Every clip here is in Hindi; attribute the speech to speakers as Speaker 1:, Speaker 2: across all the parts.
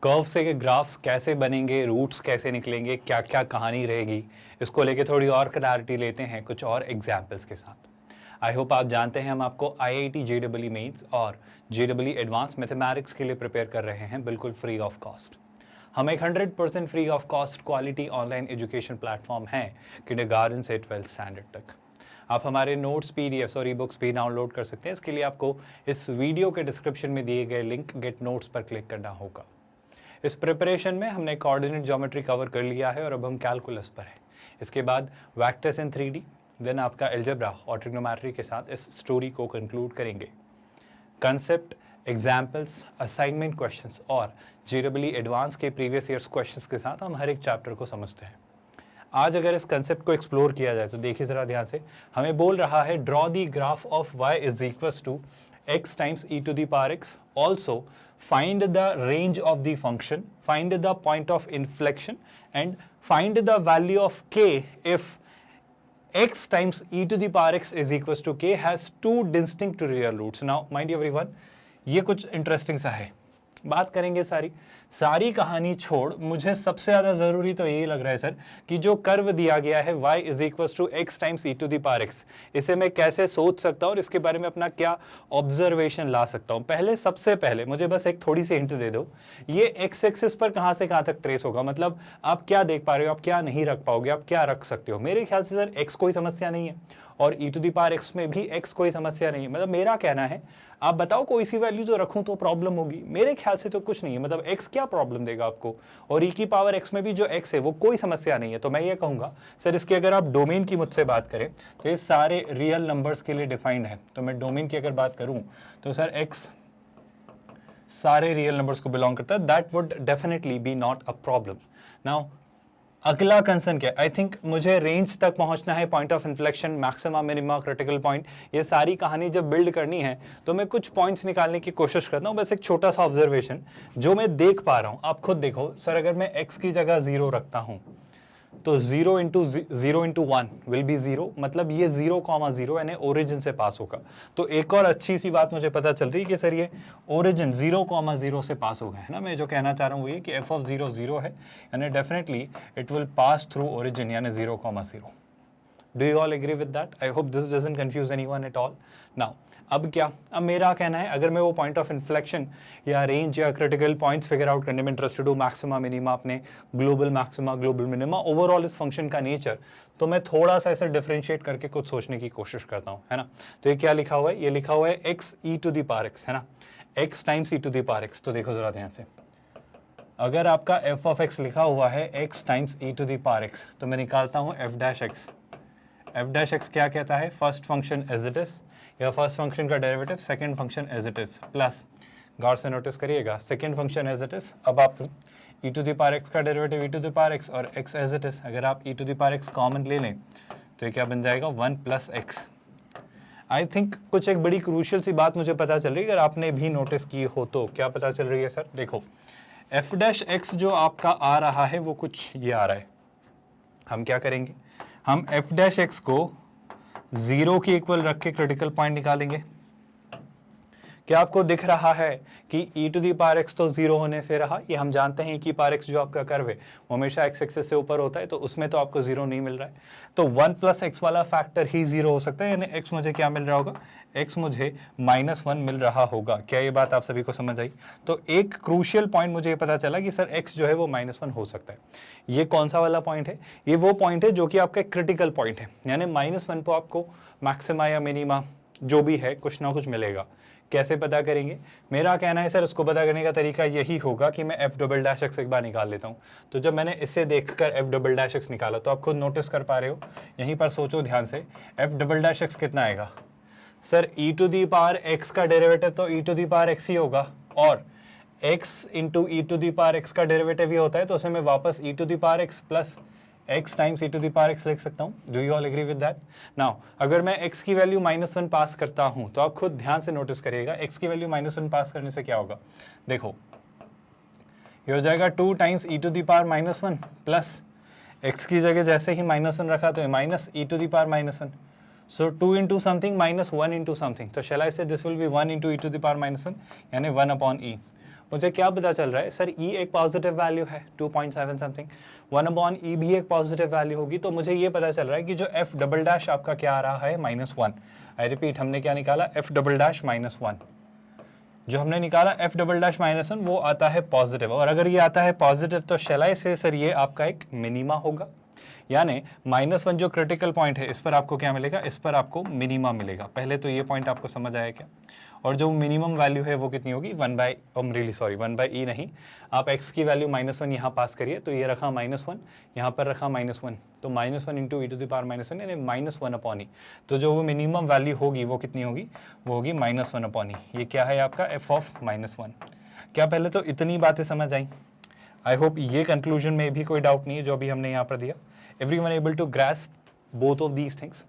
Speaker 1: कर्व से ग्राफ्स कैसे बनेंगे, रूट्स कैसे निकलेंगे, क्या क्या कहानी रहेगी, इसको लेके थोड़ी और क्लैरिटी लेते हैं कुछ और एग्जाम्पल्स के साथ। आई होप आप जानते हैं हम आपको IIT JEE मेंस और JEE एडवांस मैथमेटिक्स के लिए प्रिपेयर कर रहे हैं बिल्कुल फ्री ऑफ कॉस्ट। हम एक 100% free of cost quality online education platform है किंडरगार्टन से 12th स्टैंडर्ड तक। आप हमारे नोट्स, PDFs और ई-बुक्स भी डाउनलोड कर सकते हैं। इसके लिए आपको इस वीडियो के डिस्क्रिप्शन में दिए गए लिंक गेट नोट्स पर क्लिक करना होगा। इस प्रिपरेशन में हमने कोऑर्डिनेट ज्योमेट्री कवर कर लिया है और अब हम कैलकुलस पर हैं। इसके बाद वेक्टर्स इन 3D, देन आपका अलजेब्रा और ट्रिग्नोमेट्री के साथ इस स्टोरी को कंक्लूड करेंगे। कंसेप्ट, एग्जाम्पल्स, असाइनमेंट क्वेश्चंस और JEE एडवांस के प्रीवियस ईयर्स क्वेश्चंस के साथ हम हर एक चैप्टर को समझते हैं। आज अगर इस कंसेप्ट को एक्सप्लोर किया जाए तो देखिए ज़रा ध्यान से, हमें बोल रहा है draw the graph of y is equals to x times e to the power x, also find the range of the function, find the point of inflection and find the value of k if x times e to the power x is equals to k has two distinct real roots. Now mind you everyone, ये कुछ इंटरेस्टिंग सा है, बात करेंगे सारी कहानी छोड़ मुझे सबसे ज़्यादा ज़रूरी तो यही लग रहा है सर कि जो कर्व दिया गया है y is equals to x times e to the power x, इसे मैं कैसे सोच सकता हूँ और इसके बारे में अपना क्या ऑब्जर्वेशन ला सकता हूँ। सबसे पहले मुझे बस एक थोड़ी सी हिंट दे दो, ये एक्स एक्सिस पर कहाँ से कहाँ तक ट्रेस होगा, मतलब आप क्या देख पा रहे हो, आप क्या नहीं रख पाओगे, आप क्या रख सकते हो। मेरे ख्याल से सर एक्स कोई समस्या नहीं है और e to the power x में भी x कोई समस्या नहीं है। मतलब मेरा कहना है, आप बताओ कोई सी वैल्यू जो रखूं तो प्रॉब्लम होगी, मेरे ख्याल से तो कुछ नहीं है। मतलब x क्या प्रॉब्लम देगा आपको, और e की पावर x में भी जो x है वो कोई समस्या नहीं है। तो मैं ये कहूंगा सर इसकी अगर आप डोमेन की मुझसे बात करें तो ये सारे रियल नंबर्स के लिए डिफाइंड है। तो मैं डोमेन की अगर बात करूं तो सर x सारे रियल नंबर्स को बिलोंग करता है, that would definitely be not a problem. Now अगला कंसर्न क्या है, आई थिंक मुझे रेंज तक पहुंचना है, point of inflection, maxima, minima, critical point, ये सारी कहानी जब बिल्ड करनी है तो मैं कुछ पॉइंट्स निकालने की कोशिश करता हूं। बस एक छोटा सा ऑब्जर्वेशन जो मैं देख पा रहा हूं, आप खुद देखो सर, अगर मैं x की जगह 0 रखता हूं तो 0 इंटू 1 विल बी 0, मतलब ये 0,0 यानी ओरिजिन से पास होगा। तो एक और अच्छी सी बात मुझे पता चल रही है कि सर ये ओरिजिन 0,0 से पास होगा, है ना। मैं जो कहना चाह रहा हूँ वो ये कि f ऑफ 0 0 है, यानी definitely it will pass through origin यानी 0,0। Do you all agree with that? I hope this doesn't confuse anyone at all. Now, अब क्या, अब मेरा कहना है अगर मैं वो पॉइंट ऑफ इन्फ्लेक्शन या रेंज या क्रिटिकल पॉइंट्स फिगर आउट करने में इंटरेस्टेड हूँ, मैक्सिमा, मिनिमा, अपने global maxima, global minima, overall इस फंक्शन का नेचर, तो मैं थोड़ा सा ऐसे डिफरेंशिएट करके कुछ सोचने की कोशिश करता हूँ, है ना। तो ये क्या लिखा हुआ है, ये लिखा हुआ है x e to the power x, है ना, x times e to the power x. तो देखो जरा ध्यान से, अगर आपका एफ ऑफ एक्स लिखा हुआ है x times e to the power x, तो मैं निकालता हूँ f dash x. F dash x क्या कहता है, first function as it is, या फर्स्ट फंक्शन का derivative second function as it is, plus गौर से नोटिस करिएगा second function as it is. अब आप e to the power x का derivative e to the power x और x एज इट इज, अगर आप e to the power x common ले लें तो ये क्या बन जाएगा, 1 प्लस एक्स। आई थिंक कुछ एक बड़ी क्रूशियल सी बात मुझे पता चल रही है, अगर आपने भी नोटिस की हो तो। क्या पता चल रही है सर, देखो एफ डैश एक्स जो आपका आ रहा है वो कुछ ये आ रहा है। हम क्या करेंगे, हम एफ डैश एक्स को 0 की इक्वल रख के क्रिटिकल पॉइंट निकालेंगे। क्या आपको दिख रहा है कि e to the power x तो 0 होने से रहा, ये हम जानते हैं कि पावर x जो आपका कर्व है वो हमेशा x एक्सिस से ऊपर होता है, तो उसमें तो आपको 0 नहीं मिल रहा है। तो 1 प्लस एक्स वाला फैक्टर ही 0 हो सकता है, यानी x मुझे क्या मिल रहा होगा, x मुझे -1 मिल रहा होगा। क्या ये बात आप सभी को समझ आई? तो एक क्रूशियल पॉइंट मुझे ये पता चला कि सर x जो है वो -1 हो सकता है। ये कौन सा वाला पॉइंट है, ये वो पॉइंट है जो कि आपका क्रिटिकल पॉइंट है, यानी -1 पर आपको मैक्सिमा या मिनिमा जो भी है कुछ ना कुछ मिलेगा। कैसे पता करेंगे, मेरा कहना है सर उसको पता करने का तरीका यही होगा कि मैं एफ डबल डैश एक्स एक बार निकाल लेता हूँ। तो जब मैंने इसे देखकर एफ डबल डैश एक्स निकाला तो आप खुद नोटिस कर पा रहे हो, यहीं पर सोचो ध्यान से, एफ डबल डैश एक्स कितना आएगा sir, e to the power x का डेरिवेटिव तो e to the power x ही होगा, और x into e to the power x का डेरिवेटिव ही होता है, तो उसे मैं वापस e to the power x plus x times e to the power x लिख सकता हूँ। Do you all agree with that? Now अगर मैं x की वैल्यू -1 पास करता हूँ तो आप खुद ध्यान से नोटिस करिएगा, x की वैल्यू -1 पास करने से क्या होगा, देखो ये हो जाएगा 2 times e to the power -1 plus x की जगह जैसे ही -1 रखा तो minus e to the power -1, so 2 into something -1 into something, तो shall I say this will be 1 into e to the power -1 यानी 1 अपॉन e। मुझे क्या पता चल रहा है सर, ई एक पॉजिटिव वैल्यू है 2.7 समथिंग, 1/e भी एक पॉजिटिव वैल्यू होगी, तो मुझे ये पता चल रहा है कि जो एफ डबल डैश आपका क्या आ रहा है -1। आई रिपीट, हमने क्या निकाला, एफ डबल डैश -1, जो हमने निकाला एफ डबल डैश -1 वो आता है पॉजिटिव। और अगर ये आता है पॉजिटिव तो शैलाई से सर ये आपका एक मिनिमा होगा, यानी -1 जो क्रिटिकल पॉइंट है इस पर आपको क्या मिलेगा, इस पर आपको मिनिमा मिलेगा। पहले तो ये पॉइंट आपको समझ आया क्या? और जो मिनिमम वैल्यू है वो कितनी होगी, 1/e नहीं, आप x की वैल्यू -1 यहाँ पास करिए, तो ये रखा -1, यहाँ पर रखा -1, तो -1 into e to the power -1 यानी -1/e। तो जो वो मिनिमम वैल्यू होगी वो कितनी होगी, वो होगी -1/e। ये क्या है आपका f ऑफ -1। क्या पहले तो इतनी बातें समझ आई? आई होप ये कंक्लूजन में भी कोई डाउट नहीं है जो अभी हमने यहाँ पर दिया। Everyone able to grasp both of these things.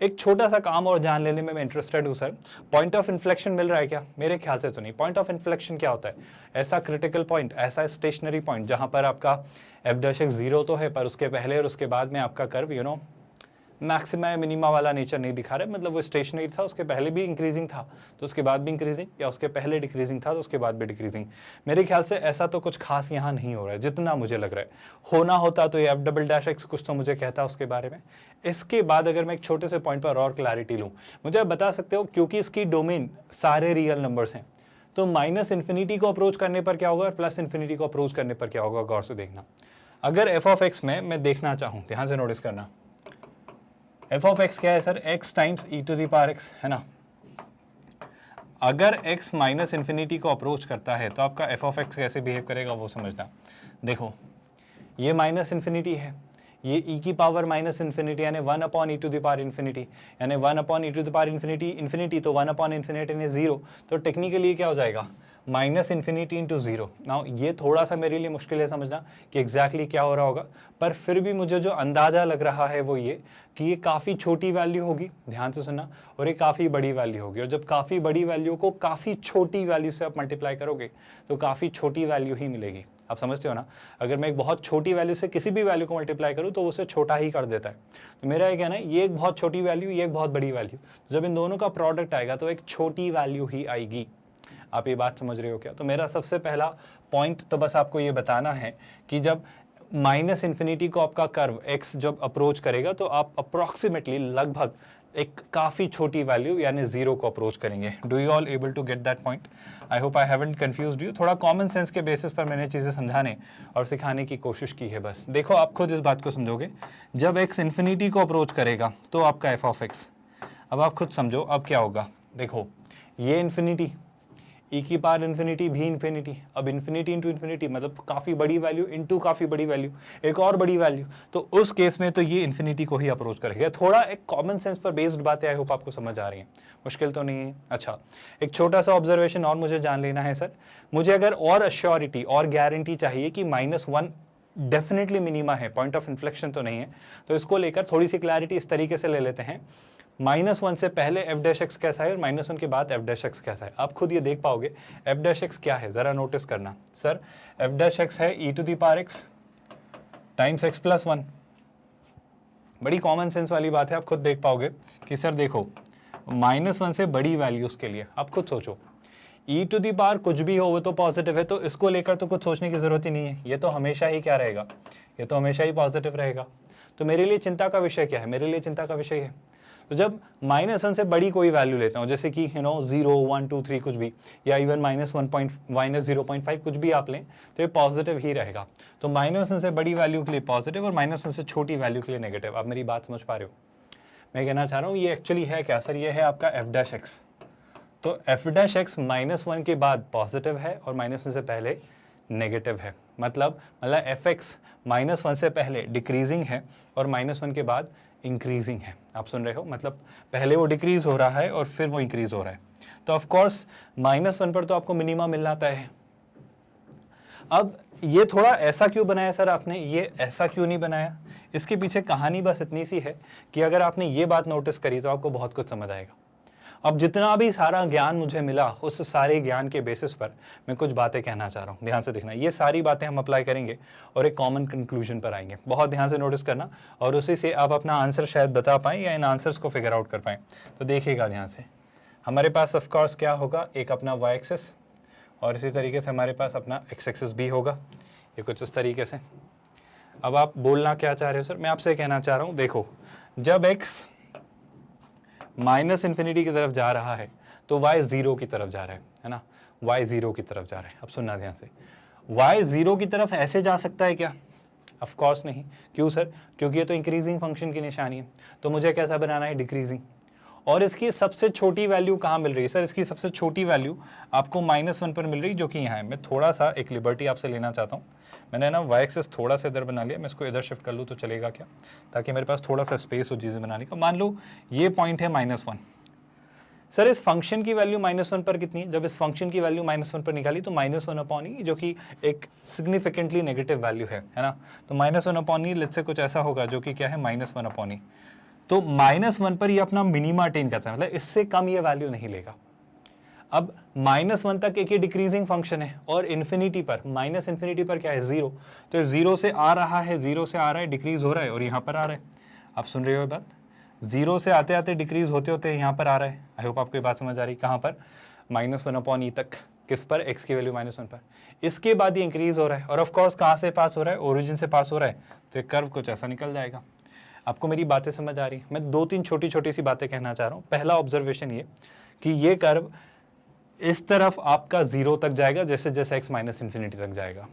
Speaker 1: एक छोटा सा काम और जान लेने में मैं इंटरेस्टेड हूँ सर, पॉइंट ऑफ इन्फ्लेक्शन मिल रहा है क्या? मेरे ख्याल से तो नहीं। पॉइंट ऑफ इन्फ्लेक्शन क्या होता है? ऐसा क्रिटिकल पॉइंट, ऐसा स्टेशनरी पॉइंट जहाँ पर आपका f' 0 तो है, पर उसके पहले और उसके बाद में आपका कर्व मैक्सिमा या मिनिमा वाला नेचर नहीं दिखा रहा है। मतलब वो स्टेशनरी था, उसके पहले भी इंक्रीजिंग था तो उसके बाद भी इंक्रीजिंग, या उसके पहले डिक्रीजिंग था तो उसके बाद भी डिक्रीजिंग। मेरे ख्याल से ऐसा तो कुछ खास यहाँ नहीं हो रहा है जितना मुझे लग रहा है। होना होता तो ये f'' कुछ तो मुझे कहता उसके बारे में। इसके बाद अगर मैं एक छोटे से पॉइंट पर और क्लैरिटी लूँ, मुझे आप बता सकते हो, क्योंकि इसकी डोमेन सारे रियल नंबर्स हैं, तो -∞ को अप्रोच करने पर क्या होगा और +∞ को अप्रोच करने पर क्या होगा, गौर से देखना। अगर f ऑफ x में मैं देखना चाहूँ, ध्यान से नोटिस करना, f ऑफ x क्या है sir, x times e to the power x है ना। अगर x -∞ को अप्रोच करता है तो आपका f ऑफ x कैसे बिहेव करेगा वो समझना। देखो ये -∞ है, ये e की पावर -∞ यानी 1/e टू द पावर ∞, यानी 1/e टू द पावर ∞ तो 1/∞ यानी 0, तो टेक्निकली क्या हो जाएगा, -∞ इंटू 0। नाउ ये थोड़ा सा मेरे लिए मुश्किल है समझना कि एग्जैक्टली क्या हो रहा होगा, पर फिर भी मुझे जो अंदाज़ा लग रहा है वो ये कि ये काफ़ी छोटी वैल्यू होगी, ध्यान से सुनना, और ये काफ़ी बड़ी वैल्यू होगी। और जब काफ़ी बड़ी वैल्यू को काफ़ी छोटी वैल्यू से आप मल्टीप्लाई करोगे तो काफ़ी छोटी वैल्यू ही मिलेगी। आप समझते हो ना? अगर मैं एक बहुत छोटी वैल्यू से किसी भी वैल्यू को मल्टीप्लाई करूँ तो उसे छोटा ही कर देता है। तो मेरा ये कहना है, ये एक बहुत छोटी वैल्यू, ये एक बहुत बड़ी वैल्यू, जब इन दोनों का प्रोडक्ट आएगा तो एक छोटी वैल्यू ही आएगी। आप ये बात समझ रहे हो क्या? तो मेरा सबसे पहला पॉइंट तो बस आपको ये बताना है कि जब -∞ को आपका कर्व x जब अप्रोच करेगा तो आप अप्रोक्सीमेटली लगभग एक काफ़ी छोटी वैल्यू यानी 0 को अप्रोच करेंगे। Do you all able to get that point? I hope I haven't confused you. थोड़ा कॉमन सेंस के बेसिस पर मैंने चीज़ें समझाने और सिखाने की कोशिश की है बस। देखो आप खुद इस बात को समझोगे, जब x ∞ को अप्रोच करेगा तो आपका f ऑफ x, अब आप खुद समझो अब क्या होगा। देखो ये इन्फिनिटी, e की पावर ∞ भी इन्फिनिटी, अब इन्फिनिटी इंटू इन्फिनिटी मतलब काफ़ी बड़ी वैल्यू इंटू काफ़ी बड़ी वैल्यू, एक और बड़ी वैल्यू, तो उस केस में तो ये इन्फिनिटी को ही अप्रोच करेगा। थोड़ा एक कॉमन सेंस पर बेस्ड बातें आई होप आपको समझ आ रही हैं, मुश्किल तो नहीं है। अच्छा, एक छोटा सा ऑब्जर्वेशन और मुझे जान लेना है सर, मुझे अगर और अश्योरिटी और गारंटी चाहिए कि -1 डेफिनेटली मिनिमा है, पॉइंट ऑफ इन्फ्लेक्शन तो नहीं है, तो इसको लेकर थोड़ी सी क्लैरिटी इस तरीके से ले लेते हैं। -1 से पहले f' कैसा है और -1 के बाद f' कैसा है, आप खुद ये देख पाओगे। f' क्या है जरा नोटिस करना सर, f' है e to the power x times x plus 1। बड़ी कॉमन सेंस वाली बात है, आप खुद देख पाओगे कि सर देखो -1 से बड़ी वैल्यूज के लिए आप खुद सोचो, e टू द पावर कुछ भी हो वो तो पॉजिटिव है, तो इसको लेकर तो कुछ सोचने की जरूरत ही नहीं है, ये तो हमेशा ही क्या रहेगा, ये तो हमेशा ही पॉजिटिव रहेगा। तो मेरे लिए चिंता का विषय क्या है, मेरे लिए चिंता का विषय है, तो जब -1 से बड़ी कोई वैल्यू लेता हूँ, जैसे कि 0, 1, 2, 3 कुछ भी, या इवन -0.5 कुछ भी आप लें, तो ये पॉजिटिव ही रहेगा। तो -1 से बड़ी वैल्यू के लिए पॉजिटिव और -1 से छोटी वैल्यू के लिए नेगेटिव। आप मेरी बात समझ पा रहे हो? मैं कहना चाह रहा हूँ ये एक्चुअली है क्या सर, ये है आपका f'। तो f' -1 के बाद पॉजिटिव है और -1 से पहले नेगेटिव है, मतलब fx -1 से पहले डिक्रीजिंग है और -1 के बाद इंक्रीजिंग है। आप सुन रहे हो, मतलब पहले वो डिक्रीज हो रहा है और फिर वो इंक्रीज हो रहा है। तो ऑफ कोर्स -1 पर तो आपको मिनिमा मिलना तय है। अब ये थोड़ा ऐसा क्यों बनाया सर आपने, ये ऐसा क्यों नहीं बनाया, इसके पीछे कहानी बस इतनी सी है कि अगर आपने ये बात नोटिस करी तो आपको बहुत कुछ समझ आएगा। अब जितना भी सारा ज्ञान मुझे मिला उस सारे ज्ञान के बेसिस पर मैं कुछ बातें कहना चाह रहा हूँ, ध्यान से देखना। ये सारी बातें हम अप्लाई करेंगे और एक कॉमन कंक्लूजन पर आएंगे, बहुत ध्यान से नोटिस करना, और उसी से आप अपना आंसर शायद बता पाएँ या इन आंसर्स को फिगर आउट कर पाएँ। तो देखिएगा ध्यान से, हमारे पास ऑफकोर्स क्या होगा, एक अपना y एक्सिस और इसी तरीके से हमारे पास अपना एक्स एक्सिस भी होगा, ये कुछ इस तरीके से। अब आप बोलना क्या चाह रहे हो सर? मैं आपसे कहना चाह रहा हूँ, देखो जब x माइनस इन्फिनिटी की तरफ जा रहा है तो y 0 की तरफ जा रहा है ना, y 0 की तरफ जा रहा है। अब सुनना ध्यान से, y 0 की तरफ ऐसे जा सकता है क्या? ऑफ कोर्स नहीं। क्यों सर? क्योंकि ये तो इंक्रीजिंग फंक्शन की निशानी है, तो मुझे कैसा बनाना है? डिक्रीजिंग। और इसकी सबसे छोटी वैल्यू कहाँ मिल रही है सर? इसकी सबसे छोटी वैल्यू आपको -1 पर मिल रही है, जो कि यहाँ है। मैं थोड़ा सा एक लिबर्टी आपसे लेना चाहता हूँ। मैंने ना y एक्सिस थोड़ा सा इधर बना लिया, मैं इसको इधर शिफ्ट कर लूँ तो चलेगा क्या, ताकि मेरे पास थोड़ा सा स्पेस हो चीज़ें बनाने का। मान लो ये पॉइंट है -1। सर इस फंक्शन की वैल्यू -1 पर कितनी है? जब इस फंक्शन की वैल्यू -1 पर निकाली तो -1/e, जो कि एक सिग्निफिकेंटली नेगेटिव वैल्यू है ना। तो -1/e लेट्स से कुछ ऐसा होगा जो कि क्या है, -1/e। तो -1 पर ये अपना मिनिमा अटेन करता है, मतलब इससे कम ये वैल्यू नहीं लेगा। अब -1 तक एक ये डिक्रीजिंग फंक्शन है, और इन्फिनिटी पर, -इन्फिनिटी पर क्या है, 0। तो 0 से आ रहा है, 0 से आ रहा है, डिक्रीज हो रहा है, और यहाँ पर आ रहा है। आप सुन रहे हो ये बात? 0 से आते आते डिक्रीज होते होते यहाँ पर आ रहा है। आई होप आपको ये बात समझ आ रही है। कहाँ पर? -1/e तक। किस पर? x की वैल्यू -1 पर। इसके बाद ये इंक्रीज हो रहा है, और ऑफ कोर्स कहाँ से पास हो रहा है? ओरिजिन से पास हो रहा है। तो एक कर्व कुछ ऐसा निकल जाएगा। आपको मेरी बातें समझ आ रही है? मैं 2-3 छोटी छोटी सी बातें कहना चाह रहा हूँ। पहला ऑब्जर्वेशन ये कि ये कर्व इस तरफ आपका 0 तक जाएगा, जैसे जैसे x -इन्फिनिटी तक जाएगा।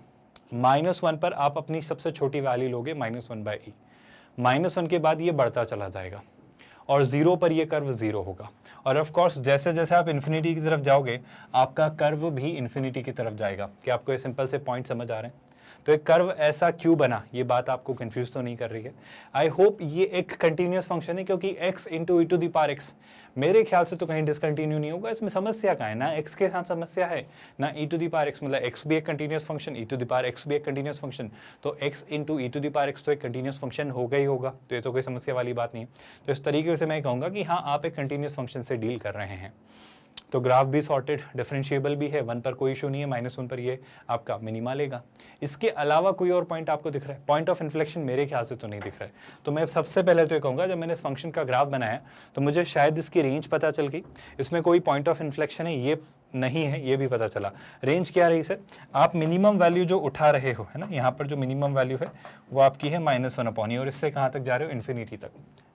Speaker 1: -1 पर आप अपनी सबसे छोटी वैल्यू लोगे -1/e। -1 के बाद ये बढ़ता चला जाएगा, और 0 पर ये कर्व 0 होगा। और ऑफ कोर्स जैसे जैसे आप इन्फिनिटी की तरफ जाओगे, आपका कर्व भी इन्फिनिटी की तरफ जाएगा। क्या आपको ये सिंपल से पॉइंट समझ आ रहे हैं? तो एक कर्व ऐसा क्यों बना, ये बात आपको कंफ्यूज तो नहीं कर रही है? आई होप ये एक कंटिन्यूअस फंक्शन है, क्योंकि x into e to the power x मेरे ख्याल से तो कहीं डिसकंटिन्यू नहीं होगा। इसमें समस्या कहाँ है? ना x के साथ समस्या है, ना e to the power x, मतलब x भी एक continuous function, e to the power x भी एक कंटिन्यूअस फंक्शन। तो x into e to the power x तो एक कंटिन्यूअस फंक्शन होगा ही होगा, तो ये तो कोई समस्या वाली बात नहीं है। तो इस तरीके से मैं कहूँगा कि हाँ, आप एक कंटिन्यूअस फंक्शन से डील कर रहे हैं। तो ग्राफ भी सॉर्टेड, डिफरेंशिएबल भी है, 1 पर कोई इशू नहीं है, -1 पर ये आपका मिनिमा लेगा। इसके अलावा कोई और पॉइंट आपको दिख रहा है? पॉइंट ऑफ इन्फ्लेक्शन मेरे ख्याल से तो नहीं दिख रहा है। तो मैं सबसे पहले तो ये कहूँगा, जब मैंने इस फंक्शन का ग्राफ बनाया तो मुझे शायद इसकी रेंज पता चल गई। इसमें कोई पॉइंट ऑफ इन्फ्लेक्शन है ये नहीं है, ये भी पता चला। रेंज क्या रही सर? आप मिनिमम वैल्यू जो उठा रहे हो, है ना, यहाँ पर जो मिनिमम वैल्यू है वो आपकी है -1/e, और इससे कहाँ तक जा रहे हो? इन्फिनिटी तक,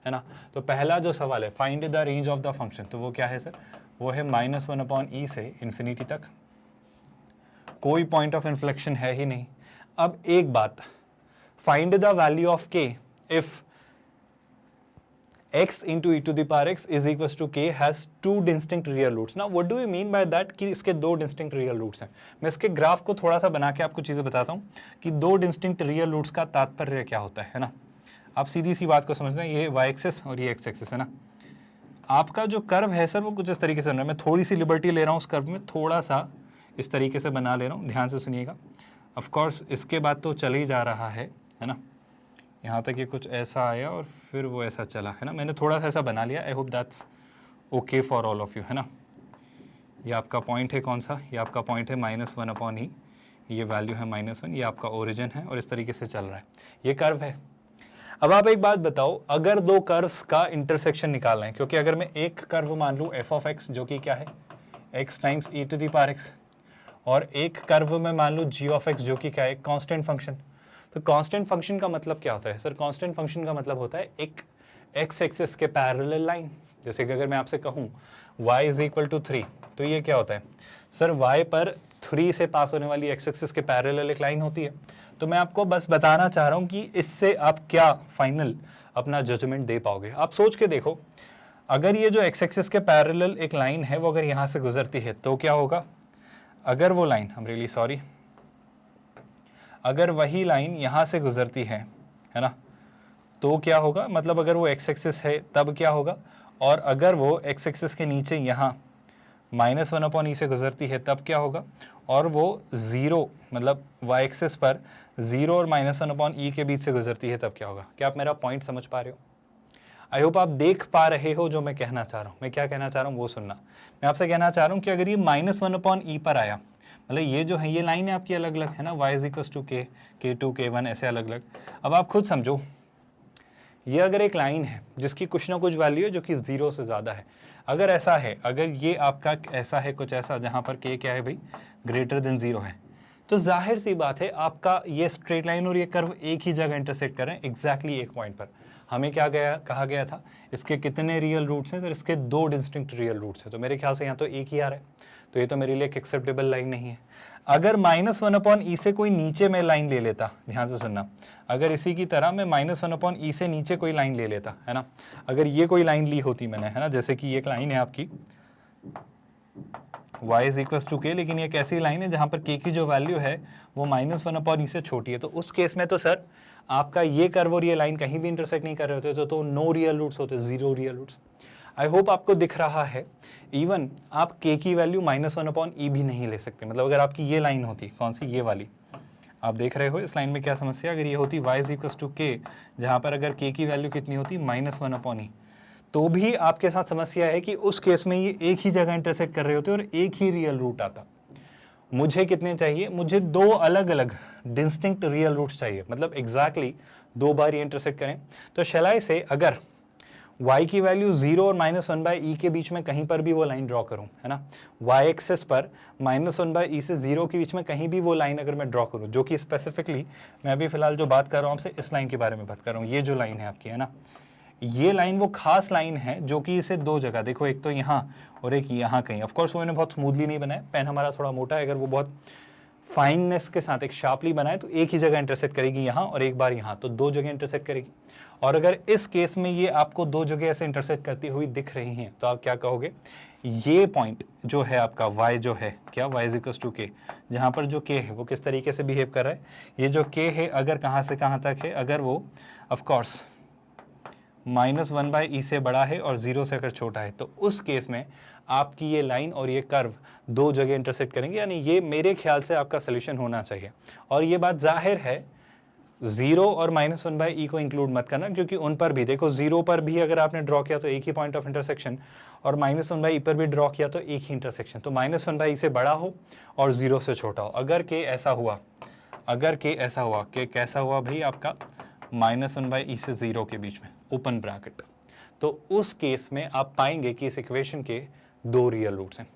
Speaker 1: है ना। तो पहला जो सवाल है, find the range of the function, तो वो क्या है सर? वो है -1/e से इन्फिनिटी तक। कोई पॉइंट ऑफ इन्फ्लेक्शन है ही नहीं। अब एक बात, find the value of k if x into e to the power x is equals to k has two distinct real roots. Now what do you mean by that कि इसके दो distinct real roots हैं? मैं इसके ग्राफ को थोड़ा सा बना के आपको चीज़ें बताता हूँ कि दो distinct real roots का तात्पर्य क्या होता है ना। आप सीधी सी बात को समझते हैं, ये y एक्सिस और ये x एक्सिस है ना। आपका जो कर्व है सर वो कुछ इस तरीके से बन रहा है। मैं थोड़ी सी लिबर्टी ले रहा हूँ उस कर्व में, थोड़ा सा इस तरीके से बना ले रहा हूँ, ध्यान से सुनिएगा। ऑफ कोर्स इसके बाद तो चल ही जा रहा है ना, यहाँ तक ये कुछ ऐसा आया और फिर वो ऐसा चला, है ना। मैंने थोड़ा सा ऐसा बना लिया। I hope that's okay for all of you, है ना। ये आपका पॉइंट है कौन सा? ये आपका पॉइंट है -1/e, ये वैल्यू है -1, ये आपका ओरिजिन है और इस तरीके से चल रहा है, ये कर्व है। अब आप एक बात बताओ, अगर दो कर्व्स का इंटरसेक्शन निकालना है, क्योंकि अगर मैं एक कर्व मान लूँ f(x) जो कि क्या है x times e to the power x, और एक कर्व में मान लूँ g(x) जो कि क्या है कांस्टेंट फंक्शन। तो कांस्टेंट फंक्शन का मतलब क्या होता है सर? कांस्टेंट फंक्शन का मतलब होता है एक x एक्सिस के पैरेलल लाइन। जैसे कि अगर मैं आपसे कहूँ y = 3, तो ये क्या होता है सर? y पर 3 से पास होने वाली x एक्सिस के पैरेलल एक लाइन होती है। तो मैं आपको बस बताना चाह रहा हूँ कि इससे आप क्या फाइनल अपना जजमेंट दे पाओगे। आप सोच के देखो, अगर ये जो x एक्सिस के पैरेलल एक लाइन है वो अगर यहाँ से गुजरती है तो क्या होगा? अगर वो लाइन, I'm really sorry, अगर वही लाइन यहाँ से गुजरती है ना, तो क्या होगा? मतलब अगर वो x एक्सिस है तब क्या होगा? और अगर वो x एक्सिस के नीचे यहाँ -1/e से गुजरती है तब क्या होगा? और वो 0 मतलब y एक्सिस पर 0 और -1/e के बीच से गुजरती है तब क्या होगा? क्या आप मेरा पॉइंट समझ पा रहे हो? आई होप आप देख पा रहे हो जो मैं कहना चाह रहा हूँ। मैं क्या कहना चाह रहा हूँ वो सुनना। मैं आपसे कहना चाह रहा हूँ कि अगर ये -1/e पर आया, मतलब ये जो है ये लाइन है आपकी अलग अलग है ना, y = k, k2, k1 ऐसे अलग अलग। अब आप खुद समझो, ये अगर एक लाइन है जिसकी कुछ ना कुछ वैल्यू है जो कि 0 से ज़्यादा है, अगर ऐसा है, अगर ये आपका ऐसा है कुछ ऐसा जहाँ पर k क्या है भाई, ग्रेटर देन 0 है, तो जाहिर सी बात है आपका ये स्ट्रेट लाइन और ये कर्व एक ही जगह इंटरसेक्ट कर रहे हैं एग्जैक्टली एक पॉइंट पर। हमें क्या कहा गया था, इसके कितने रियल रूट्स हैं सर, इसके 2 डिस्टिंक्ट रियल रूट्स हैं, तो मेरे ख्याल से यहाँ तो एक ही आ रहा है, तो ये तो मेरे लिए एक एक्सेप्टेबल लाइन नहीं है। अगर -1/e से कोई नीचे मैं लाइन ले लेता, ध्यान से सुनना, अगर इसी की तरह मैं -1/e से नीचे कोई लाइन ले लेता, है ना, अगर ये कोई लाइन ली होती मैंने, है ना, जैसे कि ये एक लाइन है आपकी y = k, लेकिन ये कैसी लाइन है जहाँ पर k की जो वैल्यू है वो -1/e से छोटी है, तो उस केस में तो सर आपका ये कर्व और ये लाइन कहीं भी इंटरसेक्ट नहीं कर रहे होते, तो नो रियल रूट्स होते, 0 रियल रूट्स। आई होप आपको दिख रहा है। इवन आप k की वैल्यू -1/e भी नहीं ले सकते, मतलब अगर आपकी ये लाइन होती, कौन सी, ये वाली, आप देख रहे हो इस लाइन में क्या समस्या, अगर ये होती y = k, जहाँ पर अगर k की वैल्यू कितनी होती, -1/e, तो भी आपके साथ समस्या है कि उस केस में ये एक ही जगह इंटरसेक्ट कर रहे होते और एक ही रियल रूट आता। मुझे कितने चाहिए, मुझे 2 अलग अलग डिस्टिंक्ट रियल रूट्स चाहिए, मतलब एग्जैक्टली 2 बार ये इंटरसेक्ट करें। तो शैलाई से अगर y की वैल्यू 0 और -1/e के बीच में कहीं पर भी वो लाइन ड्रॉ करूं, है ना, y एक्सेस पर -1/e से 0 के बीच में कहीं भी वो लाइन अगर मैं ड्रॉ करूं, जो कि स्पेसिफिकली मैं अभी फिलहाल जो बात कर रहा हूं आपसे इस लाइन के बारे में बात कर रहा हूं, ये जो लाइन है आपकी, है ना, ये लाइन वो खास लाइन है जो कि इसे 2 जगह, देखो एक तो यहाँ और एक यहाँ कहीं, ऑफ कोर्स वो मैंने बहुत स्मूथली नहीं बनाया, पेन हमारा थोड़ा मोटा है, अगर वो बहुत फाइननेस के साथ एक शार्पली बनाए तो एक ही जगह इंटरसेक्ट करेगी यहाँ और एक बार यहाँ, तो 2 जगह इंटरसेक्ट करेगी। और अगर इस केस में ये आपको 2 जगह ऐसे इंटरसेक्ट करती हुई दिख रही हैं, तो आप क्या कहोगे, ये पॉइंट जो है आपका y जो है क्या, y = k, जहाँ पर जो k है वो किस तरीके से बिहेव कर रहा है, ये जो k है अगर कहाँ से कहाँ तक है, अगर वो ऑफकोर्स -1/e से बड़ा है और 0 से अगर छोटा है, तो उस केस में आपकी ये लाइन और ये कर्व 2 जगह इंटरसेक्ट करेंगे, यानी ये मेरे ख्याल से आपका सोल्यूशन होना चाहिए। और ये बात जाहिर है 0 और -1/e को इंक्लूड मत करना, क्योंकि उन पर भी देखो 0 पर भी अगर आपने ड्रॉ किया तो एक ही पॉइंट ऑफ इंटरसेक्शन, और -1/e पर भी ड्रॉ किया तो एक ही इंटरसेक्शन, तो -1/e से बड़ा हो और 0 से छोटा हो। अगर k ऐसा हुआ, अगर k ऐसा हुआ, k कैसा हुआ भाई आपका, -1/e से 0 के बीच में, ओपन ब्रैकेट, तो उस केस में आप पाएंगे कि इस इक्वेशन के 2 रियल रूट्स हैं।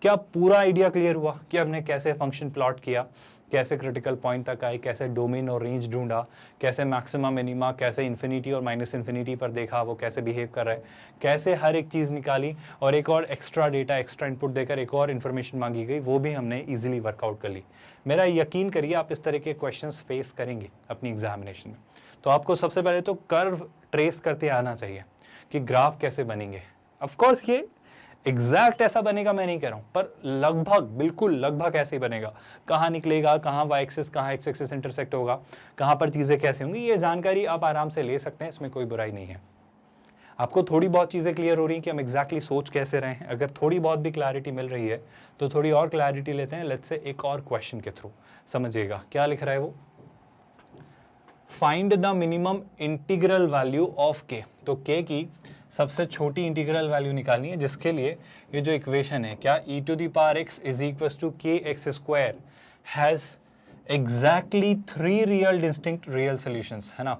Speaker 1: क्या पूरा आइडिया क्लियर हुआ कि हमने कैसे फंक्शन प्लॉट किया, कैसे क्रिटिकल पॉइंट तक आए, कैसे डोमेन और रेंज ढूंढा, कैसे मैक्सिमा मिनिमा, कैसे इन्फिनिटी और -इन्फिनिटी पर देखा वो कैसे बिहेव कर रहा है, कैसे हर एक चीज़ निकाली और एक और एक्स्ट्रा डेटा, एक्स्ट्रा इनपुट देकर एक और इन्फॉर्मेशन मांगी गई, वो भी हमने ईजिली वर्कआउट कर ली। मेरा यकीन करिए आप इस तरह के क्वेश्चंस फेस करेंगे अपनी एग्जामिनेशन में। तो आपको सबसे पहले तो कर्व ट्रेस करते आना चाहिए कि ग्राफ कैसे बनेंगे। ऑफ कोर्स ये एग्जैक्ट ऐसा बनेगा मैं नहीं कह रहा हूं, पर लगभग, बिल्कुल लगभग ऐसे ही बनेगा। कहाँ निकलेगा, कहाँ y एक्सिस, कहाँ x एक्सिस इंटरसेक्ट होगा, कहाँ पर चीज़ें कैसे होंगी, ये जानकारी आप आराम से ले सकते हैं, इसमें कोई बुराई नहीं है। आपको थोड़ी बहुत चीज़ें क्लियर हो रही हैं कि हम एग्जैक्टली सोच कैसे रहे हैं। अगर थोड़ी बहुत भी क्लैरिटी मिल रही है तो थोड़ी और क्लैरिटी लेते हैं, लेट्स से एक और क्वेश्चन के थ्रू। समझिएगा क्या लिख रहा है वो, find the minimum integral value of k। तो k की सबसे छोटी इंटीग्रल वैल्यू निकालनी है, जिसके लिए ये जो इक्वेशन है क्या, e⁻x = kx² has exactly 3 real distinct real solutions, है ना।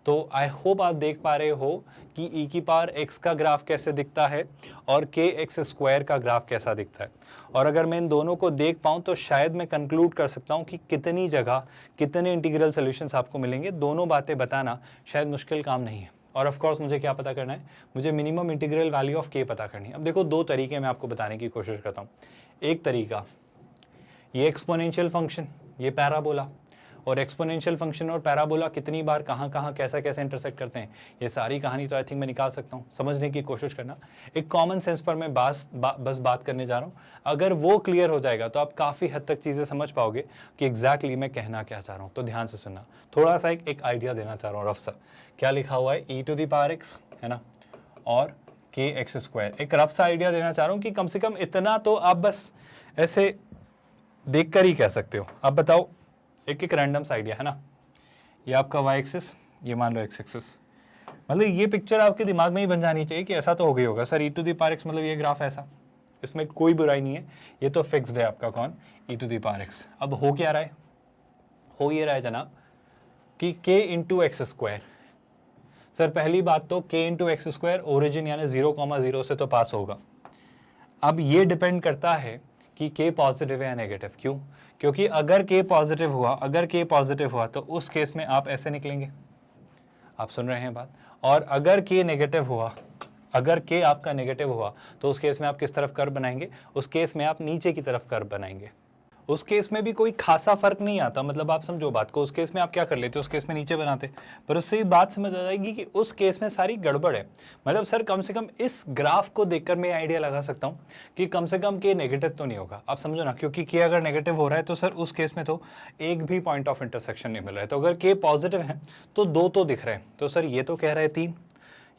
Speaker 1: तो आई होप आप देख पा रहे हो कि e⁻x का ग्राफ कैसे दिखता है और kx² का ग्राफ कैसा दिखता है। और अगर मैं इन दोनों को देख पाऊँ तो शायद मैं कंक्लूड कर सकता हूँ कि कितनी जगह कितने इंटीग्रल सोल्यूशंस आपको मिलेंगे। दोनों बातें बताना शायद मुश्किल काम नहीं है। और ऑफ कोर्स मुझे क्या पता करना है, मुझे minimum integral value of k पता करनी है। अब देखो 2 तरीके मैं आपको बताने की कोशिश करता हूँ। एक तरीका ये एक्सपोनेंशियल फंक्शन, ये पैराबोला, और एक्सपोनेंशियल फंक्शन और पैराबोला कितनी बार कहाँ कहाँ कैसा कैसे इंटरसेक्ट करते हैं, ये सारी कहानी तो आई थिंक मैं निकाल सकता हूँ। समझने की कोशिश करना, एक कॉमन सेंस पर मैं बस बात करने जा रहा हूँ। अगर वो क्लियर हो जाएगा तो आप काफ़ी हद तक चीज़ें समझ पाओगे कि एग्जैक्टली मैं कहना क्या चाह रहा हूँ। तो ध्यान से सुनना, थोड़ा सा एक आइडिया देना चाह रहा हूँ रफ सा। क्या लिखा हुआ है, e⁻x, है ना, और kx²। एक रफ सा आइडिया देना चाह रहा हूँ कि कम से कम इतना तो आप बस ऐसे देख कर ही कह सकते हो। अब बताओ, एक रैंडम सा आइडिया है ना, ये आपका y एक्सिस, ये मान लो x एक्सिस, मतलब ये पिक्चर आपके दिमाग में ही बन जानी चाहिए कि ऐसा तो हो गई होगा सर, e⁻x मतलब ये ग्राफ ऐसा, इसमें कोई बुराई नहीं है, ये तो फिक्स्ड है आपका कौन, e⁻x। अब हो क्या रहा है, हो ये रहा है जनाब कि k × x²। सर पहली बात तो k into x square origin यानी 0,0 से तो पास होगा। अब ये डिपेंड करता है कि k पॉजिटिव है या नेगेटिव। क्यों? क्योंकि अगर k पॉजिटिव हुआ तो उस केस में आप ऐसे निकलेंगे, आप सुन रहे हैं बात। और अगर k नेगेटिव हुआ, अगर k आपका नेगेटिव हुआ तो उस केस में आप किस तरफ कर्व बनाएंगे? उस केस में आप नीचे की तरफ कर्व बनाएंगे। उस केस में भी कोई खासा फर्क नहीं आता, मतलब आप समझो बात को। उस केस में आप क्या कर लेते, उस केस में नीचे बनाते, पर उससे बात समझ आ जाएगी कि उस केस में सारी गड़बड़ है। मतलब सर कम से कम इस ग्राफ को देखकर मैं आइडिया लगा सकता हूँ कि कम से कम के नेगेटिव तो नहीं होगा, आप समझो ना। क्योंकि के अगर नेगेटिव हो रहा है तो सर उस केस में तो एक भी पॉइंट ऑफ इंटरसेक्शन नहीं मिल रहा है। तो अगर के पॉजिटिव है तो 2 तो दिख रहे हैं। तो सर ये तो कह रहा है 3,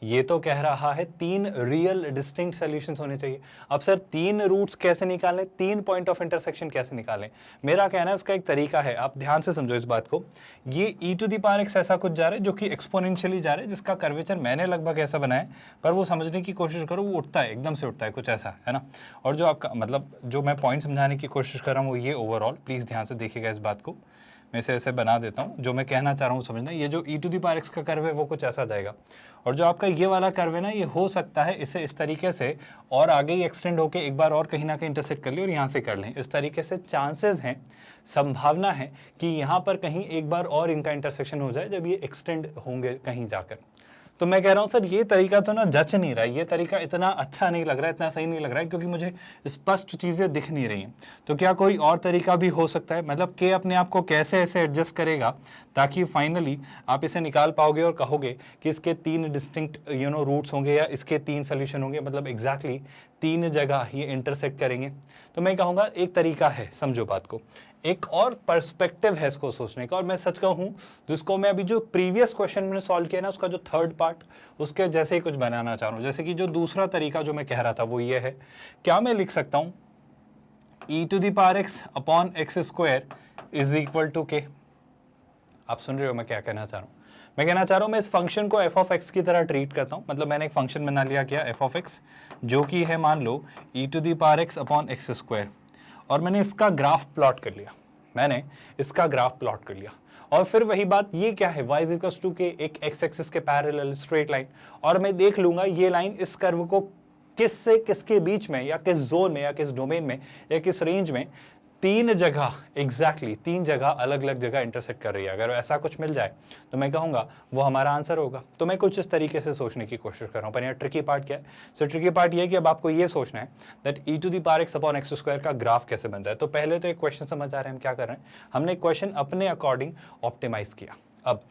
Speaker 1: ये तो कह रहा है 3 रियल डिस्टिंक्ट सॉल्यूशंस होने चाहिए। अब सर 3 रूट्स कैसे निकालें, 3 पॉइंट ऑफ इंटरसेक्शन कैसे निकालें? मेरा कहना है उसका एक तरीका है, आप ध्यान से समझो इस बात को। ये e⁻x ऐसा कुछ जा रहा है जो कि एक्सपोनेंशियली जा रहा है, जिसका कर्वेचर मैंने लगभग ऐसा बनाया है, पर वो समझने की कोशिश करो, वो उठता है, एकदम से उठता है, कुछ ऐसा है ना। और जो आपका मतलब जो मैं पॉइंट समझाने की कोशिश कर रहा हूँ वो ये ओवरऑल, प्लीज़ ध्यान से देखिएगा इस बात को। मैं इसे ऐसे बना देता हूँ, जो मैं कहना चाह रहा हूँ समझना। ये जो e⁻x का कर्व है वो कुछ ऐसा जाएगा, और जो आपका ये वाला कर्व है ना, ये हो सकता है इसे इस तरीके से और आगे ही एक्सटेंड होके एक बार और कहीं ना कहीं इंटरसेक्ट कर ले और यहाँ से कर लें। इस तरीके से चांसेस हैं, संभावना है कि यहाँ पर कहीं एक बार और इनका इंटरसेक्शन हो जाए जब ये एक्सटेंड होंगे कहीं जाकर। तो मैं कह रहा हूँ सर ये तरीका तो ना जच नहीं रहा है, ये तरीका इतना अच्छा नहीं लग रहा है, इतना सही नहीं लग रहा है, क्योंकि मुझे स्पष्ट चीज़ें दिख नहीं रही हैं। तो क्या कोई और तरीका भी हो सकता है? मतलब के अपने आप को कैसे ऐसे एडजस्ट करेगा ताकि फाइनली आप इसे निकाल पाओगे और कहोगे कि इसके 3 डिस्टिंक्ट रूट्स होंगे या इसके 3 सोल्यूशन होंगे, मतलब एग्जैक्टली 3 जगह ये इंटरसेक्ट करेंगे। तो मैं कहूँगा एक तरीका है, समझो बात को, एक और पर्सपेक्टिव है इसको सोचने का। और मैं सच कहूँ, जिसको मैं अभी जो प्रीवियस क्वेश्चन मैंने सॉल्व किया ना, उसका जो थर्ड पार्ट, उसके जैसे ही कुछ बनाना चाह रहा हूँ। जैसे कि जो दूसरा तरीका जो मैं कह रहा था वो ये है, क्या मैं लिख सकता हूँ e⁻x upon x square is equal to k. आप सुन रहे हो मैं क्या कहना चाह रहा हूँ? मैं कहना चाह रहा हूँ मैं इस फंक्शन को f(x) की तरह ट्रीट करता हूँ। मतलब मैंने एक फंक्शन बना लिया क्या, f(x), जो कि है मान लो e⁻x अपॉन एक्स स्क्वायर, और मैंने इसका ग्राफ प्लॉट कर लिया, मैंने इसका ग्राफ प्लॉट कर लिया। और फिर वही बात, ये क्या है, y इक्वल्स टू के, एक x एक्सिस के पैरेलल स्ट्रेट लाइन, और मैं देख लूंगा ये लाइन इस कर्व को किससे किसके बीच में या किस जोन में या किस डोमेन में या किस रेंज में 3 जगह, एग्जैक्टली 3 जगह अलग अलग जगह इंटरसेक्ट कर रही है। अगर ऐसा कुछ मिल जाए तो मैं कहूँगा वो हमारा आंसर होगा। तो मैं कुछ इस तरीके से सोचने की कोशिश कर रहा हूँ। पर यहाँ ट्रिकी पार्ट क्या है? सो ट्रिकी पार्ट ये है कि अब आपको ये सोचना है that e⁻x upon x square का ग्राफ कैसे बनता है। तो पहले तो एक क्वेश्चन समझ आ रहे हैं हम क्या कर रहे हैं, हमने क्वेश्चन अपने अकॉर्डिंग ऑप्टिमाइज किया। अब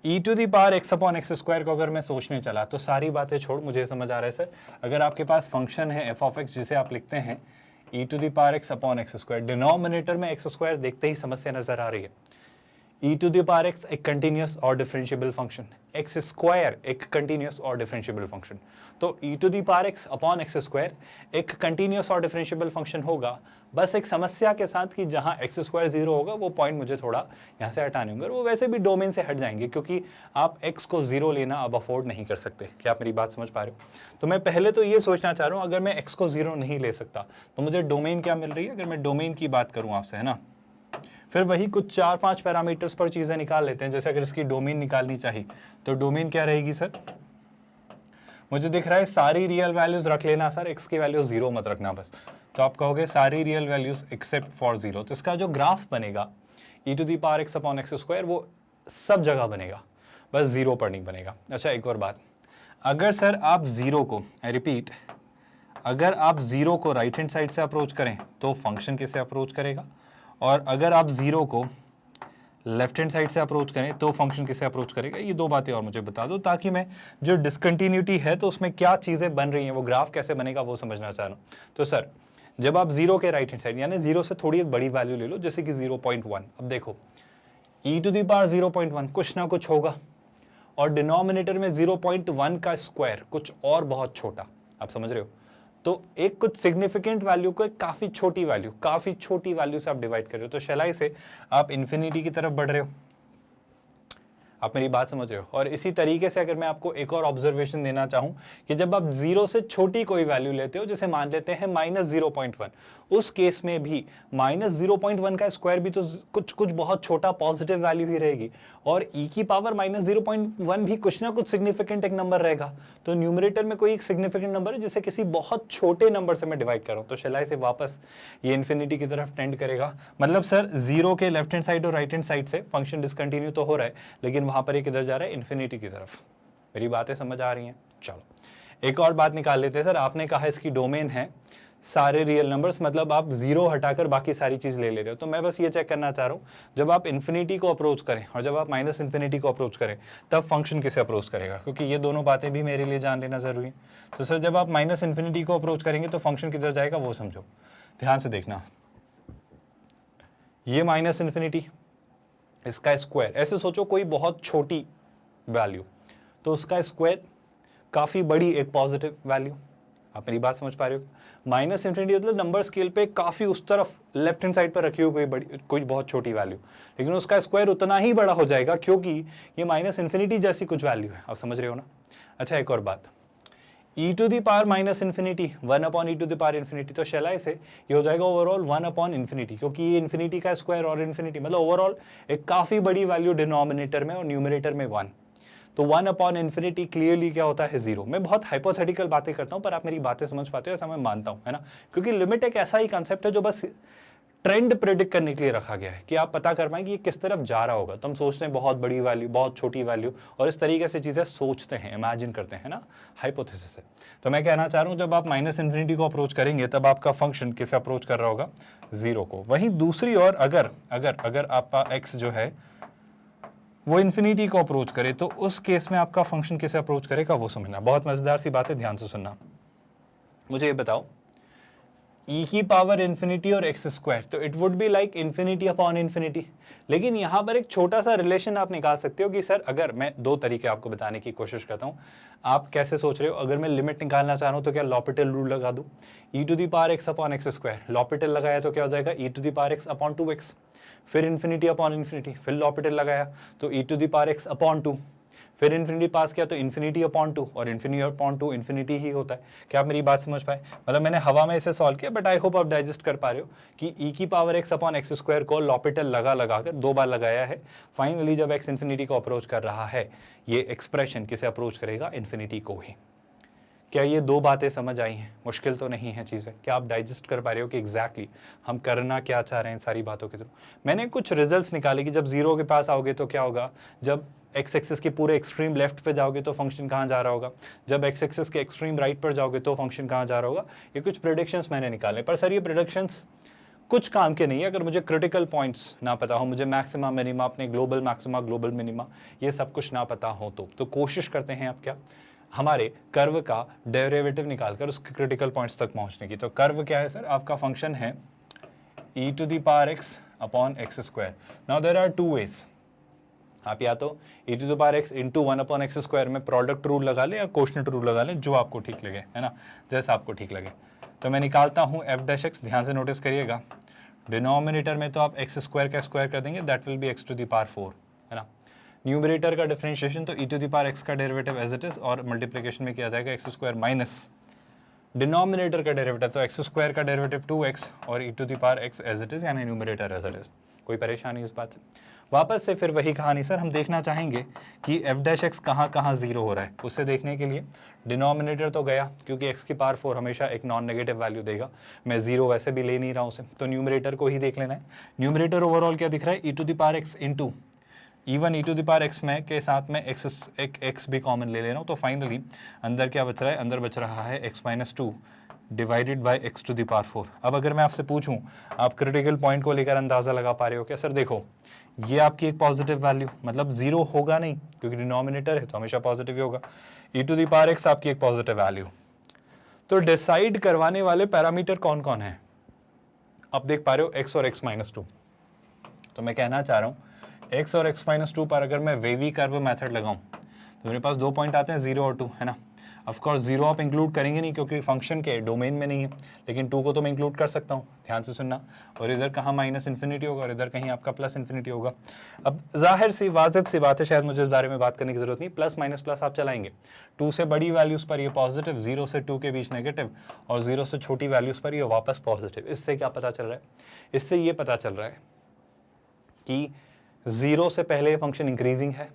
Speaker 1: e⁻x अपॉन एक्स स्क्वायर को अगर मैं सोचने चला तो सारी बातें छोड़, मुझे समझ आ रहा है सर, अगर आपके पास फंक्शन है f(x) जिसे आप लिखते हैं e⁻x upon x square, denominator में एक्स स्क्वायर देखते ही समस्या नजर आ रही है। e⁻x एक कंटिन्यूअस और डिफरेंशिएबल फंक्शन, एक्स स्क्वायर एक कंटिन्यूअस और डिफरेंशिएबल फंक्शन। तो e⁻x अपॉन एक्स स्क्वायर एक कंटिन्यूअस और डिफरेंशिएबल फंक्शन होगा, बस एक समस्या के साथ कि जहां एक्स स्क्वायर 0 होगा वो पॉइंट मुझे थोड़ा यहाँ से हटाने होंगे, और वो वैसे भी डोमेन से हट जाएंगे क्योंकि आप x को 0 लेना अब अफोर्ड नहीं कर सकते। क्या आप मेरी बात समझ पा रहे हो? तो मैं पहले तो ये सोचना चाह रहा हूँ, अगर मैं x को 0 नहीं ले सकता तो मुझे डोमेन क्या मिल रही है। अगर मैं डोमेन की बात करूँ आपसे, है ना, फिर वही कुछ 4-5 पैरामीटर्स पर चीजें निकाल लेते हैं। जैसे अगर इसकी डोमेन निकालनी चाहिए तो डोमेन क्या रहेगी सर? मुझे दिख रहा है सारी रियल वैल्यूज रख लेना सर, x की वैल्यू 0 मत रखना बस। तो आप कहोगे सारी रियल वैल्यूज एक्सेप्ट फॉर 0। तो इसका जो ग्राफ बनेगा e⁻x अपॉन एक्स स्क्वायर वो सब जगह बनेगा, बस 0 पर नहीं बनेगा। अच्छा एक और बात, अगर सर आप 0 को, आई रिपीट, अगर आप 0 को राइट हैंड साइड से अप्रोच करें तो फंक्शन कैसे अप्रोच करेगा, और अगर आप 0 को लेफ्ट हैंड साइड से अप्रोच करें तो फंक्शन किसे अप्रोच करेगा। ये 2 बातें और मुझे बता दो ताकि मैं जो डिसकंटिन्यूटी है तो उसमें क्या चीज़ें बन रही हैं, वो ग्राफ कैसे बनेगा वो समझना चाह रहा हूँ। तो सर जब आप 0 के राइट हैंड साइड यानी 0 से थोड़ी एक बड़ी वैल्यू ले लो, जैसे कि 0.1, अब देखो e⁻0.1 कुछ ना कुछ होगा, और डिनोमिनेटर में 0.1 का स्क्वायर कुछ और बहुत छोटा, आप समझ रहे हो। तो एक कुछ सिग्निफिकेंट वैल्यू को एक काफी छोटी वैल्यू से आप डिवाइड कर रहे हो। तो शैलाई से आप इन्फिनिटी की तरफ बढ़ रहे हो, आप मेरी बात समझ रहे हो। और इसी तरीके से अगर मैं आपको एक और ऑब्जर्वेशन देना चाहूँ कि जब आप 0 से छोटी कोई वैल्यू लेते हो, जैसे मान लेते हैं -0.1, उस केस में भी -0.1 का स्क्वायर भी तो कुछ बहुत छोटा पॉजिटिव वैल्यू ही रहेगी, और e की पावर -0.1 भी कुछ ना कुछ सिग्निफिकेंट एक नंबर रहेगा। तो न्यूमरेटर में कोई एक सिग्निफिकेंट नंबर है जिसे किसी बहुत छोटे नंबर से मैं डिवाइड कर रहा हूँ, तो शैलाई से वापस ये इन्फिनिटी की तरफ टेंड करेगा। मतलब सर 0 के लेफ्ट हैंड साइड और राइट हैंड साइड से फंक्शन डिसकंटिन्यू तो हो रहा है, लेकिन वहां पर ये किधर जा रहा है, इन्फिनिटी की तरफ। मेरी बातें समझ आ रही हैं? चलो एक और बात निकाल लेते हैं सर। आपने कहा इसकी डोमेन है सारे रियल नंबर्स, मतलब आप 0 हटाकर बाकी सारी चीज ले रहे हो। तो मैं बस ये चेक करना चाह रहा हूँ, जब आप इन्फिनिटी को अप्रोच करें और जब आप माइनस इन्फिनिटी को अप्रोच करें, तब फंक्शन किसे अप्रोच करेगा, क्योंकि ये दोनों बातें भी मेरे लिए जान लेना जरूरी है। तो सर जब आप माइनस इन्फिनिटी को अप्रोच करेंगे तो फंक्शन किधर जाएगा वो समझो, ध्यान से देखना। ये माइनस इन्फिनिटी, इसका स्क्वायर, ऐसे सोचो कोई बहुत छोटी वैल्यू, तो उसका स्क्वायर काफी बड़ी एक पॉजिटिव वैल्यू। आप मेरी बात समझ पा रहे हो? माइनस इन्फिनिटी मतलब नंबर स्केल पे काफी उस तरफ लेफ्ट हैंड साइड पर रखी हुई कोई बहुत छोटी वैल्यू, लेकिन उसका स्क्वायर उतना ही बड़ा हो जाएगा क्योंकि ये माइनस इन्फिनिटी जैसी कुछ वैल्यू है। आप समझ रहे हो ना? अच्छा एक और बात, e to the power minus infinity 1 upon e to the power infinity, तो शैलाई से ये हो जाएगा ओवरऑल 1 अपॉन इन्फिनिटी, क्योंकि ये इन्फिनिटी का स्क्वायर और इन्फिनिटी मतलब ओवरऑल एक काफी बड़ी वैल्यू डिनोमिनेटर में और न्यूमरेटर में 1। तो 1 अपॉन इन्फिनिटी क्लियरली क्या होता है, 0। मैं बहुत हाइपोथेटिकल बातें करता हूं पर आप मेरी बातें समझ पाते हो ऐसा मैं मानता हूं, है ना? क्योंकि लिमिट एक ऐसा ही कंसेप्ट है जो बस ट्रेंड प्रेडिक्ट करने के लिए रखा गया है कि आप पता कर पाएं कि ये किस तरफ जा रहा होगा। तो हम सोचते हैं बहुत बड़ी वैल्यू, बहुत छोटी वैल्यू, और इस तरीके से चीजें सोचते हैं, इमेजिन करते हैं ना, हाइपोथेसिस से। तो मैं कहना चाह रहा हूं जब आप माइनस इन्फिनिटी को अप्रोच करेंगे तब आपका फंक्शन किसे अप्रोच कर रहा होगा, 0 को। वहीं दूसरी ओर अगर आपका x जो है वो इन्फिनिटी को अप्रोच करे तो उस केस में आपका फंक्शन किसे अप्रोच करेगा वो समझना। बहुत मजेदार सी बात है, ध्यान से सुनना। मुझे ये बताओ, e की पावर इन्फिनिटी और एक्स स्क्वायर, तो it would be like infinity upon infinity. लेकिन यहां पर एक छोटा सा रिलेशन आप निकाल सकते हो कि सर अगर मैं दो तरीके आपको बताने की कोशिश करता हूं, आप कैसे सोच रहे हो। अगर मैं लिमिट निकालना चाह रहा हूं तो क्या लॉपिटल रूल लगा दूं, e to the power x upon x square, L'Hopital लगाया तो क्या हो जाएगा, e to the power x upon 2x, फिर इन्फिनिटी अपॉन इन्फिनिटी, फिर लॉपिटल लगाया तो e to the power x upon 2, फिर इन्फिनिटी पास किया तो इन्फिनिटी अपॉन 2, और इन्फिनिटी अपॉन 2 इन्फिनिटी ही होता है। क्या आप मेरी बात समझ पाए? मतलब मैंने हवा में इसे सॉल्व किया, बट आई होप आप डाइजेस्ट कर पा रहे हो कि e की power x upon x square को लॉपिटल लगाकर 2 बार लगाया है। फाइनली जब x इन्फिनिटी को अप्रोच कर रहा है, ये एक्सप्रेशन किसे अप्रोच करेगा, इन्फिनिटी को ही। क्या ये दो बातें समझ आई हैं? मुश्किल तो नहीं है चीज़ें? क्या आप डाइजेस्ट कर पा रहे हो कि एग्जैक्टली हम करना क्या चाह रहे हैं सारी बातों के थ्रू? मैंने कुछ रिजल्ट्स निकाले कि जब 0 के पास आओगे तो क्या होगा, जब एक्स एक्सिस के पूरे एक्सट्रीम लेफ्ट पे जाओगे तो फंक्शन कहाँ जा रहा होगा, जब एक्स एक्सिस के एक्सट्रीम राइट पर जाओगे तो फंक्शन कहाँ जा रहा होगा। ये कुछ प्रेडिक्शंस मैंने निकाले, पर सर ये प्रेडिक्शंस कुछ काम के नहीं है अगर मुझे क्रिटिकल पॉइंट्स ना पता हो, मुझे मैक्सिमा मिनिमा, अपने ग्लोबल मैक्सिमा ग्लोबल मिनिमा ये सब कुछ ना पता हो। तो कोशिश करते हैं आप क्या, हमारे कर्व का डेरिवेटिव निकालकर उसके क्रिटिकल पॉइंट्स तक पहुंचने की। तो कर्व क्या है सर, आपका फंक्शन है e to the power x upon x square. Now there are 2 ways, आप या तो e to the power x into 1 upon x square में प्रोडक्ट रूल लगा लें या कोशनेट रूल लगा लें, जो आपको ठीक लगे, है ना, जैसा आपको ठीक लगे। तो मैं निकालता हूँ f डैश x, ध्यान से नोटिस करिएगा, डिनोमिनेटर में तो आप एक्स स्क्वायर का स्क्वायर कर देंगे, that will be x to the power 4, है ना। न्यूमरेटर का डिफरेंशिएशन तो e to the power x का डेरिवेटिव एज इट इज, और मल्टीप्लिकेशन में किया जाएगा एक्स स्क्वायर माइनस डिनोमिनेटर का डेरिवेटिव, तो एक्स स्क्वायर का डेरिवेटिव 2x और e to the power x as it is, यानी न्यूमरेटर एज इट इज। कोई परेशानी इस बात से? वापस से फिर वही कहानी सर, हम देखना चाहेंगे कि f डैश x कहाँ 0 हो रहा है। उससे देखने के लिए डिनोमिनेटर तो गया, क्योंकि x की पावर 4 हमेशा एक नॉन नेगेटिव वैल्यू देगा, मैं 0 वैसे भी ले नहीं रहा हूँ उसे, तो न्यूमरेटर को ही देख लेना है। न्यूमरेटर ओवरऑल क्या दिख रहा है, e to the power x into even e to the power x में के साथ में x भी कॉमन ले रहा हूँ, तो फाइनली अंदर क्या बच रहा है, अंदर बच रहा है x minus 2 divided by x to the power 4। अब अगर मैं आपसे पूछूं, आप क्रिटिकल पॉइंट को लेकर अंदाजा लगा पा रहे हो क्या? सर देखो, ये आपकी एक पॉजिटिव वैल्यू, मतलब 0 होगा नहीं क्योंकि डिनोमिनेटर है तो हमेशा पॉजिटिव ही होगा। e to the power x आपकी एक पॉजिटिव वैल्यू, तो डिसाइड करवाने वाले पैरामीटर कौन कौन है? आप देख पा रहे हो x और x माइनस 2। तो मैं कहना चाह रहा हूँ x और x माइनस 2 पर अगर मैं वेवी कर्व मेथड लगाऊं तो मेरे पास 2 पॉइंट आते हैं 0 और 2, है ना। ऑफ कोर्स 0 आप इंक्लूड करेंगे नहीं क्योंकि फंक्शन के डोमेन में नहीं है, लेकिन 2 को तो मैं इंक्लूड कर सकता हूँ, ध्यान से सुनना। और इधर कहाँ माइनस इन्फिनिटी होगा और इधर कहीं आपका प्लस इन्फिनिटी होगा। अब जाहिर सी वाजिब सी बात है, शायद मुझे इस बारे में बात करने की जरूरत नहीं, प्लस माइनस प्लस आप चलाएंगे। 2 से बड़ी वैल्यूज़ पर ये पॉजिटिव, 0 से 2 के बीच नेगेटिव, और 0 से छोटी वैल्यूज़ पर ये वापस पॉजिटिव। इससे क्या पता चल रहा है? इससे ये पता चल रहा है कि 0 से पहले ये फंक्शन इंक्रीजिंग है,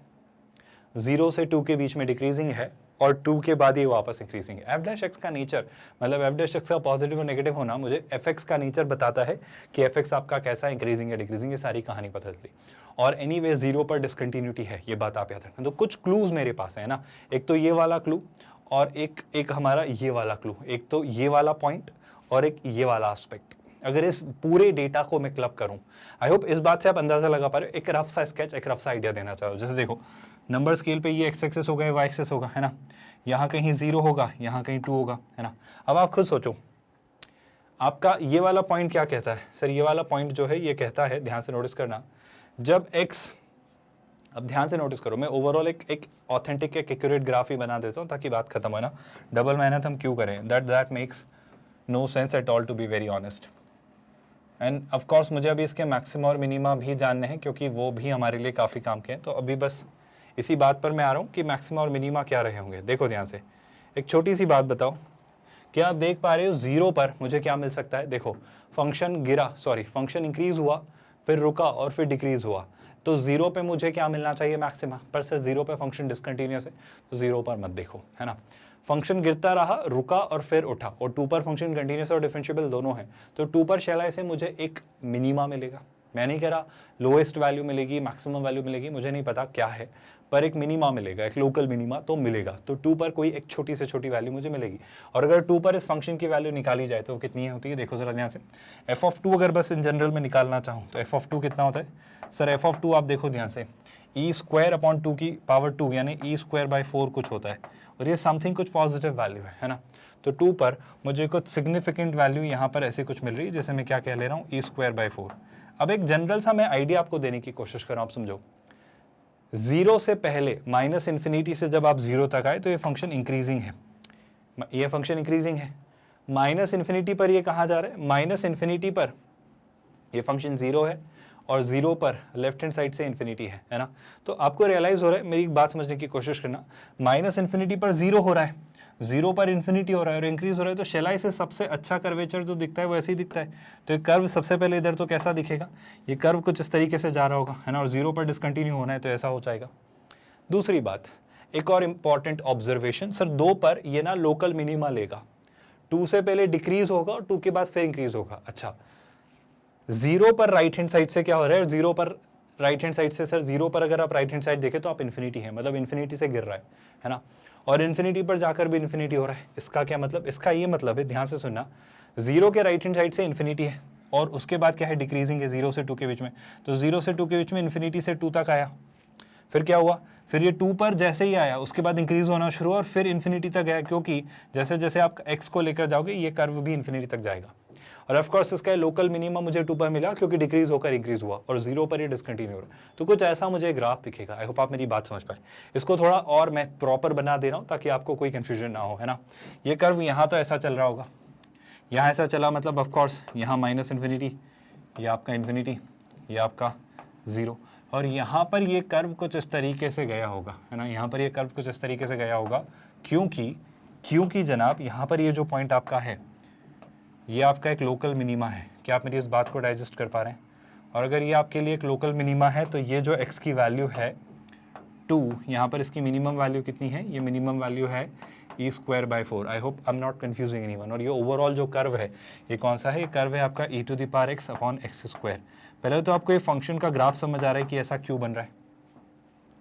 Speaker 1: 0 से 2 के बीच में डिक्रीजिंग है, और 2 के बाद ये वापस इंक्रीजिंग है। एफ डैश एक्स का नेचर, मतलब एफ डैश एक्स का पॉजिटिव और नेगेटिव होना मुझे एफ एक्स का नेचर बताता है कि एफ एक्स आपका कैसा इंक्रीजिंग या डिक्रीजिंग, ये सारी कहानी पता चलती। और एनीवे 0 पर डिसकंटिन्यूटी है, ये बात आप याद रखना। तो कुछ क्लूज मेरे पास है ना, एक तो ये वाला क्लू और एक हमारा ये वाला क्लू, एक तो ये वाला पॉइंट और एक ये वाला एस्पेक्ट। अगर इस पूरे डेटा को मैं क्लब करूं, आई होप इस बात से आप अंदाजा लगा पा रहे हो, एक रफ सा स्केच, एक रफ सा आइडिया देना चाहो। जैसे देखो नंबर स्केल पे ये एक्स एक्सेस होगा, वाई एक्सेस होगा, है ना, यहाँ कहीं 0 होगा, यहाँ कहीं 2 होगा, है ना। अब आप खुद सोचो आपका ये वाला पॉइंट क्या कहता है? सर ये वाला पॉइंट जो है ये कहता है, ध्यान से नोटिस करना, जब x, अब ध्यान से नोटिस करो, मैं ओवरऑल एक ऑथेंटिक एक एक्यूरेट ग्राफ ही बना देता हूँ ताकि बात खत्म हो ना। डबल मेहनत हम क्यों करें? That makes no sense at all, to be very honest. And of course मुझे अभी इसके मैक्सिमा और मिनिमा भी जानने हैं क्योंकि वो भी हमारे लिए काफ़ी काम के हैं। तो अभी बस इसी बात पर मैं आ रहा हूँ कि मैक्सिमा और मिनिमा क्या रहे होंगे। देखो ध्यान से, एक छोटी सी बात बताओ, क्या आप देख पा रहे हो 0 पर मुझे क्या मिल सकता है? देखो फंक्शन गिरा, सॉरी फंक्शन इंक्रीज हुआ, फिर रुका और फिर डिक्रीज हुआ, तो 0 पे मुझे क्या मिलना चाहिए? मैक्सिमा। पर सर 0 पे फंक्शन डिसकंटिन्यूअस है, तो 0 पर मत देखो, है ना। फंक्शन गिरता रहा, रुका और फिर उठा, और 2 पर फंक्शन कंटिन्यूअस और डिफरेंशिएबल दोनों है, तो 2 पर शैलाई से मुझे एक मिनिमा मिलेगा। मैं नहीं कह रहा लोएस्ट वैल्यू मिलेगी, मैक्सिमम वैल्यू मिलेगी, मुझे नहीं पता क्या है, पर एक मिनिमा मिलेगा, एक लोकल मिनिमा तो मिलेगा। तो 2 पर कोई एक छोटी से छोटी वैल्यू मुझे मिलेगी। और अगर 2 पर इस फंक्शन की वैल्यू निकाली जाए तो कितनी होती है? देखो जरा ध्यान से, एफ ऑफ 2 अगर बस इन जनरल में निकालना चाहूँ तो एफ ऑफ 2 कितना होता है? सर एफ ऑफ 2 आप देखो ध्यान से, ई स्क्वायर अपॉन 2 की पावर 2 यानी ई स्क्वायर बाई 4 कुछ होता है, और ये समथिंग कुछ पॉजिटिव वैल्यू है ना। तो 2 पर मुझे कुछ सिग्निफिकेंट वैल्यू यहाँ पर ऐसे कुछ मिल रही है, जैसे मैं क्या कह ले रहा हूँ, ई स्क्वायर बाई 4। अब एक जनरल सा मैं आइडिया आपको देने की कोशिश कर रहा हूँ, आप समझो। 0 से पहले माइनस इन्फिनिटी से जब आप 0 तक आए तो ये फंक्शन इंक्रीजिंग है, ये फंक्शन इंक्रीजिंग है। माइनस इन्फिनिटी पर ये कहाँ जा रहा है? माइनस इन्फिनिटी पर ये फंक्शन 0 है, और 0 पर लेफ्ट हैंड साइड से इन्फिनिटी है ना। तो आपको रियलाइज हो रहा है, मेरी एक बात समझने की कोशिश करना, माइनस इन्फिनिटी पर 0 हो रहा है, 0 पर इन्फिनिटी हो रहा है और इंक्रीज हो रहा है, तो शेलाई से सबसे अच्छा कर्वेचर जो दिखता है वो ऐसे ही दिखता है। तो ये कर्व सबसे पहले इधर तो कैसा दिखेगा? ये कर्व कुछ इस तरीके से जा रहा होगा, है ना, और 0 पर डिसकंटिन्यू होना है तो ऐसा हो जाएगा। दूसरी बात, एक और इंपॉर्टेंट ऑब्जर्वेशन, सर 2 पर ये ना लोकल मिनिमा लेगा, 2 से पहले डिक्रीज होगा और 2 के बाद फिर इंक्रीज होगा। अच्छा, 0 पर राइट हैंड साइड से क्या हो रहा है? 0 पर राइट हैंड साइड से, सर 0 पर अगर आप राइट हैंड साइड देखें तो आप इन्फिनिटी है, मतलब इन्फिनिटी से गिर रहा है ना, और इन्फिनिटी पर जाकर भी इन्फिनिटी हो रहा है। इसका क्या मतलब? इसका ये मतलब है, ध्यान से सुनना, 0 के राइट हैंड साइड से इन्फिनिटी है और उसके बाद क्या है? डिक्रीजिंग है 0 से 2 के बीच में। तो 0 से 2 के बीच में इन्फिनिटी से 2 तक आया, फिर क्या हुआ? फिर ये 2 पर जैसे ही आया उसके बाद इंक्रीज होना शुरू और फिर इन्फिनिटी तक गया, क्योंकि जैसे जैसे आप x को लेकर जाओगे ये कर्व भी इन्फिनिटी तक जाएगा। और ऑफ कोर्स इसका लोकल मिनिमम मुझे 2 पर मिला क्योंकि डिक्रीज होकर इंक्रीज हुआ, और 0 पर ये डिसकंटिन्यू हो रहा है। तो कुछ ऐसा मुझे ग्राफ दिखेगा। आई होप आप मेरी बात समझ पाए। इसको थोड़ा और मैं प्रॉपर बना दे रहा हूँ ताकि आपको कोई कन्फ्यूजन ना हो, है ना। ये कर्व यहाँ तो ऐसा चल रहा होगा, यहाँ ऐसा चला, मतलब ऑफकोर्स यहाँ माइनस इन्फिनिटी, ये आपका इन्फिनिटी, ये आपका 0, और यहाँ पर ये कर्व कुछ इस तरीके से गया होगा, है ना, यहाँ पर ये कर्व कुछ इस तरीके से गया होगा, क्योंकि जनाब यहाँ पर ये जो पॉइंट आपका है ये आपका एक लोकल मिनिमा है। क्या आप मेरी इस बात को डाइजेस्ट कर पा रहे हैं? और अगर ये आपके लिए एक लोकल मिनिमा है तो ये जो x की वैल्यू है 2, यहाँ पर इसकी मिनिमम वैल्यू कितनी है? ये मिनिमम वैल्यू है e square by 4। I hope I am not confusing anyone. और ये ओवरऑल जो कर्व है ये कौन सा है? ये कर्व है आपका e to the power x upon x square. पहले तो आपको ये फंक्शन का ग्राफ समझ आ रहा है कि ऐसा क्यों बन रहा है।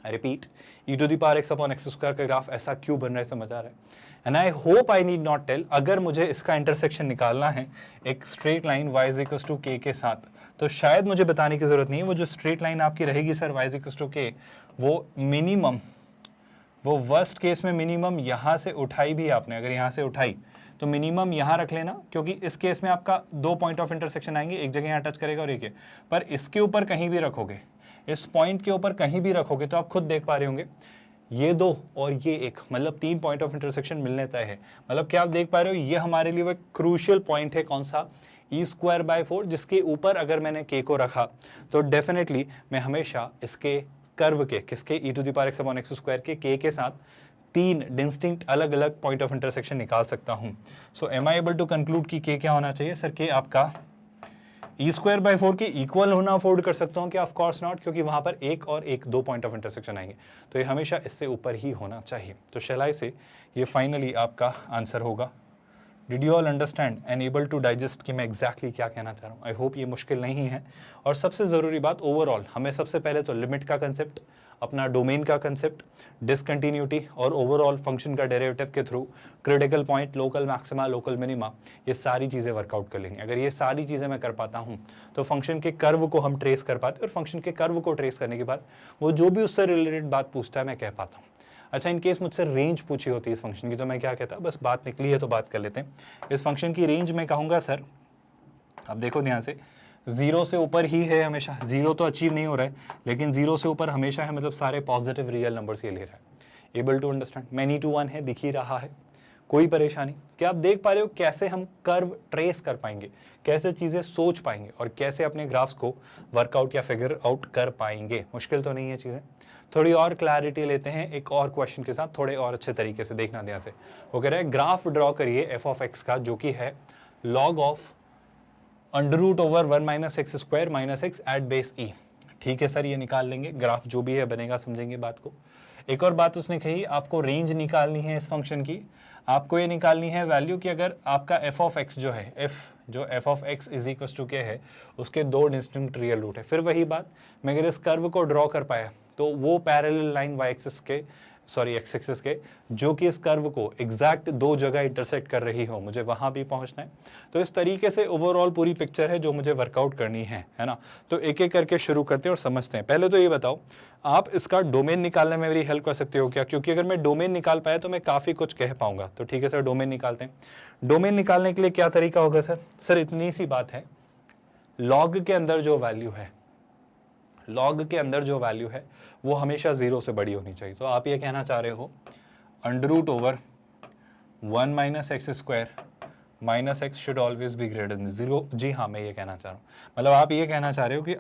Speaker 1: I repeat, e to the power x upon x square का ग्राफ ऐसा क्यों बन रहा है, समझ आ रहा है। And I hope I need not tell, अगर मुझे इसका इंटरसेक्शन निकालना है एक straight line y equals to k के साथ, तो शायद मुझे बताने की जरूरत नहीं है, वो जो स्ट्रेट लाइन आपकी रहेगी sir y equals to k, वो मिनिमम, वो वर्स्ट केस में मिनिमम यहाँ से उठाई भी आपने, अगर यहाँ से उठाई तो मिनिमम यहाँ रख लेना, क्योंकि इस केस में आपका 2 पॉइंट ऑफ इंटरसेक्शन आएंगे, एक जगह यहाँ टच करेगा और एक, पर इसके ऊपर कहीं भी रखोगे, इस पॉइंट के ऊपर कहीं भी रखोगे तो आप खुद देख पा रहे होंगे ये दो और ये एक, मतलब 3 पॉइंट ऑफ इंटरसेक्शन मिलने तय है। मतलब क्या आप देख पा रहे हो, ये हमारे लिए वो क्रूशियल पॉइंट है, कौन सा, e²/4, जिसके ऊपर अगर मैंने k को रखा तो डेफिनेटली मैं हमेशा इसके कर्व के, किसके, e⁻x/x² के k के साथ 3 डिस्टिंक्ट अलग अलग पॉइंट ऑफ इंटरसेक्शन निकाल सकता हूं। So am I able to conclude कि k क्या होना चाहिए सर, k आपका e²/4 के इक्वल होना अफोर्ड कर सकता हूं क्या, ऑफ कोर्स नॉट, क्योंकि वहां पर एक और एक 2 पॉइंट ऑफ इंटरसेक्शन आएंगे, तो ये हमेशा इससे ऊपर ही होना चाहिए। तो शैलाई से ये फाइनली आपका आंसर होगा। Did you all understand and able to digest कि मैं एग्जैक्टली क्या कहना चाह रहा हूँ। आई होप ये मुश्किल नहीं है। और सबसे ज़रूरी बात, ओवरऑल हमें सबसे पहले तो लिमिट का कंसेप्ट, अपना डोमेन का कंसेप्ट, डिसकंटिन्यूटी और ओवरऑल फंक्शन का डेरिवेटिव के through critical point, local maxima, local minima, ये सारी चीज़ें वर्कआउट कर लेंगे। अगर ये सारी चीज़ें मैं कर पाता हूँ तो फंक्शन के कर्व को हम ट्रेस कर पाते हैं, और फंक्शन के कर्व को ट्रेस करने के बाद वो जो भी उससे रिलेटेड बात पूछता है मैं कह पाता हूँ। अच्छा, इन केस मुझसे रेंज पूछी होती है इस फंक्शन की, तो मैं क्या कहता, बस बात निकली है तो बात कर लेते हैं। इस फंक्शन की रेंज मैं कहूँगा सर, अब देखो ध्यान से, 0 से ऊपर ही है हमेशा, 0 तो अचीव नहीं हो रहा है, लेकिन 0 से ऊपर हमेशा है, मतलब सारे पॉजिटिव रियल नंबर्स ये ले रहा है। Able to understand, many to 1 है, दिख ही रहा है, कोई परेशानी। क्या आप देख पा रहे हो कैसे हम कर्व ट्रेस कर पाएंगे, कैसे चीज़ें सोच पाएंगे और कैसे अपने ग्राफ्स को वर्कआउट या फिगर आउट कर पाएंगे। मुश्किल तो नहीं है चीज़ें। थोड़ी और क्लैरिटी लेते हैं एक और क्वेश्चन के साथ, थोड़े और अच्छे तरीके से देखना ध्यान से। वो कह रहा है ग्राफ ड्रॉ करिए एफ ऑफ एक्स का, जो कि है log of √1 - x² - x at base e। ठीक है सर, ये निकाल लेंगे, ग्राफ जो भी है बनेगा, समझेंगे बात को। एक और बात उसने कही, आपको रेंज निकालनी है इस फंक्शन की, आपको ये निकालनी है वैल्यू कि अगर आपका एफ ऑफ एक्स जो है, f of x is equal to k है, उसके 2 डिस्टिंक्ट रियल रूट है। फिर वही बात, मैं अगर इस कर्व को ड्रॉ कर पाया तो वो पैरेलल लाइन एक्स एक्सिस के जो कि इस कर्व को एग्जैक्ट 2 जगह इंटरसेक्ट कर रही हो, मुझे वहां भी पहुंचना है। तो इस तरीके से ओवरऑल पूरी पिक्चर है जो मुझे वर्कआउट करनी है ना। तो एक एक करके शुरू करते हैं और समझते हैं। पहले तो ये बताओ, आप इसका डोमेन निकालने में मेरी हेल्प कर सकते हो क्या, क्योंकि अगर मैं डोमेन निकाल पाया तो मैं काफ़ी कुछ कह पाऊंगा। तो ठीक है सर, डोमेन निकालते हैं। डोमेन निकालने के लिए क्या तरीका होगा सर इतनी सी बात है, लॉग के अंदर जो वैल्यू है वो हमेशा 0 से बड़ी होनी चाहिए। तो आप ये कहना चाह रहे हो √1 - x² - x should always be greater than 0। जी हाँ, मैं ये कहना चाह रहा हूँ, मतलब आप ये कहना चाह रहे हो कि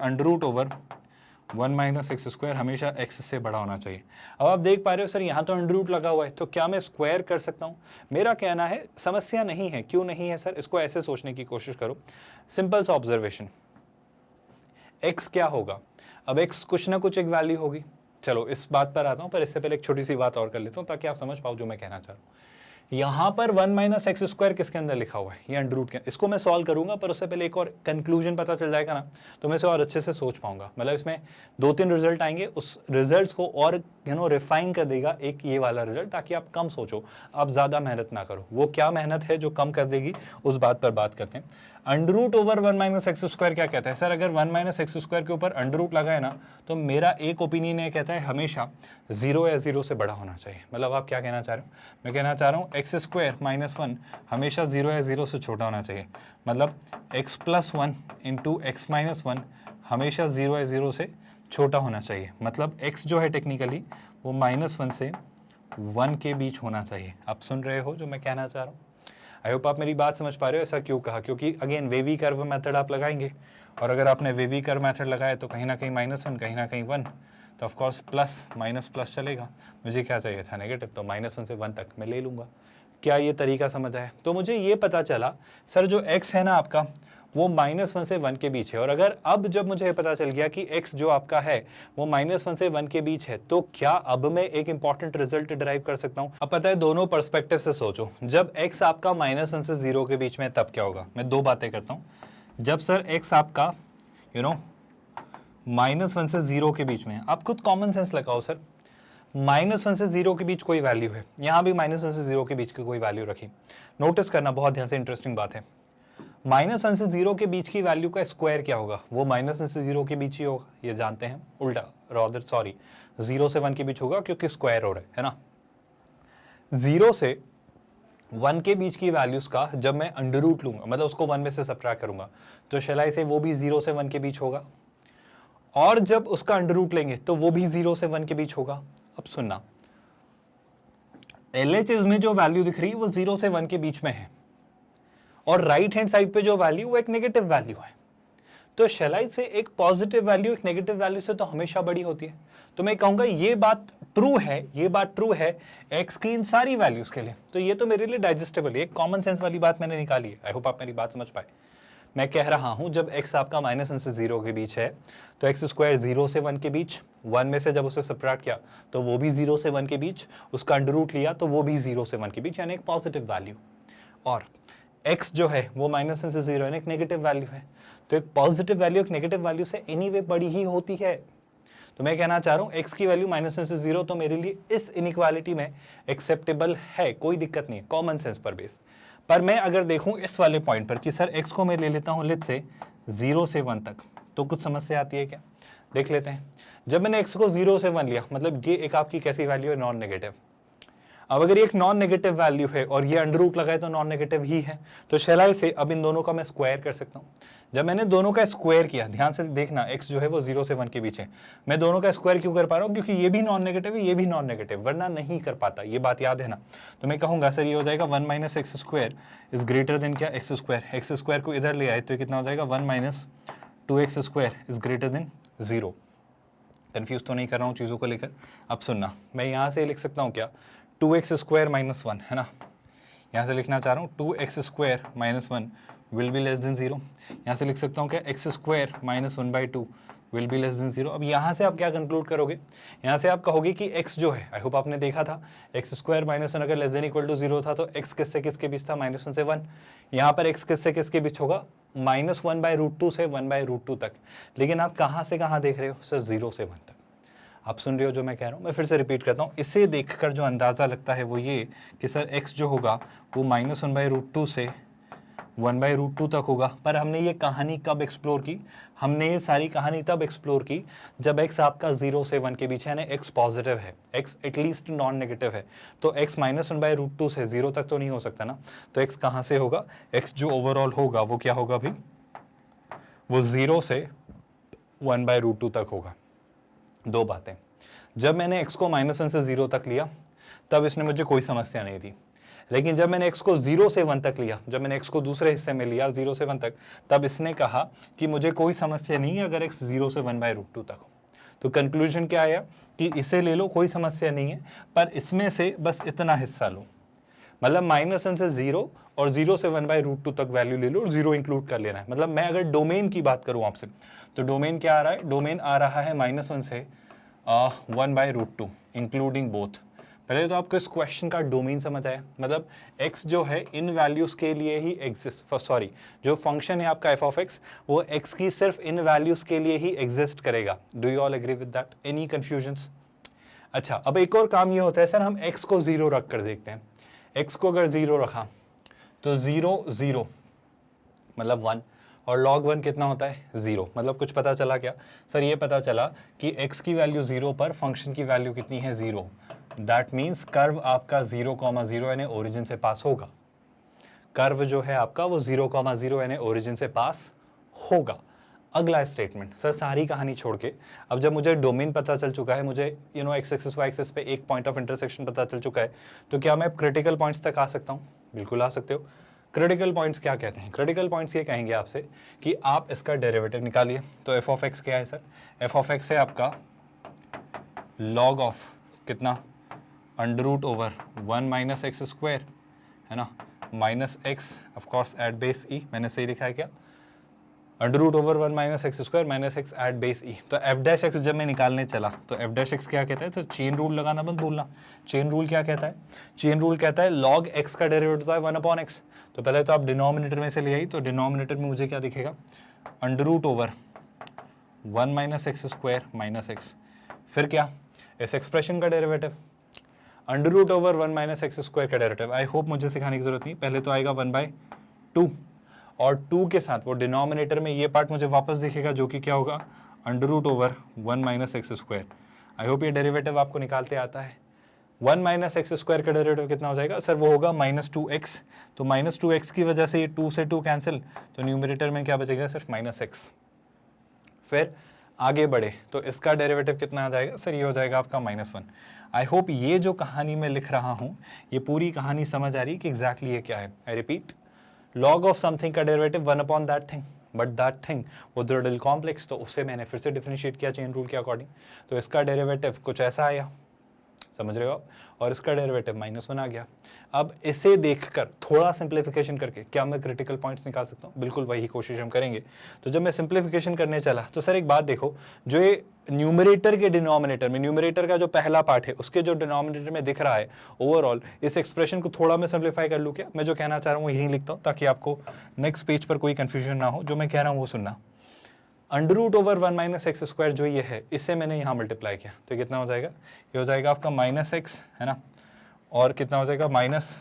Speaker 1: √1 - x² हमेशा x से बड़ा होना चाहिए। अब आप देख पा रहे हो सर, यहाँ तो अंडर रूट लगा हुआ है, तो क्या मैं स्क्वायर कर सकता हूँ? मेरा कहना है समस्या नहीं है। क्यों नहीं है सर? इसको ऐसे सोचने की कोशिश करो, सिंपल सा ऑब्जर्वेशन, x क्या होगा? अब x कुछ ना कुछ एक वैल्यू होगी। चलो इस बात पर आता हूं, पर इससे पहले एक छोटी सी बात और कर लेता हूं ताकि आप समझ पाओ जो मैं कहना चाह रहा हूं। यहां पर 1 - x² किसके अंदर लिखा हुआ है? ये अंडर रूट के। इसको मैं सॉल्व करूंगा, पर उससे पहले एक और कंक्लूजन पता चल जाएगा ना, तो मैं इसे और अच्छे से सोच पाऊंगा। मतलब इसमें 2-3 रिजल्ट आएंगे, उस रिजल्ट्स को और रिफाइन कर देगा एक ये वाला रिजल्ट, ताकि आप कम सोचो, आप ज्यादा मेहनत ना करो। वो क्या मेहनत है जो कम कर देगी, उस बात पर बात करते हैं। √1 - x² क्या कहता है सर? अगर 1 - x² के ऊपर अंडर रूट लगा है ना, तो मेरा एक ओपिनियन ये कहता है हमेशा 0 या 0 से बड़ा होना चाहिए। मतलब आप क्या कहना चाह रहे हो? मैं कहना चाह रहा हूँ x² - 1 हमेशा 0 या 0 से छोटा होना चाहिए। मतलब x + 1 × x - 1 हमेशा 0 या 0 से छोटा होना चाहिए। मतलब x जो है टेक्निकली वो -1 से 1 के बीच होना चाहिए। आप सुन रहे हो जो मैं कहना चाह रहा हूँ? आई होप आप मेरी बात समझ पा रहे हो। ऐसा क्यों कहा? क्योंकि अगेन वेवी कर्व मेथड आप लगाएंगे, और अगर आपने वेवी कर्व मेथड लगाया तो कहीं ना कहीं -1 कहीं ना कहीं 1, तो of course plus minus plus चलेगा। मुझे क्या चाहिए था? नेगेटिव, तो -1 से 1 तक मैं ले लूँगा। क्या ये तरीका समझ आया? तो मुझे ये पता चला सर जो x है ना आपका, वो -1 से 1 के बीच है। और अगर अब जब मुझे पता चल गया कि x जो आपका है वो -1 से 1 के बीच है, तो क्या अब मैं एक इंपॉर्टेंट रिजल्ट डिराइव कर सकता हूं? अब पता है, दोनों पर्सपेक्टिव से सोचो। जब x आपका -1 से 0 के बीच में, तब क्या होगा? मैं 2 बातें करता हूं। जब सर x आपका -1 से 0 के बीच में, आप खुद कॉमन सेंस लगाओ सर, -1 से 0 के बीच कोई वैल्यू है, यहां भी -1 से 0 के बीच की कोई वैल्यू रखी। नोटिस करना बहुत ध्यान से, इंटरेस्टिंग बात है। -1 से 0 के बीच की वैल्यू का स्क्वायर क्या होगा? वो -1 से 0 के बीच ही होगा, ये जानते हैं। उल्टा, 0 से 1 के बीच होगा क्योंकि स्क्वायर हो रहा है ना। 0 से 1 के बीच की वैल्यूज का जब मैं अंडर रूट लूंगा, मतलब उसको 1 में से सब्ट्रैक्ट करूंगा, तो शैलाई से वो भी 0 से 1 के बीच होगा। और जब उसका अंडर रूट लेंगे तो वो भी 0 से 1 के बीच होगा। अब सुनना, LHS में जो वैल्यू दिख रही है वो 0 से 1 के बीच में है और राइट हैंड साइड पे जो वैल्यू वो एक नेगेटिव वैल्यू है। तो शेलाई से एक पॉजिटिव वैल्यू एक नेगेटिव वैल्यू से तो हमेशा बड़ी होती है। तो मैं कहूंगा ये बात ट्रू है x की इन सारी वैल्यूज के लिए। तो ये तो मेरे लिए डाइजेस्टेबल है, एक कॉमन सेंस वाली बात मैंने निकाली है। आई होप आप मेरी बात समझ पाए। मैं कह रहा हूं जब x आपका -1 से 0 के बीच है तो x स्क्वायर 0 से 1 के बीच, 1 में से जब उसे सबट्रैक्ट किया तो वो भी 0 से 1 के बीच, उसका अंडर रूट लिया तो वो भी 0 से 1 के बीच, यानी एक पॉजिटिव वैल्यू। और x जो है वो -1 से 0 यानी एक नेगेटिव वैल्यू है। तो एक पॉजिटिव वैल्यू एक नेगेटिव वैल्यू से एनीवे बड़ी ही होती है। तो मैं कहना चाह रहा हूं x की वैल्यू -1 से 0 तो मेरे लिए इस इनइक्वालिटी में एक्सेप्टेबल है, कोई दिक्कत नहीं है, कॉमन सेंस पर बेस। पर मैं अगर देखूं इस वाले पॉइंट पर कि सर x को मैं ले लेता हूं लेट से 0 से 1 तक, तो कुछ समस्या आती है क्या? देख लेते हैं। जब मैंने x को 0 से 1 लिया, मतलब ये एक आपकी कैसी वैल्यू है? Non negative. अब अगर ये एक नॉन नेगेटिव वैल्यू है और ये अंडर रूट लगाए तो नॉन नेगेटिव ही है, तो शेलाई से अब इन दोनों का मैं स्क्वायर कर सकता हूँ। जब मैंने दोनों का स्क्वायर किया, ध्यान से देखना, x जो है वो 0 से 1 के बीच है, मैं दोनों का स्क्वायर क्यों कर पा रहा हूँ? क्योंकि ये भी नॉन नेगेटिव है, ये भी नॉन नेगेटिव, वरना नहीं कर पाता, ये बात याद है ना। तो मैं कहूँगा सर ये हो जाएगा 1 minus x square is greater than क्या? X square. एक्स स्क्वायर को इधर ले आए तो कितना हो जाएगा? 1 minus 2x square is greater than 0। Confuse तो नहीं कर रहा हूँ चीज़ों को लेकर? अब सुनना, मैं यहाँ से लिख सकता हूँ क्या? 2x स्क्वायर माइनस 1 है ना, यहाँ से लिखना चाह रहा हूँ 2x square minus 1 will be less than 0। यहाँ से लिख सकता हूँ क्या? x square minus 1/2 will be less than 0। अब यहाँ से आप क्या कंक्लूड करोगे? यहाँ से आप कहोगे कि x जो है, आई होप आपने देखा था, x स्क्वायर माइनस 1 अगर लेस देन इक्वल टू 0 था तो x किससे किसके बीच था? -1 से 1। यहाँ पर x किससे किसके बीच होगा? -1/√2 से 1/√2 तक। लेकिन आप कहाँ से कहाँ देख रहे हो? सर 0 से 1 तक। आप सुन रहे हो जो मैं कह रहा हूँ? मैं फिर से रिपीट करता हूँ। इसे देखकर जो अंदाज़ा लगता है वो ये कि सर x जो होगा वो -1/√2 से 1/√2 तक होगा। पर हमने ये कहानी कब एक्सप्लोर की? हमने ये सारी कहानी तब एक्सप्लोर की जब x आपका 0 से 1 के बीच है, यानी x पॉजिटिव है, x एटलीस्ट नॉन नेगेटिव है। तो x -1/√2 से 0 तक तो नहीं हो सकता ना। तो x कहाँ से होगा? x जो ओवरऑल होगा वो क्या होगा भाई? वो 0 से 1/√2 तक होगा। दो बातें, जब मैंने x को -1 से 0 तक लिया तब इसने मुझे कोई समस्या नहीं दी, लेकिन जब मैंने x को 0 से 1 तक लिया, जब मैंने x को दूसरे हिस्से में लिया 0 से 1 तक, तब इसने कहा कि मुझे कोई समस्या नहीं है अगर x 0 से 1/√2 तक हो। तो कंक्लूजन क्या आया कि इसे ले लो, कोई समस्या नहीं है, पर इसमें से बस इतना हिस्सा लो, मतलब -1 से 0 और 0 से 1/√2 तक वैल्यू ले लो और 0 इंक्लूड कर लेना है। मतलब मैं अगर डोमेन की बात करूं आपसे, तो डोमेन क्या आ रहा है? डोमेन आ रहा है -1 से 1/√2 इंक्लूडिंग बोथ। पहले तो आपको इस क्वेश्चन का डोमेन समझ आया, मतलब x जो है इन वैल्यूज के लिए ही एग्जिस्ट, सॉरी जो फंक्शन है आपका f ऑफ x वो x की सिर्फ इन वैल्यूज के लिए ही एग्जिस्ट करेगा। Do you all agree with that? Any confusions? अच्छा, अब एक और काम ये होता है सर, हम x को 0 रख कर देखते हैं। x को अगर 0 रखा तो 0 0 मतलब 1 और log 1 कितना होता है? 0। मतलब कुछ पता चला क्या? सर ये पता चला कि x की वैल्यू 0 पर फंक्शन की वैल्यू कितनी है? 0। दैट मीन्स कर्व आपका 0,0 यानी ओरिजिन से पास होगा। कर्व जो है आपका वो 0,0 यानी ओरिजिन से पास होगा। अगला स्टेटमेंट, सर सारी कहानी छोड़ के अब जब मुझे डोमेन पता चल चुका है, मुझे एक्स एक्सिस वाई एक्सिस पे एक पॉइंट ऑफ इंटरसेक्शन पता चल चुका है, तो क्या मैं क्रिटिकल पॉइंट्स तक आ सकता हूँ? बिल्कुल आ सकते हो। क्रिटिकल पॉइंट्स क्या कहते हैं? क्रिटिकल पॉइंट्स ये कहेंगे आपसे कि आप इसका डेरिवेटिव निकालिए। तो एफ ऑफ एक्स क्या है सर? एफ ऑफ एक्स है आपका लॉग ऑफ कितना? √1 माइनस एक्स स्क्वायर, है ना, minus x of course at base e. मैंने सही लिखा है क्या? √1 minus x square minus x at base e. तो एफ डैश एक्स जब मैं निकालने चला तो एफ डैश एक्स क्या कहता है सर? चेन रूल लगाना मत भूलना। चेन रूल क्या कहता है? चेन रूल कहता है लॉग एक्स का डेरिवेटिव है 1/x। तो पहले तो आप डिनोमिनेटर में से ले आई, तो डिनोमिनेटर में मुझे क्या दिखेगा? √1 minus x square minus x, फिर क्या? इस एक्सप्रेशन का डेरिवेटिव √1 माइनस एक्स स्क्वायर का डेरिवेटिव। आई होप मुझे सिखाने की जरूरत नहीं, पहले तो आएगा 1/2 और 2 के साथ वो डिनोमिनेटर में ये पार्ट मुझे वापस दिखेगा जो कि क्या होगा? √1 minus x square. I hope ये डेरिवेटिव आपको निकालते आता है। 1 माइनस एक्स स्क्वायर का डेरिवेटिव कितना हो जाएगा सर? वो होगा -2x। तो -2x की वजह से ये 2 से 2 कैंसिल, तो न्यूमरेटर में क्या बचेगा? सिर्फ -x। फिर आगे बढ़े तो इसका डेरिवेटिव कितना आ जाएगा सर, ये हो जाएगा आपका -1। आई होप ये जो कहानी मैं लिख रहा हूँ ये पूरी कहानी समझ आ रही है कि एग्जैक्टली ये क्या है। I repeat, log of something का derivative 1 upon that thing, but that thing वो रिडल कॉम्प्लेक्स, तो उससे मैंने फिर से डिफरेंशिएट किया चेन रूल के अकॉर्डिंग, तो इसका डेरिवेटिव कुछ ऐसा आया, समझ रहे हो आप, और इसका डेरिवेटिव -1 आ गया। अब इसे देखकर थोड़ा सिंप्लीफिकेशन करके क्या मैं क्रिटिकल पॉइंट्स निकाल सकता हूँ, बिल्कुल वही कोशिश हम करेंगे। तो जब मैं सिंप्लीफिकेशन करने चला तो सर एक बात देखो, जो ये न्यूमरेटर के डिनोमिनेटर में, न्यूमरेटर का जो पहला पार्ट है उसके जो डिनोमिनेटर में दिख रहा है ओवरऑल, इस एक्सप्रेशन को थोड़ा मैं सिंप्लीफाई कर लूँ क्या, मैं जो कहना चाह रहा हूँ यही लिखता हूँ ताकि आपको नेक्स्ट पेज पर कोई कंफ्यूजन ना हो, जो मैं कह रहा हूँ वो सुनना। √1 - x स्क्वायर जो ये है इससे मैंने यहाँ मल्टीप्लाई किया तो कितना हो जाएगा, ये हो जाएगा आपका -x है ना, और कितना हो जाएगा माइनस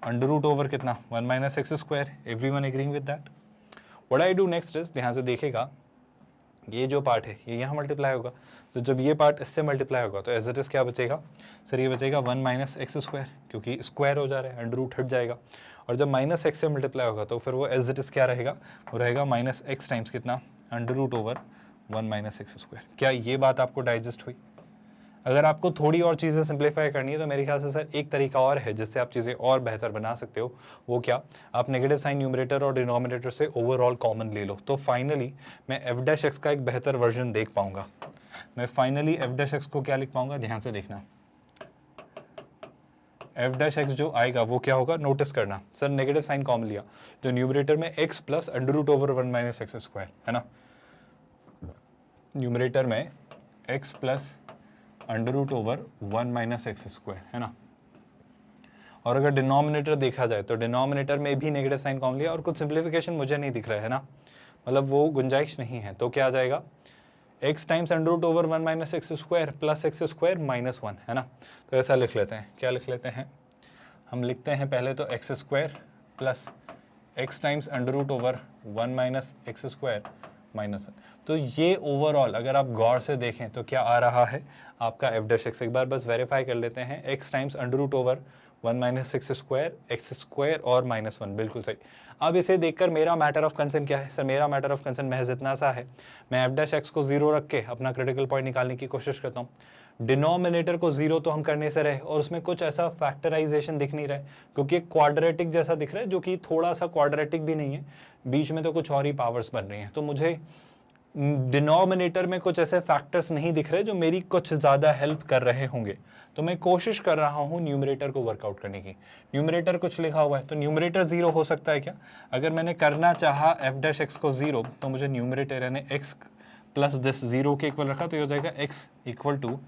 Speaker 1: √, कितना 1 - x square. Everyone agreeing with that. What I do next is, ध्यान से देखिएगा, ये जो पार्ट है ये यहाँ मल्टीप्लाई होगा, तो जब ये पार्ट इससे मल्टीप्लाई होगा तो एज इट इज क्या बचेगा सर, ये बचेगा 1 - x स्क्वायर, क्योंकि स्क्वायर हो जा रहा है, √ हट जाएगा, और जब -x से मल्टीप्लाई होगा तो फिर वो एज इट इज क्या रहेगा, वो रहेगा -x टाइम्स कितना √1 - x स्क्वायर। क्या ये बात आपको डाइजेस्ट हुई? अगर आपको थोड़ी और चीज़ें सिंप्लीफाई करनी है तो मेरे ख्याल से सर एक तरीका और है जिससे आप चीज़ें और बेहतर बना सकते हो, वो क्या, आप नेगेटिव साइन न्यूमरेटर और डिनोमिनेटर से ओवरऑल कॉमन ले लो, तो फाइनली मैं f' का एक बेहतर वर्जन देख पाऊंगा। मैं फाइनली f' को क्या लिख पाऊंगा, ध्यान से देखना, f' जो आएगा वो क्या होगा, नोटिस करना सर, नेगेटिव साइन कॉमन लिया तो न्यूमरेटर में x प्लस √1 - x स्क्वायर है ना, न्यूमरेटर में x प्लस √1 - x स्क्वायर है ना, और अगर डिनोमिनेटर देखा जाए तो डिनोमिनेटर में भी नेगेटिव साइन कॉमन लिया और कुछ सिंप्लीफिकेशन मुझे नहीं दिख रहा है ना, मतलब वो गुंजाइश नहीं है, तो क्या आ जाएगा x times √1 - x square plus x square -1 है ना। तो ऐसा लिख लेते हैं, क्या लिख लेते हैं, हम लिखते हैं पहले तो x square plus x times √1 - x square -1। तो ये ओवरऑल अगर आप गौर से देखें तो क्या आ रहा है आपका f', एक बार बस वेरीफाई कर लेते हैं, x times √1 - x square, x square और -1, बिल्कुल सही। अब इसे देखकर मेरा मैटर ऑफ कंसर्न क्या है सर, मेरा मैटर ऑफ कंसर्न महज इतना सा है, मैं f' को 0 रख के अपना क्रिटिकल पॉइंट निकालने की कोशिश करता हूँ। डिनोमिनेटर को 0 तो हम करने से रहे और उसमें कुछ ऐसा फैक्टराइजेशन दिख नहीं रहा है, क्योंकि एक क्वाड्रेटिक जैसा दिख रहा है जो कि थोड़ा सा क्वाड्रेटिक भी नहीं है, बीच में तो कुछ और ही पावर्स बन रही हैं, तो मुझे डिनोमिनेटर में कुछ ऐसे फैक्टर्स नहीं दिख रहे जो मेरी कुछ ज़्यादा हेल्प कर रहे होंगे, तो मैं कोशिश कर रहा हूँ न्यूमरेटर को वर्कआउट करने की। न्यूमरेटर कुछ लिखा हुआ है तो न्यूमरेटर 0 हो सकता है क्या, अगर मैंने करना चाहा f' को 0 तो मुझे न्यूमरेटर यानी x प्लस दिस 0 के इक्वल रखा तो ये हो जाएगा x equal to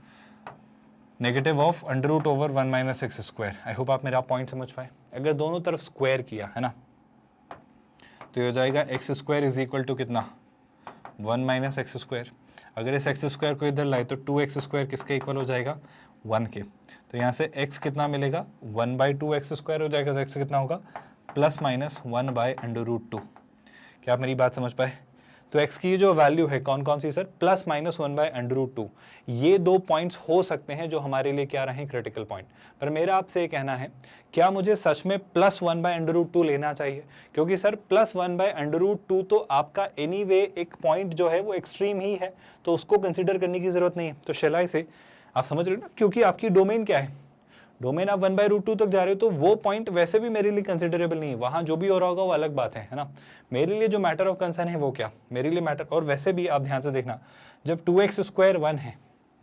Speaker 1: negative of √1 - x square. I hope आप मेरा पॉइंट समझ पाए। अगर दोनों तरफ स्क्वायर किया है ना तो ये हो जाएगा x square is equal to कितना 1 - x स्क्वायर। अगर इस x स्क्वायर को इधर लाए तो 2x स्क्वायर किसके इक्वल हो जाएगा 1 के, तो यहाँ से x कितना मिलेगा 1/2x स्क्वायर हो जाएगा, तो x कितना होगा +-1/√2। क्या आप मेरी बात समझ पाए? तो x की जो वैल्यू है कौन कौन सी सर, +-1/√2। ये दो पॉइंट्स हो सकते हैं जो हमारे लिए क्या रहे क्रिटिकल पॉइंट, पर मेरा आपसे ये कहना है क्या मुझे सच में +1/√2 लेना चाहिए, क्योंकि सर +1/√2 तो आपका एनीवे एक पॉइंट जो है वो एक्सट्रीम ही है, तो उसको कंसिडर करने की जरूरत नहीं है। तो शेलाई से आप समझ रहे हो ना, क्योंकि आपकी डोमेन क्या है, डोमेन आप 1/√2 तक जा रहे हो, तो वो पॉइंट वैसे भी मेरे लिए कंसिडरेबल नहीं है, वहां जो भी हो रहा होगा वो अलग बात है ना। मेरे लिए जो मैटर ऑफ कंसर्न है वो क्या, मेरे लिए मैटर, और वैसे भी आप ध्यान से देखना, जब 2x स्क्वायर 1 है,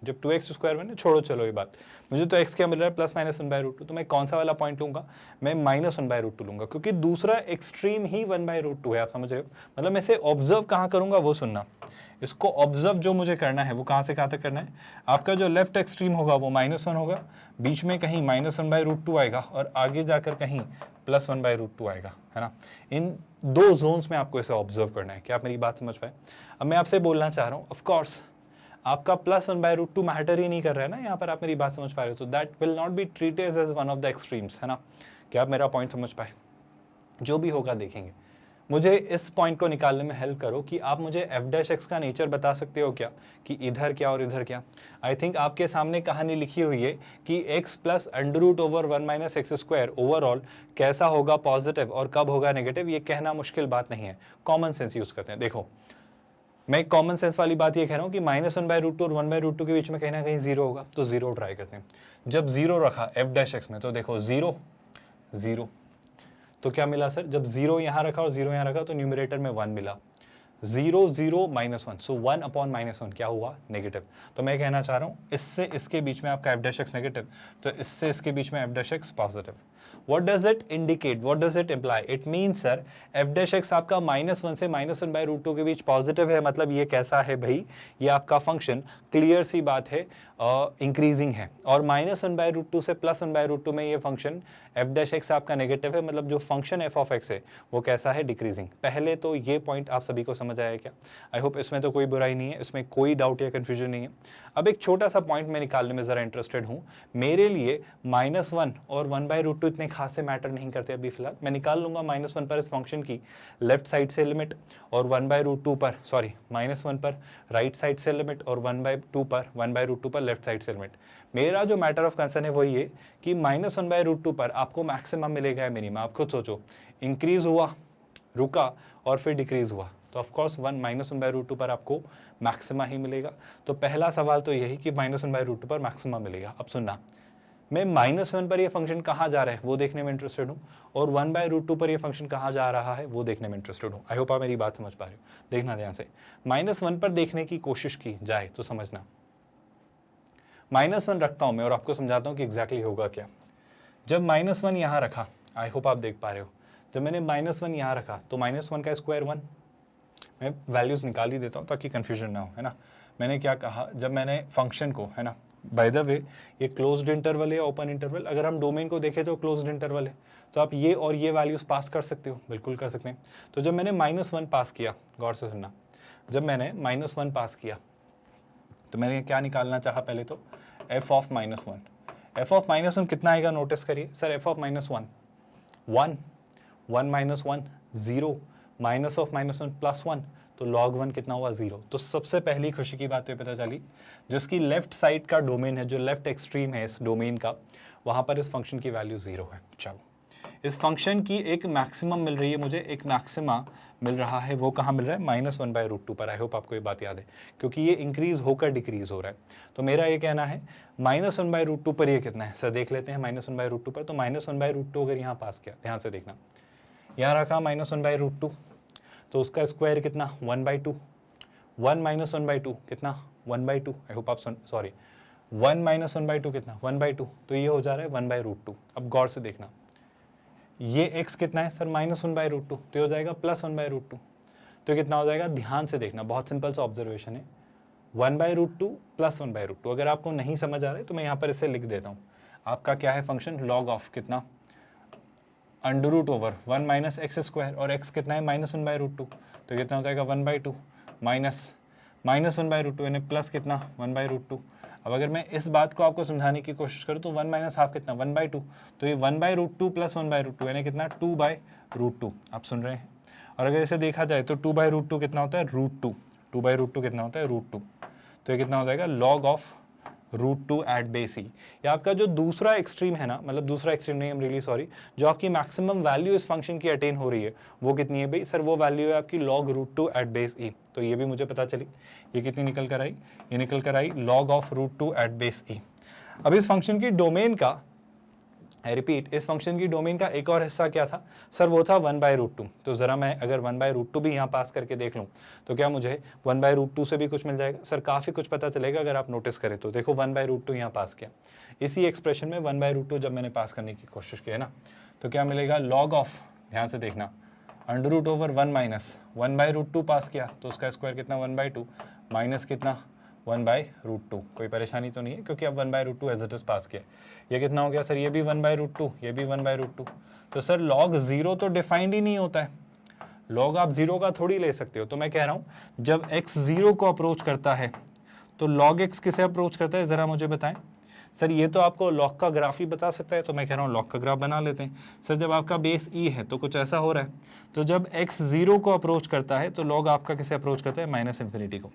Speaker 1: जब 2x स्क्वायर 1 है, छोड़ो चलो ये बात, मुझे तो x क्या मिल रहा है +-1/√2, तो मैं कौन सा वाला पॉइंट लूंगा, मैं -1/√2 लूंगा, क्योंकि दूसरा एक्सट्रीम ही 1/√2 है। आप समझ रहे हो, मतलब मैं इसे ऑब्जर्व कहाँ करूंगा वो सुनना, इसको ऑब्जर्व जो मुझे करना है वो कहाँ से कहाँ तक करना है, आपका जो लेफ्ट एक्सट्रीम होगा वो -1 होगा, बीच में कहीं -1/√2 आएगा और आगे जाकर कहीं +1/√2 आएगा, है ना। इन दो जोन्स में आपको इसे ऑब्जर्व करना है। क्या आप मेरी बात समझ पाए? अब मैं आपसे बोलना चाह रहा हूँ, ऑफ कोर्स आपका +1/√2 मैटर ही नहीं कर रहा है ना यहाँ पर, आप मेरी बात समझ पा रहे हो, तो that will not be treated as one of the extremes, है ना। क्या आप मेरा पॉइंट समझ पाए? जो भी होगा देखेंगे। मुझे इस पॉइंट को निकालने में हेल्प करो कि आप मुझे f' का नेचर बता सकते हो क्या, कि इधर क्या और इधर क्या। आई थिंक आपके सामने कहानी लिखी हुई है कि x + √1 - x स्क्वायर ओवरऑल कैसा होगा पॉजिटिव और कब होगा नेगेटिव, ये कहना मुश्किल बात नहीं है, कॉमन सेंस यूज करते हैं। देखो मैं कॉमन सेंस वाली बात ये कह रहा हूँ कि -1/√2 और 1/√2 के बीच में कहीं ना कहीं जीरो होगा, तो जीरो ट्राई करते हैं। जब जीरो रखा f' में तो देखो जीरो जीरो, तो क्या मिला सर, जब जीरो यहाँ रखा और जीरो यहाँ रखा तो न्यूमरेटर में 1 मिला, 0 0 -1, सो 1/-1 क्या हुआ, नेगेटिव। तो मैं कहना चाह रहा हूँ इससे इसके बीच में आपका f' नेगेटिव, तो इससे इसके बीच में f' positive. What does it indicate? What does it imply? It means sir f' आपका -1 से -1/√2 के बीच पॉजिटिव है, मतलब ये कैसा है भाई, ये आपका फंक्शन क्लियर सी बात है इंक्रीजिंग है, और -1/√2 से +1/√2 में ये फंक्शन f' आपका नेगेटिव है, मतलब जो फंक्शन f ऑफ x है वो कैसा है, डिक्रीजिंग। पहले तो ये पॉइंट आप सभी को समझ आया क्या? आई होप इसमें तो कोई बुराई नहीं है, इसमें कोई डाउट या कन्फ्यूजन नहीं है। अब एक छोटा सा पॉइंट मैं निकालने में ज़रा इंटरेस्टेड हूँ। मेरे लिए -1 और 1/√2 इतने खास से मैटर नहीं करते अभी फिलहाल। मैं निकाल लूंगा -1 पर इस फंक्शन की लेफ्ट साइड से लिमिट, और 1/√2 पर -1 पर राइट साइड से लिमिट, और 1/2 पर लेफ्ट साइड से लिमिट। मेरा जो मैटर ऑफ कंसर्न है वो ये कि -1/√2 पर आपको मैक्सिमम मिलेगा या मिनिमम। आप खुद सोचो, इंक्रीज हुआ, रुका और फिर डिक्रीज हुआ, तो ऑफ कोर्स -1/√2 पर आपको मैक्सिमा ही मिलेगा। तो पहला सवाल तो यही कि -1/√2 पर मैक्सिमा मिलेगा। अब सुनना, मैं -1 पर ये फंक्शन कहाँ जा रहा है वो देखने में इंटरेस्टेड हूँ, और 1/√2 पर ये फंक्शन कहाँ जा रहा है वो देखने में इंटरेस्टेड हूँ। आई होप आप मेरी बात समझ पा रहे हो। देखना ध्यान से, -1 पर देखने की कोशिश की जाए तो समझना, -1 रखता हूँ मैं और आपको समझाता हूँ कि एग्जैक्टली होगा क्या। जब -1 यहाँ रखा, आई होप आप देख पा रहे हो, जब मैंने -1 यहाँ रखा तो -1 का स्क्वायर 1, मैं वैल्यूज़ निकाल ही देता हूँ ताकि कन्फ्यूजन ना हो, है ना। मैंने क्या कहा, जब मैंने फंक्शन को, है ना, बाय द वे ये क्लोज्ड इंटरवल है या ओपन इंटरवल, अगर हम डोमेन को देखें तो क्लोज्ड इंटरवल है, तो आप ये और ये वैल्यूज़ पास कर सकते हो, बिल्कुल कर सकते हैं। तो जब मैंने -1 पास किया, गौर से सुनना, जब मैंने -1 पास किया तो मैंने क्या निकालना चाहा, पहले तो f ऑफ -1। f ऑफ -1 कितना आएगा, नोटिस करिए sir, f of -1 1 1 -1 0, minus of -1 +1, तो log 1 कितना हुआ, 0। तो सबसे पहली खुशी की बात तो पता चली, जिसकी लेफ्ट साइड का डोमेन है, जो लेफ्ट एक्सट्रीम है इस डोमेन का, वहाँ पर इस फंक्शन की वैल्यू 0 है। चलो, इस फंक्शन की एक मैक्सिमम मिल रही है मुझे, एक मैक्सिमा मिल रहा है, वो कहाँ मिल रहा है, -1/√2 पर। आई होप आपको ये बात याद है, क्योंकि ये इंक्रीज होकर डिक्रीज हो रहा है। तो मेरा ये कहना है -1/√2 पर ये कितना है, सर देख लेते हैं। -1/√2 पर तो -1/√2 अगर यहाँ पास किया, ध्यान से देखना, यहाँ रखा -1/√2, तो उसका स्क्वायर कितना, 1/2, 1 - 1/2 कितना, 1/2। आई होप आप 1 - 1/2 कितना, 1/2, तो ये हो जा रहा है 1/√2। अब गौर से देखना, ये x कितना है सर, -1/√2, तो ये हो जाएगा +1/√2, तो कितना हो जाएगा, ध्यान से देखना, बहुत सिंपल सा ऑब्जर्वेशन है, 1/√2 + 1/√2। अगर आपको नहीं समझ आ रहा है तो मैं यहाँ पर इसे लिख देता हूँ। आपका क्या है फंक्शन, log ऑफ कितना, √1 - x², और x कितना है, -1/√2, तो कितना हो जाएगा 1/2, -1/√2 यानी प्लस कितना, 1/√2। अब अगर मैं इस बात को आपको समझाने की कोशिश करूँ तो 1 - हाफ कितना, 1/2, तो ये 1/√2 + 1/√2 यानी कितना, 2/√2। आप सुन रहे हैं। और अगर इसे देखा जाए तो 2/√2 कितना होता है, √2, 2/√2 कितना होता है, √2, तो ये कितना हो जाएगा, log ऑफ √2 एट बेस ई। या आपका जो दूसरा एक्सट्रीम है ना, मतलब दूसरा एक्सट्रीम नहीं, I'm really sorry, जो आपकी मैक्सिमम वैल्यू इस फंक्शन की अटेन हो रही है वो कितनी है भाई सर, वो वैल्यू है आपकी log √2 एट बेस ई। तो ये भी मुझे पता चली, ये कितनी निकल कर आई, ये निकल कर आई log ऑफ √2 एट बेस ई। अब इस फंक्शन की डोमेन का, आई रिपीट, इस फंक्शन की डोमेन का एक और हिस्सा क्या था सर, वो था 1/√2। तो ज़रा मैं अगर 1/√2 भी यहाँ पास करके देख लूँ तो क्या मुझे 1/√2 से भी कुछ मिल जाएगा सर, काफ़ी कुछ पता चलेगा अगर आप नोटिस करें तो। देखो 1/√2 यहाँ पास किया, इसी एक्सप्रेशन में 1/√2 जब मैंने पास करने की कोशिश की है ना, तो क्या मिलेगा, log ऑफ, ध्यान से देखना, √1 - 1/√2 पास किया तो उसका स्क्वायर कितना, 1/2, माइनस कितना, 1/√2। कोई परेशानी तो नहीं है क्योंकि अब 1/√2 एज इट इज पास किया। ये कितना हो गया सर, ये भी 1/√2, ये भी 1/√2। तो सर log 0 तो डिफाइंड ही नहीं होता है, log आप 0 का थोड़ी ले सकते हो। तो मैं कह रहा हूँ जब x 0 को अप्रोच करता है तो log x किसे अप्रोच करता है, ज़रा मुझे बताएं सर। ये तो आपको log का ग्राफ ही बता सकता है, तो मैं कह रहा हूँ log का ग्राफ बना लेते हैं। सर जब आपका बेस e है तो कुछ ऐसा हो रहा है, तो जब x 0 को अप्रोच करता है तो log आपका किसे अप्रोच करता है, -∞ को।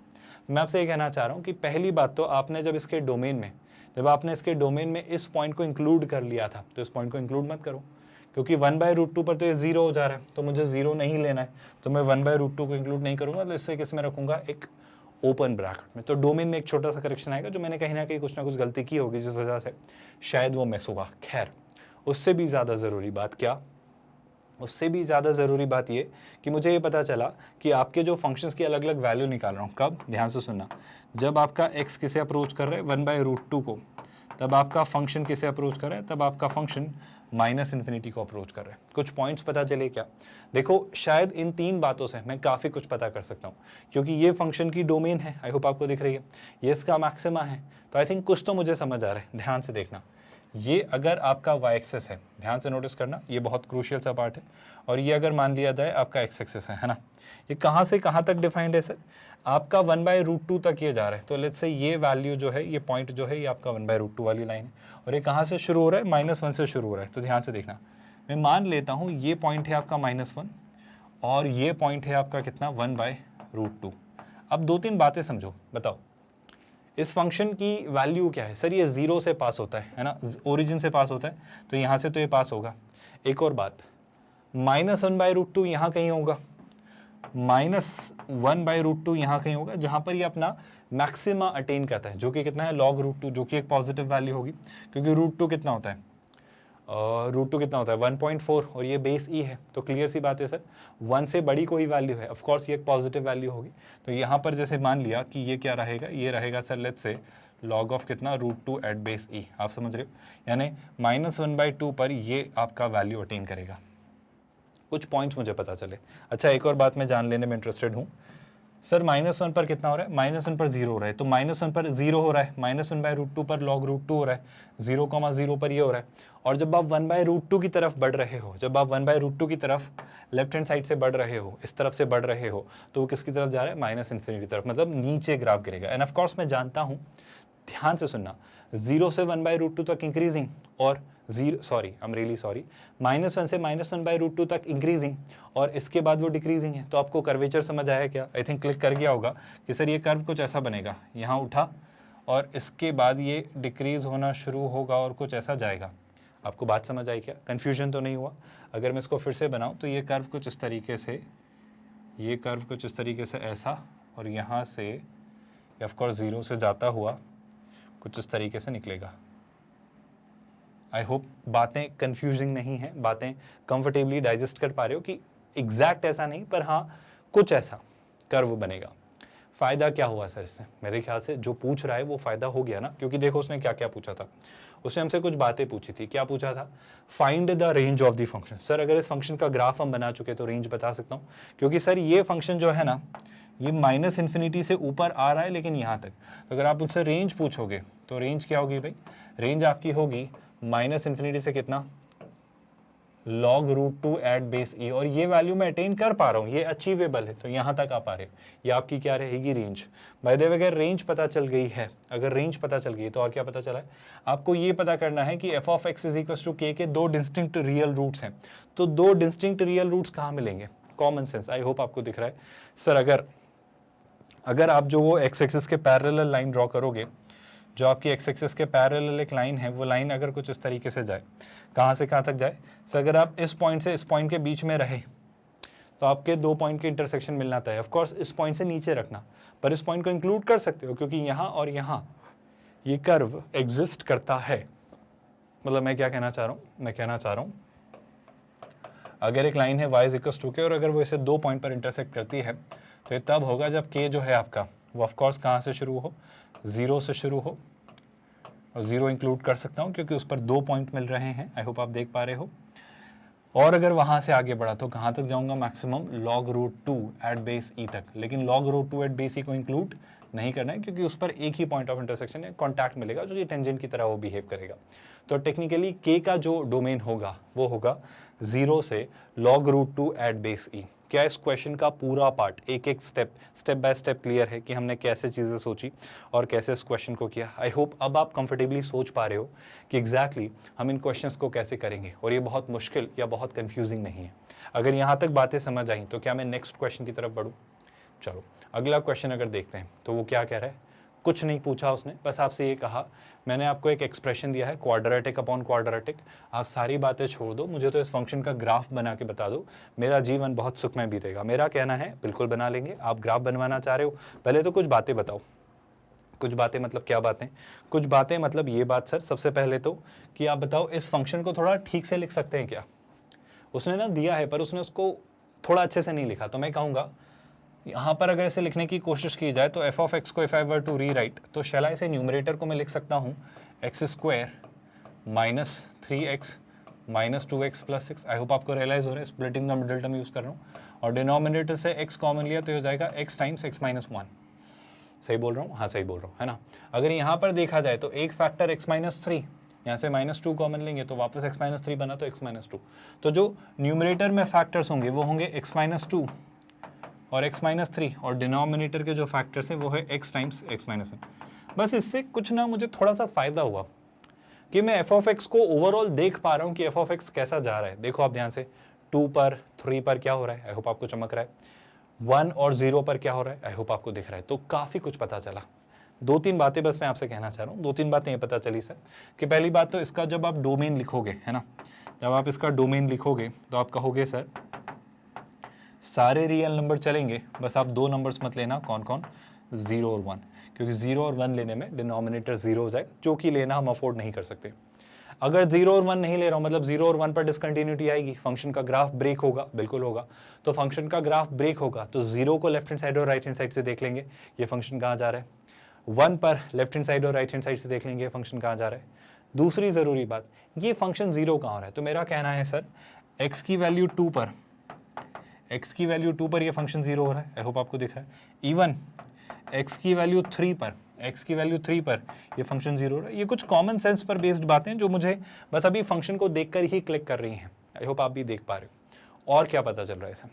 Speaker 1: मैं आपसे ये कहना चाह रहा हूँ कि पहली बात तो आपने जब इसके डोमेन में, जब आपने इसके डोमेन में इस पॉइंट को इंक्लूड कर लिया था, तो इस पॉइंट को इंक्लूड मत करो, क्योंकि 1/√2 पर तो ये 0 हो जा रहा है, तो मुझे 0 नहीं लेना है, तो मैं 1/√2 को इंक्लूड नहीं करूँगा, तो इससे किस में रखूँगा, एक ओपन ब्रैकेट में। तो डोमेन में एक छोटा सा करेक्शन आएगा, जो मैंने कहीं ना कहीं कुछ ना कुछ गलती की होगी, जिस वजह से शायद वो मिस होगा। खैर, उससे भी ज़्यादा ज़रूरी बात क्या, उससे भी ज़्यादा ज़रूरी बात ये कि मुझे ये पता चला कि आपके जो फंक्शंस की अलग अलग वैल्यू निकाल रहा हूँ। कब, ध्यान से सुनना, जब आपका x किसे अप्रोच कर रहा है 1/√2 को, तब आपका फंक्शन किसे अप्रोच कर रहा है, तब आपका फंक्शन -∞ को अप्रोच कर रहा है। कुछ पॉइंट्स पता चले क्या, देखो शायद इन 3 बातों से मैं काफ़ी कुछ पता कर सकता हूँ, क्योंकि ये फंक्शन की डोमेन है, आई होप आपको दिख रही है, ये इसका मैक्सिमा है, तो आई थिंक कुछ तो मुझे समझ आ रहा है। ध्यान से देखना, ये अगर आपका y एक्सेस है, ध्यान से नोटिस करना, ये बहुत क्रूशियल सा पार्ट है, और ये अगर मान लिया जाए आपका x एक्सेस है ना, ये कहाँ से कहाँ तक डिफाइंड है सर, आपका 1/√2 तक ये जा रहा है। तो लेट्स से ये वैल्यू जो है, ये पॉइंट जो है, ये आपका 1/√2 वाली लाइन है, और ये कहाँ से शुरू हो रहा है, -1 से शुरू हो रहा है। तो ध्यान से देखना, मैं मान लेता हूँ ये पॉइंट है आपका -1 और ये पॉइंट है आपका कितना, 1/√2। अब 2-3 बातें समझो, बताओ इस फंक्शन की वैल्यू क्या है सर, ये 0 से पास होता है ना, ओरिजिन से पास होता है, तो यहाँ से तो ये पास होगा। एक और बात, -1/√2 यहाँ कहीं होगा, -1/√2 यहाँ कहीं होगा, जहाँ पर ये अपना मैक्सिमा अटेन करता है, जो कि कितना है, log√2, जो कि एक पॉजिटिव वैल्यू होगी, क्योंकि √2 कितना होता है, √2 कितना होता है, 1.4, और ये बेस ई है, तो क्लियर सी बात है सर, 1 से बड़ी कोई वैल्यू है, ऑफ कोर्स ये एक पॉजिटिव वैल्यू होगी। तो यहाँ पर जैसे मान लिया कि ये क्या रहेगा, ये रहेगा sir let's say log of कितना, √2 एट बेस ई, आप समझ रहे हो, यानी -1/2 पर ये आपका वैल्यू अटेन करेगा। कुछ पॉइंट्स मुझे पता चले। अच्छा, एक और बात मैं जान लेने में इंटरेस्टेड हूँ सर, -1 पर कितना हो रहा है, -1 पर 0 हो रहा है, तो -1 पर 0 हो रहा है, -1/√2 पर log√2 हो रहा है, 0,0 पर ये हो रहा है, और जब आप 1/√2 की तरफ बढ़ रहे हो, जब आप 1/√2 की तरफ लेफ्ट हैंड साइड से बढ़ रहे हो, इस तरफ से बढ़ रहे हो, तो वो किसकी तरफ जा रहा है, -∞ की तरफ, मतलब नीचे ग्राफ गिरेगा। एंड ऑफ कोर्स मैं जानता हूँ, ध्यान से सुनना, 0 से 1/√2 तक इंक्रीजिंग, और -1 से -1/√2 तक इंक्रीजिंग, और इसके बाद वो डिक्रीजिंग है। तो आपको कर्वेचर समझ आया क्या, आई थिंक क्लिक कर गया होगा कि सर ये कर्व कुछ ऐसा बनेगा, यहाँ उठा और इसके बाद ये डिक्रीज होना शुरू होगा और कुछ ऐसा जाएगा। आपको बात समझ आई क्या, कन्फ्यूजन तो नहीं हुआ? अगर मैं इसको फिर से बनाऊँ तो ये कर्व कुछ इस तरीके से, ये कर्व कुछ इस तरीके से ऐसा, और यहाँ से ऑफ कोर्स 0 से जाता हुआ कुछ इस तरीके से निकलेगा। आई होप बातें कंफ्यूजिंग नहीं हैं, बातें कंफर्टेबली डाइजेस्ट कर पा रहे हो कि एग्जैक्ट ऐसा नहीं, पर हाँ कुछ ऐसा कर्व बनेगा। फ़ायदा क्या हुआ सर इससे? मेरे ख्याल से जो पूछ रहा है वो फ़ायदा हो गया ना, क्योंकि देखो उसने क्या क्या पूछा था, उसने हमसे कुछ बातें पूछी थी। क्या पूछा था? Find the range of the function. Sir अगर इस फंक्शन का ग्राफ हम बना चुके तो रेंज बता सकता हूँ, क्योंकि सर ये फंक्शन जो है ना, ये -∞ से ऊपर आ रहा है लेकिन यहाँ तक। तो अगर आप मुझसे रेंज पूछोगे तो रेंज क्या होगी भाई? रेंज आपकी होगी -∞ से कितना, log√2 एट बेस ई, और ये वैल्यू मैं अटेन कर पा रहा हूँ, ये अचीवेबल है, तो यहाँ तक आ पा रहे हो, ये आपकी क्या रहेगी, रेंज। बाय द वे अगर रेंज पता चल गई है, अगर रेंज पता चल गई तो और क्या पता चला है आपको? ये पता करना है कि f of x is equal to k के 2 डिस्टिंक्ट रियल रूट्स हैं। तो 2 डिस्टिंक्ट रियल रूट्स कहाँ मिलेंगे? कॉमन सेंस, आई होप आपको दिख रहा है। सर अगर आप जो वो x एक्सिस के पैरेलल लाइन ड्रॉ करोगे, जो आपकी x एक्सिस के पैरेलल एक लाइन है, वो लाइन अगर कुछ इस तरीके से जाए, कहाँ से कहाँ तक जाए? सर अगर आप इस पॉइंट से इस पॉइंट के बीच में रहे तो आपके 2 पॉइंट के इंटरसेक्शन मिलना तय है। ऑफ कोर्स इस पॉइंट से नीचे रखना, पर इस पॉइंट को इंक्लूड कर सकते हो, क्योंकि यहाँ और यहाँ ये कर्व एग्जिस्ट करता है। मतलब मैं क्या कहना चाह रहा हूँ? मैं कहना चाह रहा हूँ अगर एक लाइन है y is equal to k, और अगर वो इसे 2 पॉइंट पर इंटरसेक्ट करती है, तो ये तब होगा जब k जो है आपका, वो ऑफ कोर्स कहाँ से शुरू हो, 0 से शुरू हो, और 0 इंक्लूड कर सकता हूँ क्योंकि उस पर 2 पॉइंट मिल रहे हैं। आई होप आप देख पा रहे हो। और अगर वहाँ से आगे बढ़ा तो कहाँ तक जाऊँगा? मैक्सिमम log√2 एट बेस ई तक। लेकिन log√2 एट बेस ई को इंक्लूड नहीं करना है, क्योंकि उस पर एक ही पॉइंट ऑफ इंटरसेक्शन है, कॉन्टैक्ट मिलेगा, जो कि टेंजेंट की तरह वो बिहेव करेगा। तो टेक्निकली k का जो डोमेन होगा वो होगा 0 से log√2 एट बेस ई। क्या इस क्वेश्चन का पूरा पार्ट एक एक स्टेप बाय स्टेप क्लियर है कि हमने कैसे चीज़ें सोची और कैसे इस क्वेश्चन को किया? आई होप अब आप कंफर्टेबली सोच पा रहे हो कि एग्जैक्टली हम इन क्वेश्चंस को कैसे करेंगे, और ये बहुत मुश्किल या बहुत कंफ्यूजिंग नहीं है। अगर यहाँ तक बातें समझ आई तो क्या मैं नेक्स्ट क्वेश्चन की तरफ बढ़ूँ? चलो अगला क्वेश्चन अगर देखते हैं तो वो क्या कह रहा है, कुछ नहीं पूछा उसने, बस आपसे ये कहा मैंने आपको एक एक्सप्रेशन दिया है क्वाड्रेटिक अपॉन क्वाड्रेटिक, आप सारी बातें छोड़ दो, मुझे तो इस फंक्शन का ग्राफ बना के बता दो, मेरा जीवन बहुत सुखमय बीतेगा। मेरा कहना है बिल्कुल बना लेंगे। आप ग्राफ बनवाना चाह रहे हो, पहले तो कुछ बातें बताओ। कुछ बातें मतलब क्या बातें? कुछ बातें मतलब ये बात सर, सबसे पहले तो कि आप बताओ इस फंक्शन को थोड़ा ठीक से लिख सकते हैं क्या? उसने ना दिया है पर उसने उसको थोड़ा अच्छे से नहीं लिखा, तो मैं कहूँगा यहाँ पर अगर इसे लिखने की कोशिश की जाए तो एफ ऑफ एक्स को if I were to rewrite, तो शैल आई से न्यूमरेटर को मैं लिख सकता हूँ x square minus 3x minus 2x plus 6। I hope आपको रियलाइज हो रहा है, splitting the middle term use कर रहा हूँ, और डिनोमिनेटर से x कॉमन लिया तो हो जाएगा x टाइम्स x माइनस 1। सही बोल रहा हूँ? हाँ सही बोल रहा हूँ, है ना। अगर यहाँ पर देखा जाए तो एक फैक्टर x माइनस 3, यहाँ से माइनस 2 कॉमन लेंगे तो वापस x माइनस 3 बना तो x माइनस 2। तो जो न्यूमरेटर में फैक्टर्स होंगे वो होंगे x माइनस 2 और x माइनस 3, और डिनोमिनेटर के जो फैक्टर्स हैं वो है x टाइम्स x माइनस 1। बस इससे कुछ ना मुझे थोड़ा सा फायदा हुआ कि मैं एफ ऑफ एक्स को ओवरऑल देख पा रहा हूँ कि एफ ऑफ एक्स कैसा जा रहा है। देखो आप ध्यान से, 2 पर 3 पर क्या हो रहा है, आई होप आपको चमक रहा है। 1 और 0 पर क्या हो रहा है, आई होप आपको दिख रहा है। तो काफ़ी कुछ पता चला। 2-3 बातें बस मैं आपसे कहना चाह रहा हूँ। 2-3 बातें ये पता चली सर कि पहली बात तो इसका जब आप डोमेन लिखोगे, है ना, जब आप इसका डोमेन लिखोगे तो आप कहोगे सर सारे रियल नंबर चलेंगे, बस आप 2 नंबर्स मत लेना। कौन कौन? 0 और 1, क्योंकि 0 और 1 लेने में डिनोमिनेटर 0 हो जाएगा, जो कि लेना हम अफोर्ड नहीं कर सकते। अगर 0 और 1 नहीं ले रहा हूँ मतलब 0 और 1 पर डिसकंटिन्यूटी आएगी, फंक्शन का ग्राफ ब्रेक होगा, बिल्कुल होगा। तो फंक्शन का ग्राफ ब्रेक होगा तो 0 को लेफ्ट हैंड साइड और राइट हैंड साइड से देख लेंगे ये फंक्शन कहाँ जा रहा है। 1 पर लेफ्ट हैंड साइड और राइट हैंड साइड से देख लेंगे ये फंक्शन कहाँ जा रहा है। दूसरी ज़रूरी बात, ये फंक्शन 0 कहाँ हो रहा है। तो मेरा कहना है सर x की वैल्यू 2 पर, x की वैल्यू 2 पर ये फंक्शन 0 हो रहा है। आई होप आपको दिख रहा है। इवन x की वैल्यू 3 पर, x की वैल्यू 3 पर ये फंक्शन 0 हो रहा है। ये कुछ कॉमन सेंस पर बेस्ड बातें जो मुझे बस अभी फंक्शन को देखकर ही क्लिक कर रही हैं। आई होप आप भी देख पा रहे हो। और क्या पता चल रहा है इससे?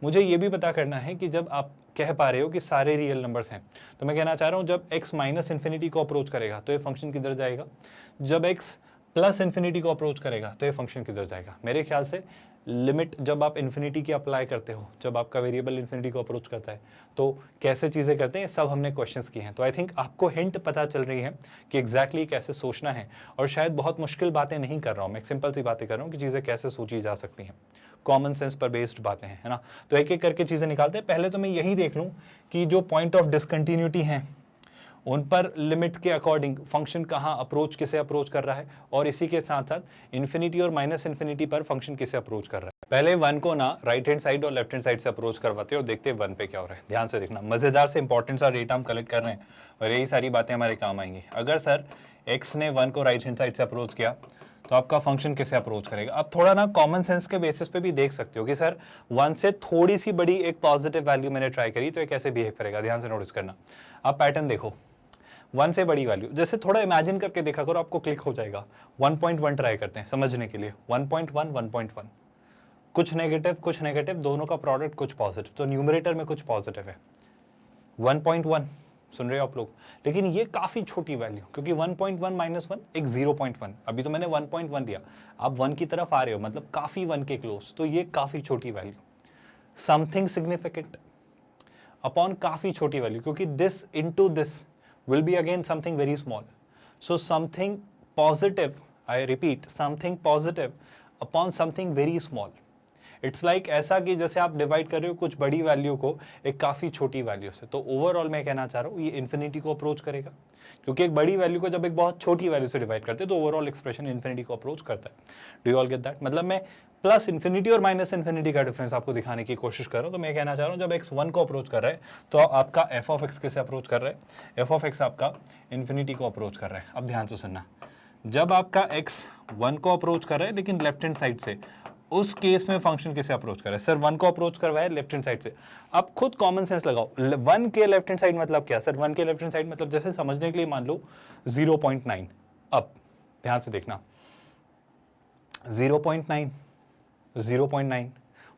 Speaker 1: मुझे ये भी पता करना है कि जब आप कह पा रहे हो कि सारे रियल नंबर्स हैं, तो मैं कहना चाह रहा हूँ जब x माइनस इन्फिनिटी को अप्रोच करेगा तो ये फंक्शन किधर जाएगा, जब x प्लस इन्फिनिटी को अप्रोच करेगा तो ये फंक्शन किधर जाएगा। मेरे ख्याल से लिमिट जब आप इन्फिनिटी की अप्लाई करते हो, जब आपका वेरिएबल इन्फिनिटी को अप्रोच करता है तो कैसे चीज़ें करते हैं, सब हमने क्वेश्चंस किए हैं। तो आई थिंक आपको हिंट पता चल रही है कि एग्जैक्टली कैसे सोचना है, और शायद बहुत मुश्किल बातें नहीं कर रहा हूँ मैं, एक सिंपल सी बातें कर रहा हूँ कि चीज़ें कैसे सोची जा सकती हैं, कॉमन सेंस पर बेस्ड बातें हैं, है ना। तो एक एक करके चीज़ें निकालते हैं। पहले तो मैं यही देख लूँ कि जो पॉइंट ऑफ डिसकंटिन्यूटी हैं उन पर लिमिट के अकॉर्डिंग फंक्शन कहाँ अप्रोच, किसे अप्रोच कर रहा है, और इसी के साथ साथ इन्फिनिटी और माइनस इन्फिनिटी पर फंक्शन किसे अप्रोच कर रहा है। पहले 1 को ना राइट हैंड साइड और लेफ्ट हैंड साइड से अप्रोच करवाते हैं और देखते हैं 1 पे क्या हो रहा है। ध्यान से देखना, मजेदार से इंपॉर्टेंट सा डेटा हम कलेक्ट कर रहे हैं और यही सारी बातें हमारे काम आएंगी। अगर सर x ने 1 को राइट हैंड साइड से अप्रोच किया तो आपका फंक्शन किसे अप्रोच करेगा। आप थोड़ा ना कॉमन सेंस के बेसिस पे भी देख सकते हो कि सर 1 से थोड़ी सी बड़ी एक पॉजिटिव वैल्यू मैंने ट्राई करी तो ये कैसे बिहेव करेगा। ध्यान से नोटिस करना, आप पैटर्न देखो, 1 से बड़ी वैल्यू, जैसे थोड़ा इमेजिन करके देखा करो, आपको क्लिक हो जाएगा। 1.1 ट्राई करते हैं समझने के लिए, 1.1 1.1, कुछ नेगेटिव, दोनों का प्रोडक्ट कुछ पॉजिटिव, तो न्यूमरेटर में कुछ पॉजिटिव है। 1.1 सुन रहे हो आप लोग, लेकिन ये काफ़ी छोटी वैल्यू, क्योंकि 1.1 माइनस 1 एक 0.1, अभी तो मैंने 1.1 दिया, आप 1 की तरफ आ रहे हो मतलब काफ़ी 1 के क्लोज, तो ये काफ़ी छोटी वैल्यू। समथिंग सिग्निफिकेंट अपॉन काफ़ी छोटी वैल्यू, क्योंकि this into this will be again something very small. So something positive, I repeat, something positive upon something very small. It's like ऐसा कि जैसे आप डिवाइड कर रहे हो कुछ बड़ी वैल्यू को एक काफ़ी छोटी वैल्यू से। तो ओवरऑल मैं कहना चाह रहा हूँ ये इन्फिनिटी को अप्रोच करेगा, क्योंकि एक बड़ी वैल्यू को जब एक बहुत छोटी वैल्यू से डिवाइड करते हैं तो ओवरऑल एक्सप्रेशन इन्फिनिटी को अप्रोच करता है। Do you all get that? मतलब मैं प्लस इन्फिनिटी और माइनस इन्फिनिटी का डिफरेंस आपको दिखाने की कोशिश कर रहा हूँ। तो मैं कहना चाह रहा हूँ जब x 1 को अप्रोच कर रहा है तो आपका एफ ऑफ एक्स किसे अप्रोच कर रहा है, एफ ऑफ एक्स आपका इन्फिनिटी को अप्रोच कर रहा है। अब ध्यान से सुनना, जब आपका x 1 को अप्रोच कर रहा है लेकिन लेफ्ट हैंड साइड से, उस केस में फंक्शन किसे अप्रोच कर रहा है। सर 1 को अप्रोच करवाया लेफ्ट हैंड साइड से, आप खुद कॉमन सेंस लगाओ। 1 के लेफ्ट हैंड साइड मतलब क्या सर, 1 के लेफ्ट हैंड साइड मतलब जैसे समझने के लिए मान लो 0.9। अब ध्यान से देखना, 0.9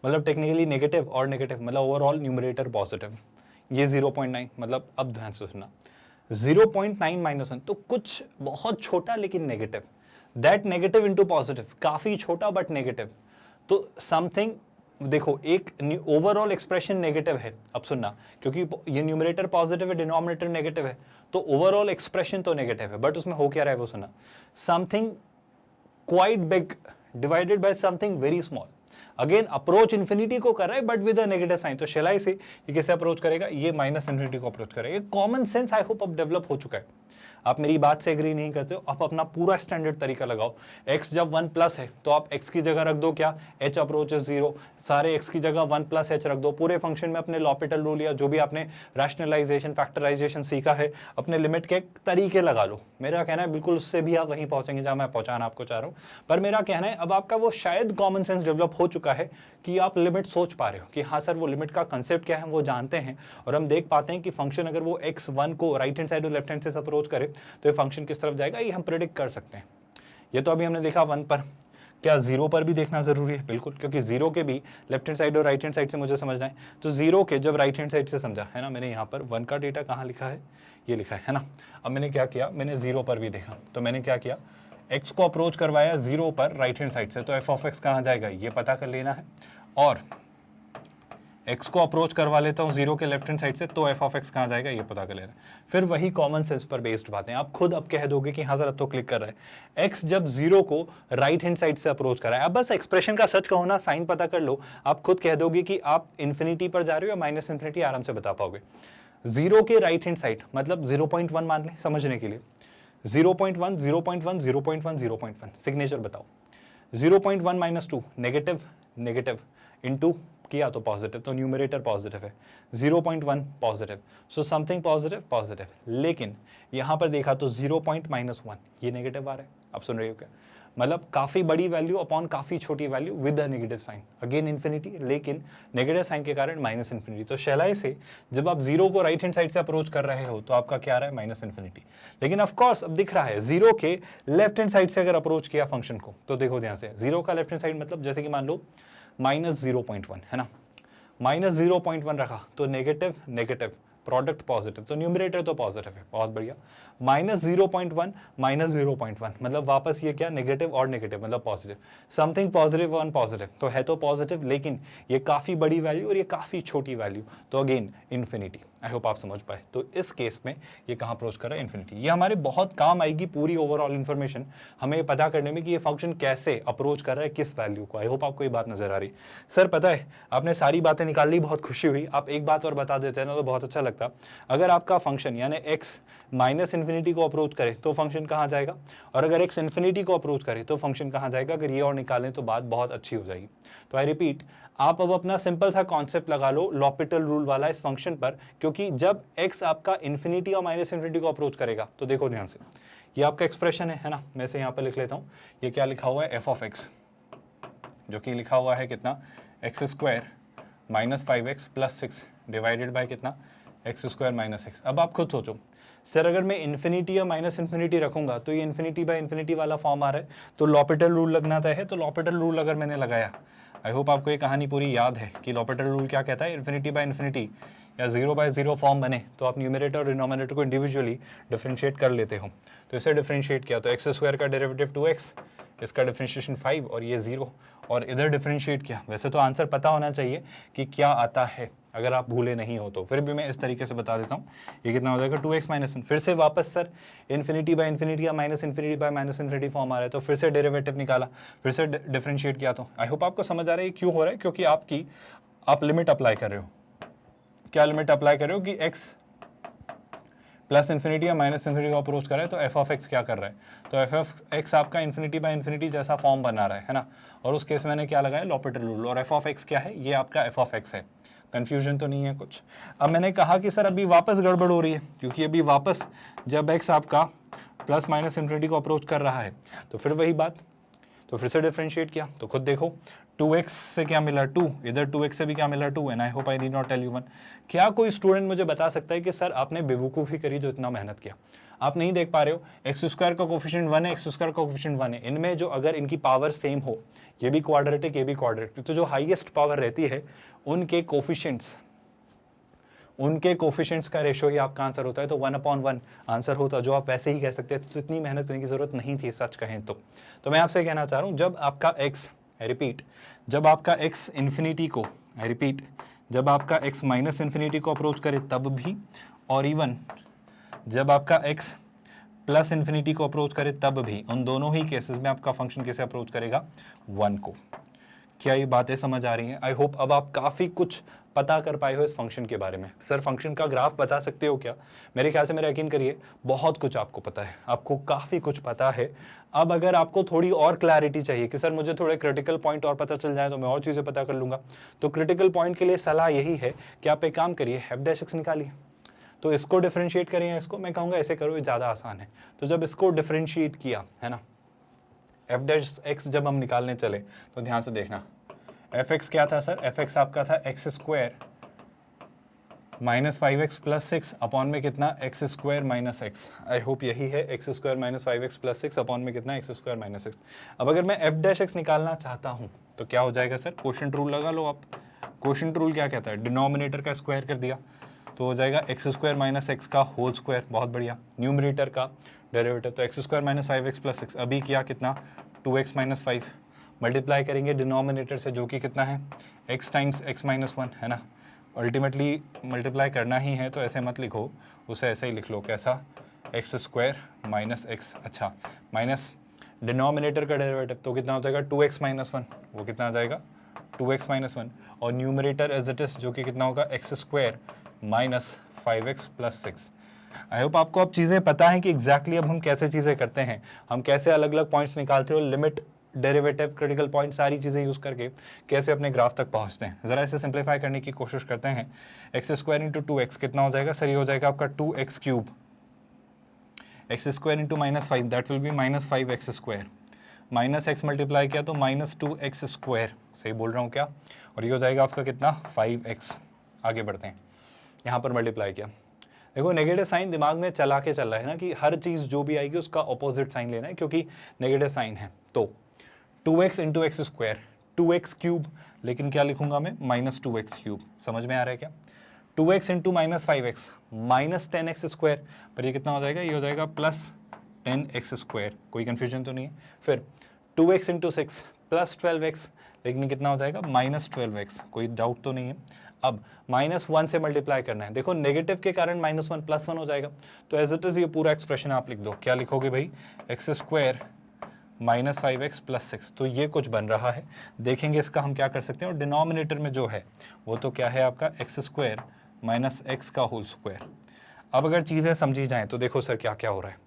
Speaker 1: मतलब टेक्निकली नेगेटिव और नेगेटिव मतलब ओवरऑल न्यूमरेटर पॉजिटिव, ये 0.9 मतलब, अब ध्यान से सुनना, 0.9 माइनस 1 तो कुछ बहुत छोटा लेकिन negative, that negative into positive, काफी छोटा बट नेगेटिव, तो समथिंग, देखो एक ओवरऑल एक्सप्रेशन नेगेटिव है। अब सुनना, क्योंकि ये न्यूमरेटर पॉजिटिव है, डिनोमिनेटर नेगेटिव है, तो ओवरऑल एक्सप्रेशन तो नेगेटिव है, बट उसमें हो क्या रहा है वो सुना, something quite big divided by something very small. Again approach infinity को कर रहा है but with a negative sign. तो शेलाई से ये कैसे अप्रोच करेगा, ये माइनस इन्फिनिटी को अप्रोच करेगा। कॉमन सेंस आई होप अब डेवलप हो चुका है। आप मेरी बात से एग्री नहीं करते हो, आप अपना पूरा स्टैंडर्ड तरीका लगाओ। x जब 1 प्लस है तो आप x की जगह रख दो क्या, h अप्रोचेस 0, सारे x की जगह 1 प्लस h रख दो। पूरे फंक्शन में अपने लॉपिटल रूल या जो भी आपने रैशनलाइजेशन फैक्टराइजेशन सीखा है अपने लिमिट के तरीके लगा लो। मेरा कहना है बिल्कुल उससे भी आप वहीं पहुंचेंगे जहां मैं पहुंचाना आपको चाह रहा हूं। पर मेरा कहना है अब आपका वो शायद कॉमन सेंस डेवलप हो चुका है कि आप लिमिट सोच पा रहे हो कि हाँ सर वो लिमिट का कंसेप्ट क्या है वो जानते हैं, और हम देख पाते हैं कि फंक्शन अगर वो x1 को राइट हैंड साइड और लेफ्ट हैंड से अप्रोच करे तो ये फंक्शन किस तरफ जाएगा ये हम प्रेडिक्ट कर सकते हैं। ये तो अभी हमने देखा 1 पर, क्या 0 पर भी देखना जरूरी है? बिल्कुल, क्योंकि 0 के भी लेफ्ट हैंड साइड और राइट हैंड साइड से मुझे समझना है। तो 0 के जब राइट हैंड साइड से समझा है ना, मैंने यहाँ पर 1 का डेटा कहाँ लिखा है, ये लिखा है ना। अब मैंने क्या किया, मैंने 0 पर भी देखा, तो मैंने क्या किया, x को अप्रोच करवाया 0 पर राइट हैंड साइड से, तो f ऑफ x कहाँ जाएगा ये पता कर लेना है, और x को अप्रोच करवा लेता हूँ 0 के लेफ्ट हैंड साइड से, तो f ऑफ x कहाँ जाएगा ये पता कर लेना है। फिर वही कॉमन सेंस पर बेस्ड बातें आप खुद अब कह दोगे कि हाँ सर अब तो क्लिक कर रहा है। x जब 0 को राइट हैंड साइड से अप्रोच कर रहा है, अब बस एक्सप्रेशन का सच कहो ना, साइन पता कर लो, आप खुद कह दोगे कि आप इन्फिनिटी पर जा रहे हो या माइनस इन्फिनिटी, आराम से बता पाओगे। 0 के राइट हैंड साइड मतलब 0.1 मान लें समझने के लिए, 0.1 0.1 0.1 0.1 सिग्नेचर बताओ। 0.1 माइनस 2 नेगेटिव नेगेटिव इनटू किया तो पॉजिटिव, तो न्यूमरेटर पॉजिटिव है, 0.1 positive, so something positive positive. लेकिन यहां पर देखा तो 0.-1 ये नेगेटिव आ रहा है। आप सुन रहे हो क्या, मतलब काफी बड़ी वैल्यू अपॉन काफी छोटी value with a negative sign, again infinity, लेकिन नेगेटिव साइन के कारण माइनस इन्फिनिटी। तो शैलाई से जब आप 0 को राइट हैंड साइड से अप्रोच कर रहे हो तो आपका क्या आ रहा है, माइनस इन्फिनिटी। लेकिन ऑफ कोर्स अब दिख रहा है 0 के लेफ्ट हैंड साइड से अगर अप्रोच किया फंक्शन को, तो देखो ध्यान से 0 का लेफ्ट हैंड साइड मतलब जैसे कि मान लो -0.1 है ना, -0.1 रखा तो नेगेटिव नेगेटिव प्रोडक्ट पॉजिटिव, तो न्यूमरेटर तो पॉजिटिव है, बहुत बढ़िया। -0.1 -0.1 मतलब वापस ये क्या, नेगेटिव और नेगेटिव मतलब positive, something positive one positive, तो है तो पॉजिटिव लेकिन ये काफी बड़ी वैल्यू और ये काफी छोटी वैल्यू, तो अगेन इन्फिनिटी। आई होप आप समझ पाए। तो इस केस में ये कहाँ अप्रोच कर रहा है, इन्फिनिटी। ये हमारे बहुत काम आएगी पूरी ओवरऑल इन्फॉर्मेशन हमें पता करने में कि ये फंक्शन कैसे अप्रोच कर रहा है किस वैल्यू को। आई होप आपको ये बात नजर आ रही। सर पता है आपने सारी बातें निकाल ली, बहुत खुशी हुई। आप एक बात और बता देते हैं ना तो बहुत अच्छा लगता। अगर आपका फंक्शन यानी x माइनस इन्फिनिटी को अप्रोच करे तो फंक्शन कहाँ जाएगा, और अगर x इन्फिनिटी को अप्रोच करे तो फंक्शन कहाँ जाएगा, अगर ये और निकालें तो बात बहुत अच्छी हो जाएगी। तो आई रिपीट, आप अब अपना सिंपल सा कॉन्सेप्ट लगा लो लॉपिटल रूल वाला इस फंक्शन पर, क्योंकि जब x आपका इन्फिनिटी और माइनस इन्फिनिटी को अप्रोच करेगा तो देखो ध्यान से, ये आपका एक्सप्रेशन है ना, मैं इसे यहाँ पर लिख लेता हूँ। ये क्या लिखा हुआ है, f ऑफ x, जो कि लिखा हुआ है कितना, x² minus 5x plus 6 divided by कितना, x² माइनस 6। अब आप खुद सोचो सर अगर मैं इन्फिनिटी या माइनस इन्फिनिटी रखूंगा तो ये इन्फिनिटी बाय इन्फिनिटी वाला फॉर्म आ रहा है, तो लॉपिटल रूल लगना तय है। तो लॉपिटल रूल अगर मैंने लगाया, आई होप आपको ये कहानी पूरी याद है कि लॉपिटल रूल क्या कहता है, इन्फिनिटी बाय इन्फिनिटी या 0 बाय 0 फॉर्म बने तो आप न्यूमरेटर और डिनोमिनेटर को इंडिविजुअली डिफरेंशिएट कर लेते हो। तो इसे डिफरेंशिएट किया तो x² का डेरिवेटिव 2x, इसका डिफरेंशिएशन 5 और ये 0, और इधर डिफरेंशिएट किया। वैसे तो आंसर पता होना चाहिए कि क्या आता है, अगर आप भूले नहीं हो तो, फिर भी मैं इस तरीके से बता देता हूँ। ये कितना हो जाएगा, 2x माइनस 1। फिर से वापस सर इन्फिनिटी बाय इन्फिनिटी या minus infinity by minus infinity form आ रहा है, तो फिर से डेरिवेटिव निकाला, फिर से डिफरेंशिएट किया। तो आई होप आपको समझ आ रहा है क्यों हो रहा है, क्योंकि आप लिमिट अप्लाई कर रहे हो। क्या लिमिट अप्लाई कर रहे हो कि x प्लस इन्फिनिटी या माइनस इन्फिनिटी को अप्रोच कर रहा है, तो f ऑफ x क्या कर रहा है, तो f ऑफ x आपका इन्फिनिटी बाय इन्फिनिटी जैसा फॉर्म बना रहा है ना, और उस केस में मैंने क्या लगाया, लॉपिटल रूल, और f ऑफ x क्या है, ये आपका f ऑफ x है। कंफ्यूजन तो नहीं है कुछ। अब मैंने कहा कि सर अभी वापस गड़बड़ हो रही है, क्योंकि अभी वापस जब x आपका प्लस माइनस इन्फिनिटी को अप्रोच कर रहा है तो फिर वही बात, तो फिर से डिफरेंशिएट किया तो खुद देखो 2x से क्या मिला 2, इधर 2x से भी क्या मिला 2, and I hope I need not tell you one. क्या कोई स्टूडेंट मुझे बता सकता है कि सर आपने बेवकूफ़ी करी जो इतना मेहनत किया, आप नहीं देख पा रहे हो x² का कोफिशिएंट 1 है, x² का कोफिशिएंट 1 है, इनमें जो अगर इनकी पावर सेम हो, ये भी क्वाड्रेटिक ये भी क्वाड्रेटिक, तो जो हाईएस्ट पावर रहती है उनके कोफिशिएंट्स का रेशो ही आपका आंसर होता है, तो 1/1 आंसर होता, जो आप वैसे ही कह सकते हैं। तो इतनी मेहनत करने की जरूरत नहीं थी सच कहें तो मैं आपसे कहना चाह रहा हूँ, जब आपका x, आई रिपीट, जब आपका x इन्फिनिटी को, आई रिपीट, जब आपका x माइनस इन्फिनिटी को अप्रोच करे तब भी, और इवन जब आपका x प्लस इन्फिनिटी को अप्रोच करे तब भी उन दोनों ही केसेस में आपका फंक्शन कैसे अप्रोच करेगा, 1 को। क्या ये बातें समझ आ रही हैं? आई होप अब आप काफ़ी कुछ पता कर पाए हो इस फंक्शन के बारे में। सर फंक्शन का ग्राफ बता सकते हो क्या? मेरे ख्याल से, मेरा यकीन करिए, बहुत कुछ आपको पता है, आपको काफ़ी कुछ पता है। अब अगर आपको थोड़ी और क्लैरिटी चाहिए कि सर मुझे थोड़े क्रिटिकल पॉइंट और पता चल जाए तो मैं और चीज़ें पता कर लूँगा, तो क्रिटिकल पॉइंट के लिए सलाह यही है कि आप एक काम करिए, f' निकालिए। तो इसको डिफरेंशिएट करिए, इसको मैं कहूँगा ऐसे करो, ये ज़्यादा आसान है। तो जब इसको डिफरेंशिएट किया है ना, f' जब हम निकालने चले तो ध्यान से देखना, fx क्या था सर? fx आपका था x square minus 5x plus 6 upon में कितना, x square minus x. I hope यही है, x square minus 5x plus 6 upon में कितना, एक्स स्क्वायर माइनस 6। अब अगर मैं f' निकालना चाहता हूँ तो क्या हो जाएगा सर? कोशेंट रूल लगा लो आप। कोशेंट रूल क्या कहता है? डिनोमिनेटर का स्क्वायर कर दिया तो हो जाएगा एक्स स्क्वायर माइनस एक्स का होल स्क्वायर। बहुत बढ़िया। न्यूमरेटर का डेरिवेटिव तो x square minus 5x plus 6, अभी किया कितना, 2x माइनस 5। मल्टीप्लाई करेंगे डिनोमिनेटर से जो कि कितना है, x टाइम्स x माइनस 1 है ना। अल्टीमेटली मल्टीप्लाई करना ही है तो ऐसे मत लिखो, उसे ऐसे ही लिख लो, कैसा, एक्स स्क्वायर माइनस एक्स। अच्छा, माइनस डिनोमिनेटर का डेरिवेटिव तो कितना हो जाएगा, 2x माइनस 1, वो कितना आ जाएगा, 2x माइनस 1। और न्यूमरेटर एज इट इज जो कि कितना होगा, x square minus 5x plus 6। I hope आपको अब चीज़ें पता है कि एग्जैक्टली अब हम कैसे चीज़ें करते हैं, हम कैसे अलग अलग पॉइंट्स निकालते हो, लिमिट, डेरिवेटिव, क्रिटिकल पॉइंट, सारी चीज़ें यूज़ करके कैसे अपने ग्राफ तक पहुंचते हैं। ज़रा इसे सिंप्लीफाई करने की कोशिश करते हैं। एक्स स्क्वायर इंटू 2x कितना हो जाएगा सर? ये हो जाएगा आपका 2x cube. X square into minus 5 that will B minus 5x square. Minus x multiply किया तो माइनस 2x स्क्वायर। सही बोल रहा हूँ क्या? और ये हो जाएगा आपका कितना, 5x। आगे बढ़ते हैं, यहाँ पर मल्टीप्लाई किया। देखो नेगेटिव साइन दिमाग में चला के चल रहा है ना कि हर चीज़ जो भी आएगी उसका ऑपोजिट साइन लेना है क्योंकि नेगेटिव साइन है। तो 2x into x square, 2x cube, लेकिन क्या लिखूंगा मैं, माइनस 2x क्यूब। समझ में आ रहा है क्या? 2x into minus 5x minus 10x square, पर ये कितना हो जाएगा, ये हो जाएगा प्लस 10x स्क्वायर। कोई कन्फ्यूजन तो नहीं है? फिर 2x इंटू 6 प्लस 12x, लेकिन कितना हो जाएगा, माइनस 12x। कोई डाउट तो नहीं है? अब माइनस 1 से मल्टीप्लाई करना है। देखो नेगेटिव के कारण माइनस 1 प्लस 1 हो जाएगा, तो एज इट इज ये पूरा एक्सप्रेशन आप लिख दो। क्या लिखोगे भाई, x square minus 5x plus 6। तो ये कुछ बन रहा है, देखेंगे इसका हम क्या कर सकते हैं। और डिनोमिनेटर में जो है वो तो क्या है आपका, एक्स स्क्वायर माइनस एक्स का होल स्क्वायर। अब अगर चीज़ें समझी जाएँ तो देखो सर क्या क्या हो रहा है।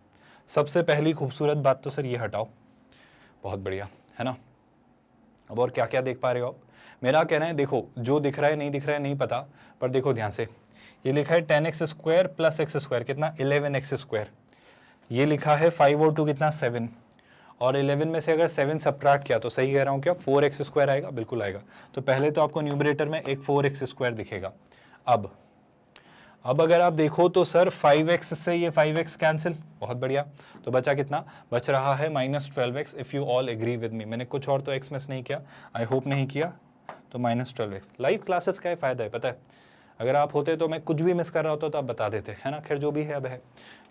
Speaker 1: सबसे पहली खूबसूरत बात तो सर ये हटाओ, बहुत बढ़िया है ना। अब और क्या क्या देख पा रहे हो आप? मेरा कहना है, देखो जो दिख रहा है नहीं दिख रहा है नहीं पता, पर देखो ध्यान से, ये लिखा है 10x square plus x square कितना, 11x स्क्वायर। ये लिखा है 5 और 2 कितना, 7। और 11 में से अगर 7 सब्ट्रैक्ट किया तो सही कह रहा हूँ क्या, 4x स्क्वायर आएगा? बिल्कुल आएगा। तो पहले तो आपको न्यूमरेटर में एक 4x स्क्वायर दिखेगा। अब अगर आप देखो तो सर 5x से ये 5x कैंसिल, बहुत बढ़िया। तो बचा कितना, बच रहा है minus 12x। If you all agree with me, मैंने कुछ और तो x मिस नहीं किया, आई होप नहीं किया, तो माइनस 12x। लाइव क्लासेस का फ़ायदा है, पता है, अगर आप होते तो मैं कुछ भी मिस कर रहा होता तो आप बता देते, है ना। खैर जो भी है अब है।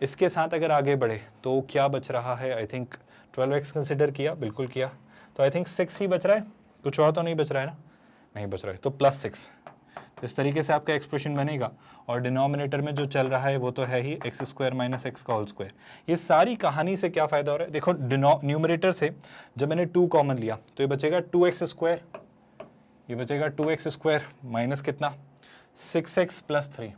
Speaker 1: इसके साथ अगर आगे बढ़े तो क्या बच रहा है, आई थिंक 12x कंसिडर किया, बिल्कुल किया, तो आई थिंक 6 ही बच रहा है, कुछ और तो नहीं बच रहा है ना, नहीं बच रहा है, तो प्लस 6। इस तरीके से आपका एक्सप्रेशन बनेगा। और डिनोमिनेटर में जो चल रहा है वो तो है ही एक्स स्क्वायर माइनस एक्स का होल स्क्वायर। ये सारी कहानी से क्या फ़ायदा हो रहा है, देखो न्यूमरेटर से जब मैंने 2 कॉमन लिया तो ये बचेगा 2x स्क्वायर, ये बचेगा 2x स्क्वायर माइनस कितना, 6x प्लस 3,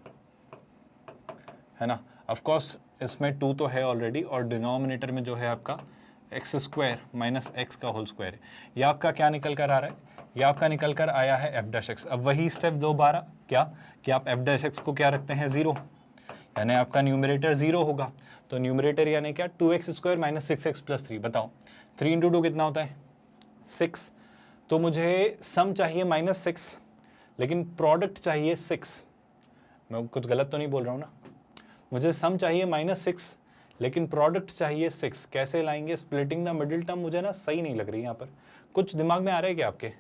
Speaker 1: है ना। ऑफकोर्स इसमें 2 तो है ऑलरेडी, और डिनोमिनेटर में जो है आपका एक्स स्क्वायर माइनस एक्स का होल स्क्वायर है। ये आपका क्या निकल कर आ रहा है, ये आपका निकल कर आया है f'। अब वही स्टेप दोबारा क्या कि आप f' को क्या रखते हैं, 0, यानी आपका न्यूमरेटर 0 होगा। तो न्यूमरेटर यानी क्या, 2x square minus 6x plus 3। बताओ 3 इंटू 2 कितना होता है, 6। तो मुझे सम चाहिए माइनस 6, लेकिन प्रोडक्ट चाहिए 6। मैं कुछ गलत तो नहीं बोल रहा हूँ ना, मुझे सम चाहिए माइनस 6 लेकिन प्रोडक्ट चाहिए 6। कैसे लाएंगे, स्प्लिटिंग द मिडिल टर्म मुझे ना सही नहीं लग रही यहाँ पर। कुछ दिमाग में आ रहा है क्या आपके?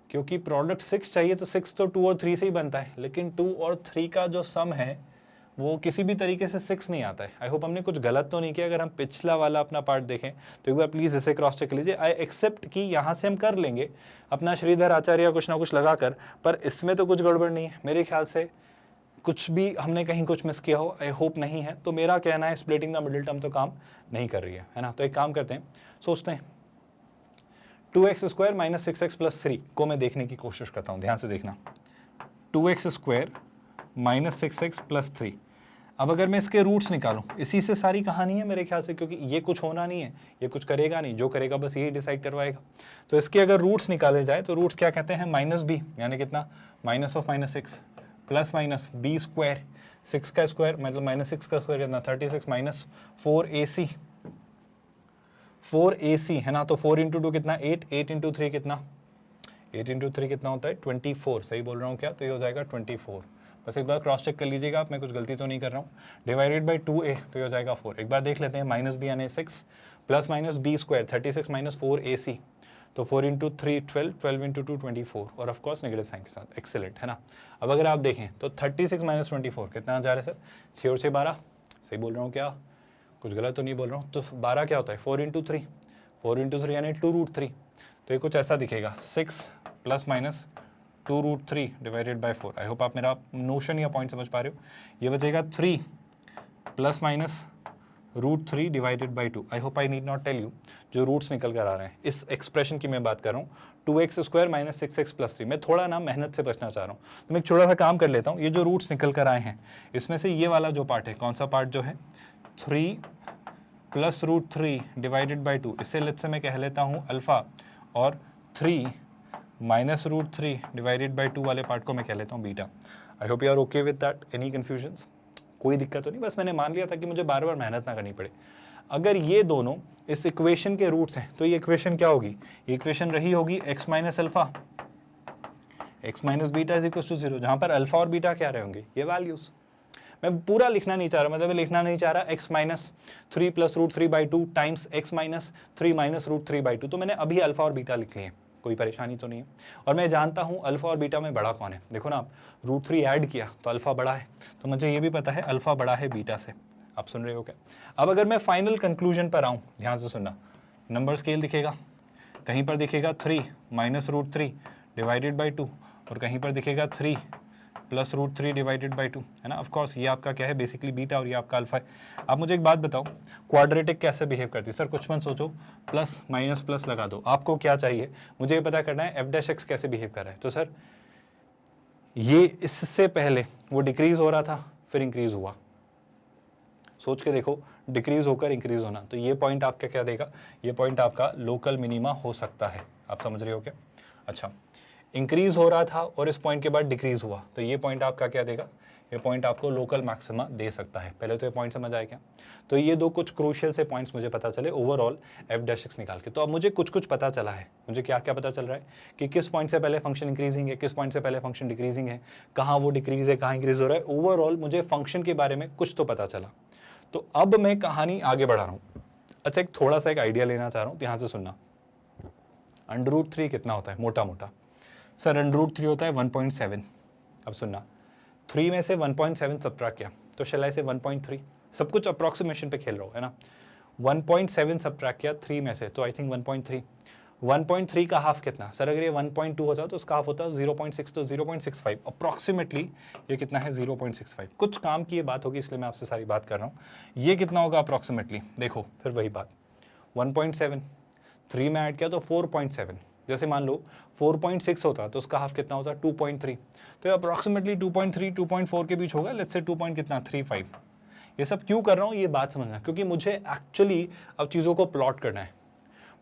Speaker 1: क्योंकि प्रोडक्ट 6 चाहिए तो 6 तो 2 और 3 से ही बनता है, लेकिन 2 और 3 का जो सम है वो किसी भी तरीके से 6 नहीं आता है। आई होप हमने कुछ गलत तो नहीं किया। अगर हम पिछला वाला अपना पार्ट देखें तो एक बार प्लीज़ इसे क्रॉस चेक लीजिए। आई एक्सेप्ट कि यहाँ से हम कर लेंगे अपना श्रीधर आचार्य कुछ ना कुछ लगा कर, पर इसमें तो कुछ गड़बड़ नहीं है मेरे ख्याल से। कुछ भी हमने कहीं कुछ मिस किया हो, आई होप नहीं है। तो मेरा कहना है स्प्लिटिंग द मिडिल टर्म तो काम नहीं कर रही है ना। तो एक काम करते हैं, सोचते हैं 2x² माइनस 6x प्लस 3 को मैं देखने की कोशिश करता हूँ। ध्यान से देखना, 2x² माइनस 6x प्लस 3। अब अगर मैं इसके रूट्स निकालूं, इसी से सारी कहानी है मेरे ख्याल से, क्योंकि ये कुछ होना नहीं है, ये कुछ करेगा नहीं, जो करेगा बस यही डिसाइड करवाएगा। तो इसके अगर रूट्स निकाले जाए तो रूट्स क्या कहते हैं, माइनस बी, यानी कितना, minus of minus 6 plus minus B square, 6 का स्क्वायर मतलब माइनस 6 का स्क्वायर कितना, 36 माइनस 4ac, 4ac है ना। तो 4 इंटू 2 कितना 8, 8 इंटू 3 कितना, 8 इंटू 3 कितना होता है 24, सही बोल रहा हूँ क्या, तो ये हो जाएगा 24। बस एक बार क्रॉस चेक कर लीजिएगा आप, मैं कुछ गलती तो नहीं कर रहा हूँ। डिवाइडेड बाई 2a तो ये हो जाएगा 4। एक बार देख लेते हैं, माइनस बी यानी 6 plus minus B square 36 minus 4ac, तो 4 इंटू 3 12, 12 इंटू 2 24, और ऑफ कोर्स नेगेटिव साइन के साथ, एक्सेलेंट है ना। अब अगर आप देखें तो 36 माइनस 24 कितना जा रहा है सर, 6 और 6 12, सही बोल रहा हूँ क्या, कुछ गलत तो नहीं बोल रहा हूँ। तो 12 क्या होता है 4 इंटू 3, 4 इंटू 3 यानी 2√3, तो ये कुछ ऐसा दिखेगा 6 plus minus 2√3 divided by 4। I hope आप मेरा नोशन या पॉइंट समझ पा रहे हो। ये बचेगा 3 plus minus √3 divided by 2। I hope I need not tell you जो रूट्स निकल कर आ रहे हैं, इस एक्सप्रेशन की मैं बात कर रहा हूँ, 2x² माइनस 6x प्लस 3। मैं थोड़ा ना मेहनत से बचना चाह रहा हूँ, तो मैं एक छोटा सा काम कर लेता हूँ। ये जो रूट्स निकल कर आए हैं, इसमें से ये वाला जो पार्ट है, कौन सा पार्ट जो है 3 प्लस √3 डिवाइडेड बाई 2, इससे लेट से मैं कह लेता हूँ अल्फा, और 3 माइनस √3 डिवाइडेड बाई 2 वाले पार्ट को मैं कह लेता हूँ beta. I hope you are okay with that, any confusions, कोई दिक्कत तो नहीं, बस मैंने मान लिया था कि मुझे बार बार मेहनत ना करनी पड़े। अगर ये दोनों इस इक्वेशन के रूट्स हैं तो ये इक्वेशन क्या होगी, ये इक्वेशन रही होगी x minus alpha x minus beta is equal to 0, जहाँ पर अल्फा और बीटा क्या रहे होंगे, ये वैल्यूज। मैं पूरा लिखना नहीं चाह रहा, मतलब मैं लिखना नहीं चाह रहा x minus 3 plus √3 by 2 times x minus 3 minus √3 by 2, तो मैंने अभी अल्फा और बीटा लिख लिए, कोई परेशानी तो नहीं है। और मैं जानता हूँ अल्फा और बीटा में बड़ा कौन है, देखो ना आप, √3 ऐड किया तो अल्फा बड़ा है, तो मुझे ये भी पता है अल्फा बड़ा है बीटा से। आप सुन रहे हो क्या। अब अगर मैं फाइनल कंक्लूजन पर आऊँ, ध्यान से सुनना, नंबर स्केल दिखेगा, कहीं पर दिखेगा 3 माइनस √3 डिवाइडेड बाई 2, और कहीं पर दिखेगा 3 प्लस √3 डिवाइडेड बाई 2, है ना। ऑफ कोर्स ये आपका क्या है, बेसिकली बीटा, और ये आपका अल्फा है। आप मुझे एक बात बताओ, क्वाड्रेटिक कैसे बिहेव करती है, सर कुछ मत सोचो, प्लस माइनस प्लस लगा दो। आपको क्या चाहिए, मुझे ये पता करना है f' कैसे बिहेव कर रहा है। तो सर ये इससे पहले वो डिक्रीज हो रहा था, फिर इंक्रीज हुआ, सोच के देखो, डिक्रीज होकर इंक्रीज होना, तो ये पॉइंट आपका क्या देगा, ये पॉइंट आपका लोकल मिनिमा हो सकता है। आप समझ रहे हो क्या। अच्छा, इंक्रीज हो रहा था और इस पॉइंट के बाद डिक्रीज हुआ, तो ये पॉइंट आपका क्या देगा, ये पॉइंट आपको लोकल मैक्सिमा दे सकता है। पहले तो ये पॉइंट समझ आए क्या। तो ये दो कुछ क्रूशियल से पॉइंट्स मुझे पता चले ओवरऑल f' निकाल के। तो अब मुझे कुछ कुछ पता चला है, मुझे क्या क्या पता चल रहा है कि किस पॉइंट से पहले फंक्शन इंक्रीजिंग है, किस पॉइंट से पहले फंक्शन डिक्रीजिंग है, कहाँ वो डिक्रीज है, कहाँ इंक्रीज हो रहा है। ओवरऑल मुझे फंक्शन के बारे में कुछ तो पता चला। तो अब मैं कहानी आगे बढ़ा रहा हूँ। अच्छा, एक थोड़ा सा एक आइडिया लेना चाह रहा हूँ, ध्यान से सुनना। √3 कितना होता है मोटा मोटा, सर √3 होता है 1.7। अब सुनना, 3 में से 1.7 सब्ट्रैक्ट किया तो शैल से 1.3, सब कुछ अप्रॉक्सीमेशन पे खेल रहा हो, है ना। 1.7 सब्ट्रैक्ट किया 3 में से, तो आई थिंक 1.3। 1.3 का हाफ कितना, सर अगर ये 1.2 होता तो उसका हाफ होता है 0.6, तो 0.65 अप्रॉक्सीमेटली ये कितना है 0.65। कुछ काम की ये बात होगी, इसलिए मैं आपसे सारी बात कर रहा हूँ। ये कितना होगा अप्रॉक्सीमेटली, देखो फिर वही बात, 1.7 3 में ऐड किया तो 4.7, जैसे मान लो 4.6 होता तो उसका हाफ कितना होता 2.3, तो अप्रॉक्सीमेटली 2.3 2.4 के बीच होगा, लेट्स से 2.35। ये सब क्यों कर रहा हूँ, ये बात समझना, क्योंकि मुझे एक्चुअली अब चीज़ों को प्लॉट करना है।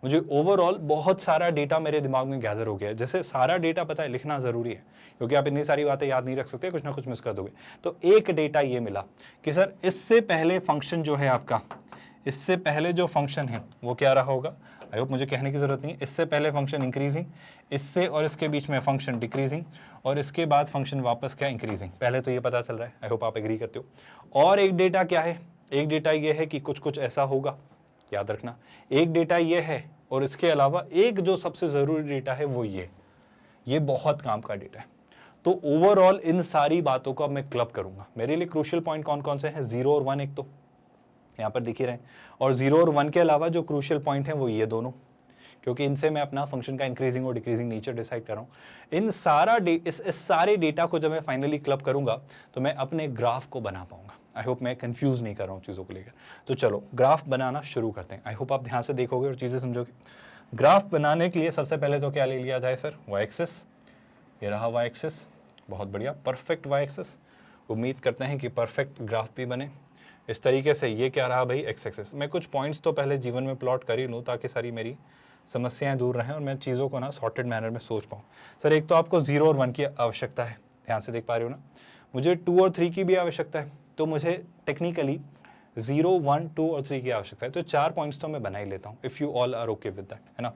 Speaker 1: मुझे ओवरऑल बहुत सारा डेटा मेरे दिमाग में गैदर हो गया है। जैसे सारा डेटा पता है, लिखना ज़रूरी है, क्योंकि आप इतनी सारी बातें याद नहीं रख सकते, कुछ ना कुछ मिस कर दोगे। तो एक डेटा ये मिला कि सर इससे पहले फंक्शन जो है आपका, इससे पहले जो फंक्शन है वो क्या रहा होगा। आई होप मुझे कहने की ज़रूरत नहीं है, इससे पहले फंक्शन इंक्रीजिंग, इससे और इसके बीच में फंक्शन डिक्रीजिंग, और इसके बाद फंक्शन वापस क्या इंक्रीजिंग। पहले तो ये पता चल रहा है, आई होप आप एग्री करते हो। और एक डेटा क्या है, एक डेटा ये है कि कुछ कुछ ऐसा होगा, याद रखना। एक डेटा ये है, और इसके अलावा एक जो सबसे ज़रूरी डेटा है वो ये बहुत काम का डेटा है। तो ओवरऑल इन सारी बातों को अब मैं क्लब करूंगा। मेरे लिए क्रूशियल पॉइंट कौन कौन से हैं, 0 और 1 एक तो यहाँ पर दिख ही रहे हैं, और 0 और 1 के अलावा जो क्रूशियल पॉइंट है वो ये दोनों, क्योंकि इनसे मैं अपना फंक्शन का इंक्रीजिंग और डिक्रीजिंग नेचर डिसाइड कर रहा हूँ। इस सारे डेटा को जब मैं फाइनली क्लब करूंगा तो मैं अपने ग्राफ को बना पाऊंगा। आई होप मैं कंफ्यूज नहीं कर रहा हूँ चीज़ों को लेकर। तो चलो ग्राफ बनाना शुरू करते हैं। आई होप आप ध्यान से देखोगे और चीज़ें समझोगे। ग्राफ बनाने के लिए सबसे पहले तो क्या ले लिया जाए सर, वाई एक्सिस। ये रहा वाई एक्सिस, बहुत बढ़िया, परफेक्ट वाई एक्सिस। उम्मीद करते हैं कि परफेक्ट ग्राफ भी बने इस तरीके से। ये क्या रहा भाई, एक्स एक्सिस। मैं कुछ पॉइंट्स तो पहले जीवन में प्लॉट कर ही लूँ ताकि सारी मेरी समस्याएं दूर रहें और मैं चीज़ों को ना सॉर्टेड मैनर में सोच पाऊँ। सर एक तो आपको 0 और 1 की आवश्यकता है, ध्यान से देख पा रहे हो ना। मुझे 2 और 3 की भी आवश्यकता है, तो मुझे टेक्निकली 0, 1, 2 और 3 की आवश्यकता है। तो 4 पॉइंट्स तो मैं बना ही लेता हूँ, if you all are okay with that, है ना।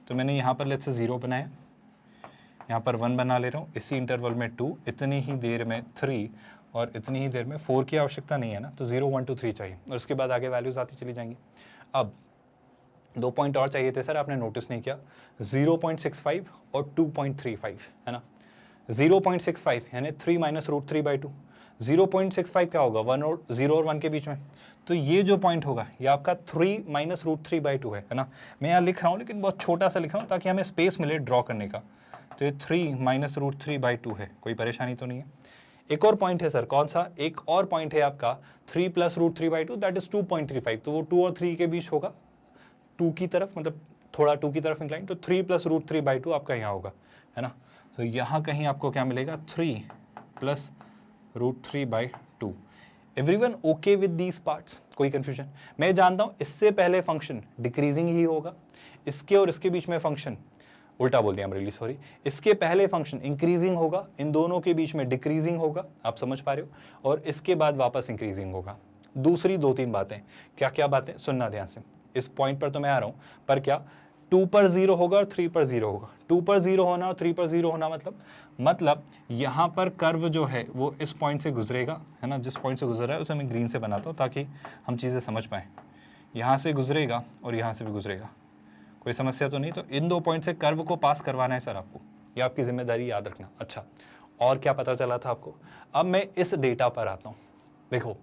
Speaker 1: तो मैंने यहाँ पर लेट्स से 0 बनाया, यहाँ पर 1 बना ले रहा हूँ, इसी इंटरवल में 2, इतनी ही देर में 3 और इतनी ही देर में 4 की आवश्यकता नहीं है ना। तो 0, 1, 2, 3 चाहिए और उसके बाद आगे वैल्यूज आती चली जाएंगी। अब 2 पॉइंट और चाहिए थे सर, आपने नोटिस नहीं किया, 0.65 और 2.35, है ना। 0.65 यानी 3 माइनस रूट 3/2। 0.65 क्या होगा, 1 और 0 और 1 के बीच में। तो ये जो पॉइंट होगा ये आपका 3 माइनस रूट 3/2 है ना। मैं यहाँ लिख रहा हूँ लेकिन बहुत छोटा सा लिख रहा हूँ ताकि हमें स्पेस मिले ड्रॉ करने का। तो ये 3 माइनस रूट 3/2 है, कोई परेशानी तो नहीं है। एक और पॉइंट है सर, कौन सा, एक और पॉइंट है आपका 3 प्लस रूट 3/2, दैट इज 2.35। तो वो 2 और 3 के बीच होगा, 2 की तरफ, मतलब थोड़ा 2 की तरफ इंक्लाइन। तो 3 प्लस रूट 3/2 आपका यहाँ होगा, है ना। तो यहाँ कहीं आपको क्या मिलेगा, 3 plus root 3/2। Everyone okay with these parts, कोई कंफ्यूजन। मैं जानता हूँ इससे पहले फंक्शन डिक्रीजिंग ही होगा, इसके और इसके बीच में फंक्शन, उल्टा बोल दिया, I'm really sorry, इसके पहले फंक्शन इंक्रीजिंग होगा, इन दोनों के बीच में डिक्रीजिंग होगा, आप समझ पा रहे हो, और इसके बाद वापस इंक्रीजिंग होगा। दूसरी 2-3 बातें, क्या क्या बातें, सुनना ध्यान से। इस पॉइंट पर तो मैं आ रहा हूँ, पर क्या 2 पर 0 होगा और 3 पर 0 होगा। 2 पर 0 होना और 3 पर 0 होना मतलब यहाँ पर कर्व जो है वो इस पॉइंट से गुजरेगा, है ना। जिस पॉइंट से गुजर रहा है उसे मैं ग्रीन से बनाता हूँ ताकि हम चीज़ें समझ पाएँ। यहाँ से गुजरेगा और यहाँ से भी गुजरेगा, कोई समस्या तो नहीं। तो इन 2 पॉइंट से कर्व को पास करवाना है सर आपको, ये आपकी जिम्मेदारी, याद रखना। अच्छा, और क्या पता चला था आपको। अब मैं इस डेटा पर आता हूँ। देखो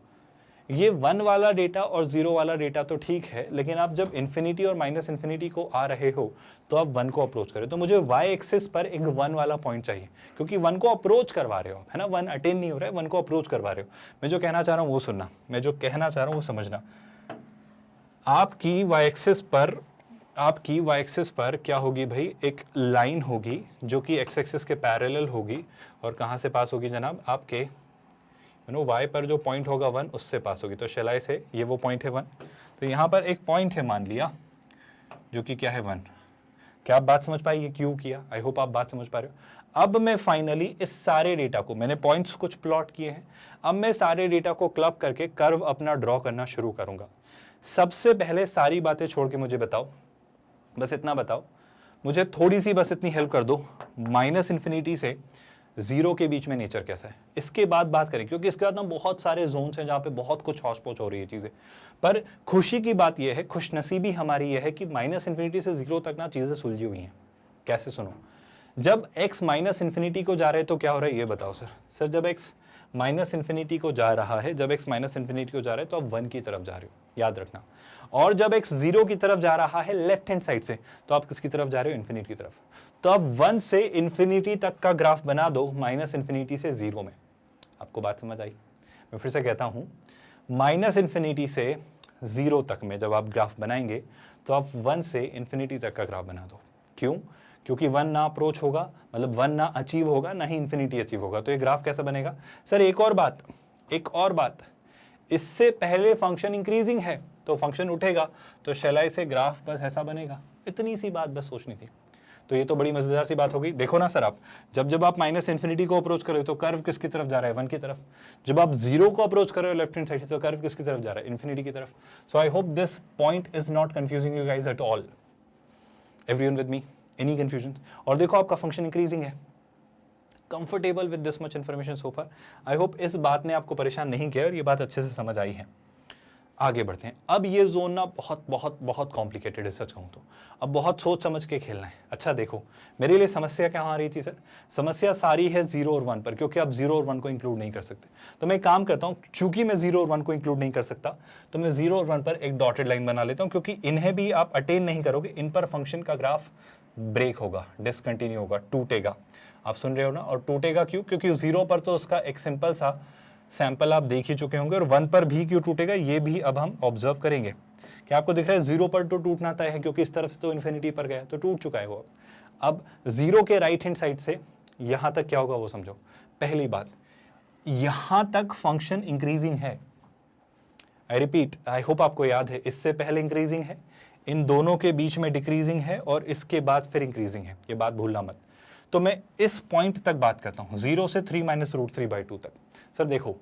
Speaker 1: ये 1 वाला डेटा और 0 वाला डेटा तो ठीक है, लेकिन आप जब इन्फिनिटी और माइनस इन्फिनिटी को आ रहे हो तो आप 1 को अप्रोच करें। तो मुझे वाई एक्सिस पर एक 1 वाला पॉइंट चाहिए, क्योंकि 1 को अप्रोच करवा रहे हो, है ना। 1 अटेन नहीं हो रहा है, 1 को अप्रोच करवा रहे हो। मैं जो कहना चाह रहा हूँ वो सुनना, मैं जो कहना चाह रहा हूँ वो समझना। आपकी वाई एक्सिस पर क्या होगी भाई, एक लाइन होगी जो कि एक्स एक्सिस के पैरेलल होगी, और कहाँ से पास होगी जनाब, आपके y पर जो पॉइंट होगा 1 उससे पास होगी। तो शैलाई से ये वो पॉइंट है 1। तो यहाँ पर एक पॉइंट है मान लिया जो कि क्या है 1। क्या आप बात समझ पाए, ये क्यों किया, आई होप आप बात समझ पा रहे हो। अब मैं फाइनली इस सारे डेटा को, मैंने पॉइंट्स कुछ प्लॉट किए हैं, अब मैं सारे डेटा को क्लब करके कर्व अपना ड्रॉ करना शुरू करूंगा। सबसे पहले सारी बातें छोड़ के मुझे बताओ, बस इतना बताओ, मुझे थोड़ी सी बस इतनी हेल्प कर दो, माइनस इन्फिनिटी से 0 के बीच में नेचर कैसा है। इसके बाद बात करें, क्योंकि इसके बाद ना बहुत सारे जोन्स हैं जहाँ पे बहुत कुछ हौच पौच हो रही है चीज़ें। पर खुशी की बात यह है, खुशनसीबी हमारी यह है कि माइनस इन्फिनिटी से 0 तक ना चीज़ें सुलझी हुई हैं। कैसे, सुनो, जब x माइनस इन्फिनिटी को जा रहे हैं तो क्या हो रहा है ये बताओ सर। सर जब x माइनस इन्फिनिटी को जा रहा है, जब x माइनस इन्फिनिटी को जा रहा है तो आप 1 की तरफ जा रहे हो, याद रखना। और जब x 0 की तरफ जा रहा है लेफ्ट हैंड साइड से, तो आप किसकी तरफ जा रहे हो, इन्फिनिटी की तरफ। तो आप 1 से इन्फिनिटी तक का ग्राफ बना दो माइनस इन्फिनिटी से 0 में। आपको बात समझ आई। मैं फिर से कहता हूं, माइनस इन्फिनिटी से 0 तक में जब आप ग्राफ बनाएंगे तो आप 1 से इन्फिनिटी तक का ग्राफ बना दो। क्यों, क्योंकि 1 ना अप्रोच होगा, मतलब 1 ना अचीव होगा, ना ही इन्फिनिटी अचीव होगा। तो ये ग्राफ कैसा बनेगा सर। एक और बात, इससे पहले फंक्शन इंक्रीजिंग है तो फंक्शन उठेगा, तो शैलाई से ग्राफ बस ऐसा बनेगा। इतनी सी बात बस सोचनी थी। तो ये तो बड़ी मजेदार सी बात हो गई। देखो ना सर, आप जब आप माइनस इन्फिनिटी को अप्रोच कर रहे हो तो कर्व किसकी तरफ जा रहा है, 1 की तरफ। जब आप 0 को अप्रोच कर रहे हो लेफ्ट हैंड साइड से, तो कर्व किसकी तरफ जा रहा है, इन्फिनिटी की तरफ। So I hope this point is not confusing you guys at all. Everyone with me, any confusion. और देखो आपका फंक्शन इंक्रीजिंग है, comfortable with this much information so far. I hope इस बात ने आपको परेशान नहीं किया और ये बात अच्छे से समझ आई है। आगे बढ़ते हैं। अब ये जोन ना बहुत बहुत बहुत कॉम्प्लिकेटेड है सच कहूँ तो, अब बहुत सोच समझ के खेलना है। अच्छा देखो, मेरे लिए समस्या क्या आ रही थी सर, समस्या सारी है 0 और 1 पर, क्योंकि आप 0 और 1 को इंक्लूड नहीं कर सकते। तो मैं एक काम करता हूँ, चूंकि मैं 0 और 1 को इंक्लूड नहीं कर सकता, तो मैं 0 और 1 पर एक डॉटेड लाइन बना लेता हूँ, क्योंकि इन्हें भी आप अटेन नहीं करोगे, इन पर फंक्शन का ग्राफ ब्रेक होगा, डिसकंटिन्यू होगा, टूटेगा। आप सुन रहे हो ना, और टूटेगा क्यों, क्योंकि 0 पर तो उसका एक सिंपल सा सैंपल आप देख ही चुके होंगे, और 1 पर भी क्यों टूटेगा ये भी अब हम ऑब्जर्व करेंगे। क्या आपको दिख रहा है 0 पर तो टूटना तय है, क्योंकि इस तरफ से तो इन्फिनिटी पर गया तो टूट चुका है वो। अब 0 के राइट हैंड साइड से यहां तक क्या होगा वो समझो। पहली बात, यहां तक फंक्शन इंक्रीजिंग है, आई रिपीट, आई होप आपको याद है, इससे पहले इंक्रीजिंग है, इन दोनों के बीच में डिक्रीजिंग है, और इसके बाद फिर इंक्रीजिंग है, ये बात भूलना मत। तो मैं इस पॉइंट तक बात करता हूं, 0 से 3 - √3/2 तक। सर देखो,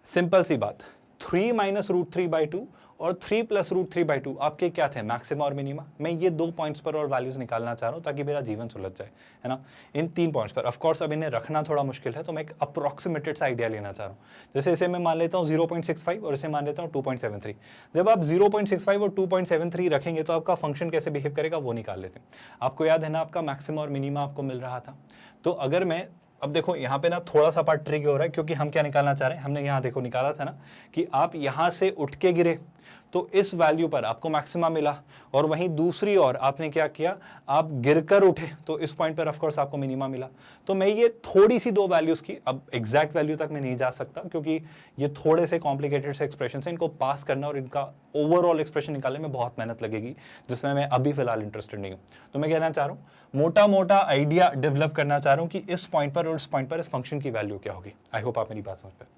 Speaker 1: सिंपल सी बात, 3 - √3/2 और 3 + √3/2 आपके क्या थे, मैक्सिमा और मिनिमा। मैं ये 2 पॉइंट्स पर और वैल्यूज निकालना चाह रहा हूं ताकि मेरा जीवन सुलझ जाए, है ना, इन 3 पॉइंट्स पर। ऑफ कोर्स अब इन्हें रखना थोड़ा मुश्किल है, तो मैं एक अप्रोक्सीमेटेड सा आइडिया लेना चाह रहा हूं। जैसे इसे मैं मान लेता हूं 0.65 और इसे मान लेता हूं 2.73। जब आप 0.65 और 2.73 रखेंगे तो आपका फंक्शन कैसे बिहेव करेगा वो निकाल लेते हैं। आपको याद है ना, आपका मैक्सिमा और मिनिमा आपको मिल रहा था। तो अगर मैं, अब देखो यहाँ पे ना थोड़ा सा पार्ट ट्रिकी हो रहा है, क्योंकि हम क्या निकालना चाह रहे हैं, हमने यहाँ देखो निकाला था ना कि आप यहाँ से उठ के गिरे तो इस वैल्यू पर आपको मैक्सिमा मिला, और वहीं दूसरी ओर आपने क्या किया, आप गिरकर उठे तो इस पॉइंट पर ऑफ कोर्स आपको मिनिमा मिला। तो मैं ये थोड़ी सी 2 वैल्यूज की, अब एग्जैक्ट वैल्यू तक मैं नहीं जा सकता क्योंकि ये थोड़े से कॉम्प्लिकेटेड से एक्सप्रेशन है, इनको पास करना और इनका ओवरऑल एक्सप्रेशन निकालने में बहुत मेहनत लगेगी, जिसमें मैं अभी फिलहाल इंटरेस्टेड नहीं हूँ। तो मैं कहना चाह रहा हूँ, मोटा मोटा आइडिया डेवलप करना चाह रहा हूँ कि इस पॉइंट पर और इस पॉइंट पर इस फंक्शन की वैल्यू क्या होगी। आई होप आप मेरी बात समझ पाए।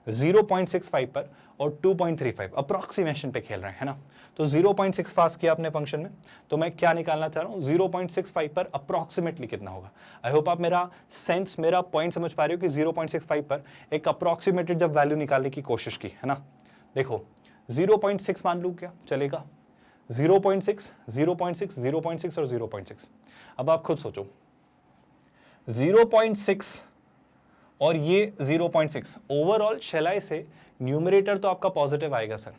Speaker 1: 0.65 पर और 2.35 अप्रोक्सीमेशन पे खेल रहे हैं, है ना। तो 0.6 पास किया अपने फंक्शन में, तो मैं क्या निकालना चाह रहा हूँ, 0.65 पर अप्रोक्सीमेटली कितना होगा। आई होप आप मेरा सेंस, मेरा पॉइंट समझ पा रहे हो कि 0.65 पर एक अप्रोक्सीमेटेड जब वैल्यू निकालने की कोशिश की, है ना। देखो 0.6 मान लूँ क्या चलेगा, 0.6, 0.6, 0.6 और 0.6। अब आप खुद सोचो, 0.6 और ये 0.6 ओवरऑल शेलाई से न्यूमरेटर तो आपका पॉजिटिव आएगा सर।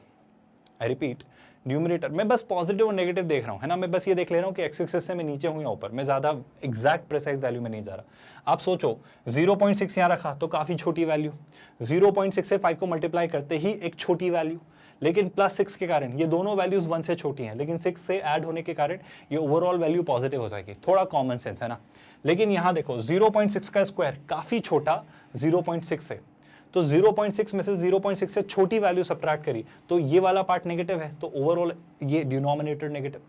Speaker 1: आई रिपीट, न्यूमरेटर मैं बस पॉजिटिव और नेगेटिव देख रहा हूं, है ना। मैं बस ये देख ले रहा हूं कि एक्स एक्सिस से मैं नीचे हूं या ऊपर, मैं ज्यादा एग्जैक्ट प्रिसाइज वैल्यू में नहीं जा रहा। आप सोचो 0.6 यहां रखा तो काफी छोटी वैल्यू, 0.6 से 5 को मल्टीप्लाई करते ही एक छोटी वैल्यू, लेकिन +6 के कारण ये दोनों वैल्यूज 1 से छोटी हैं, लेकिन 6 से ऐड होने के कारण ये ओवरऑल वैल्यू पॉजिटिव हो जाएगी। थोड़ा कॉमन सेंस है ना। लेकिन यहां देखो 0.6 का स्क्वायर काफी छोटा 0.6 से, तो 0.6 में से 0.6 से छोटी वैल्यू सब्ट्रैक्ट करी तो ये वाला पार्ट नेगेटिव है, तो ओवरऑल ये डिनोमिनेटर नेगेटिव,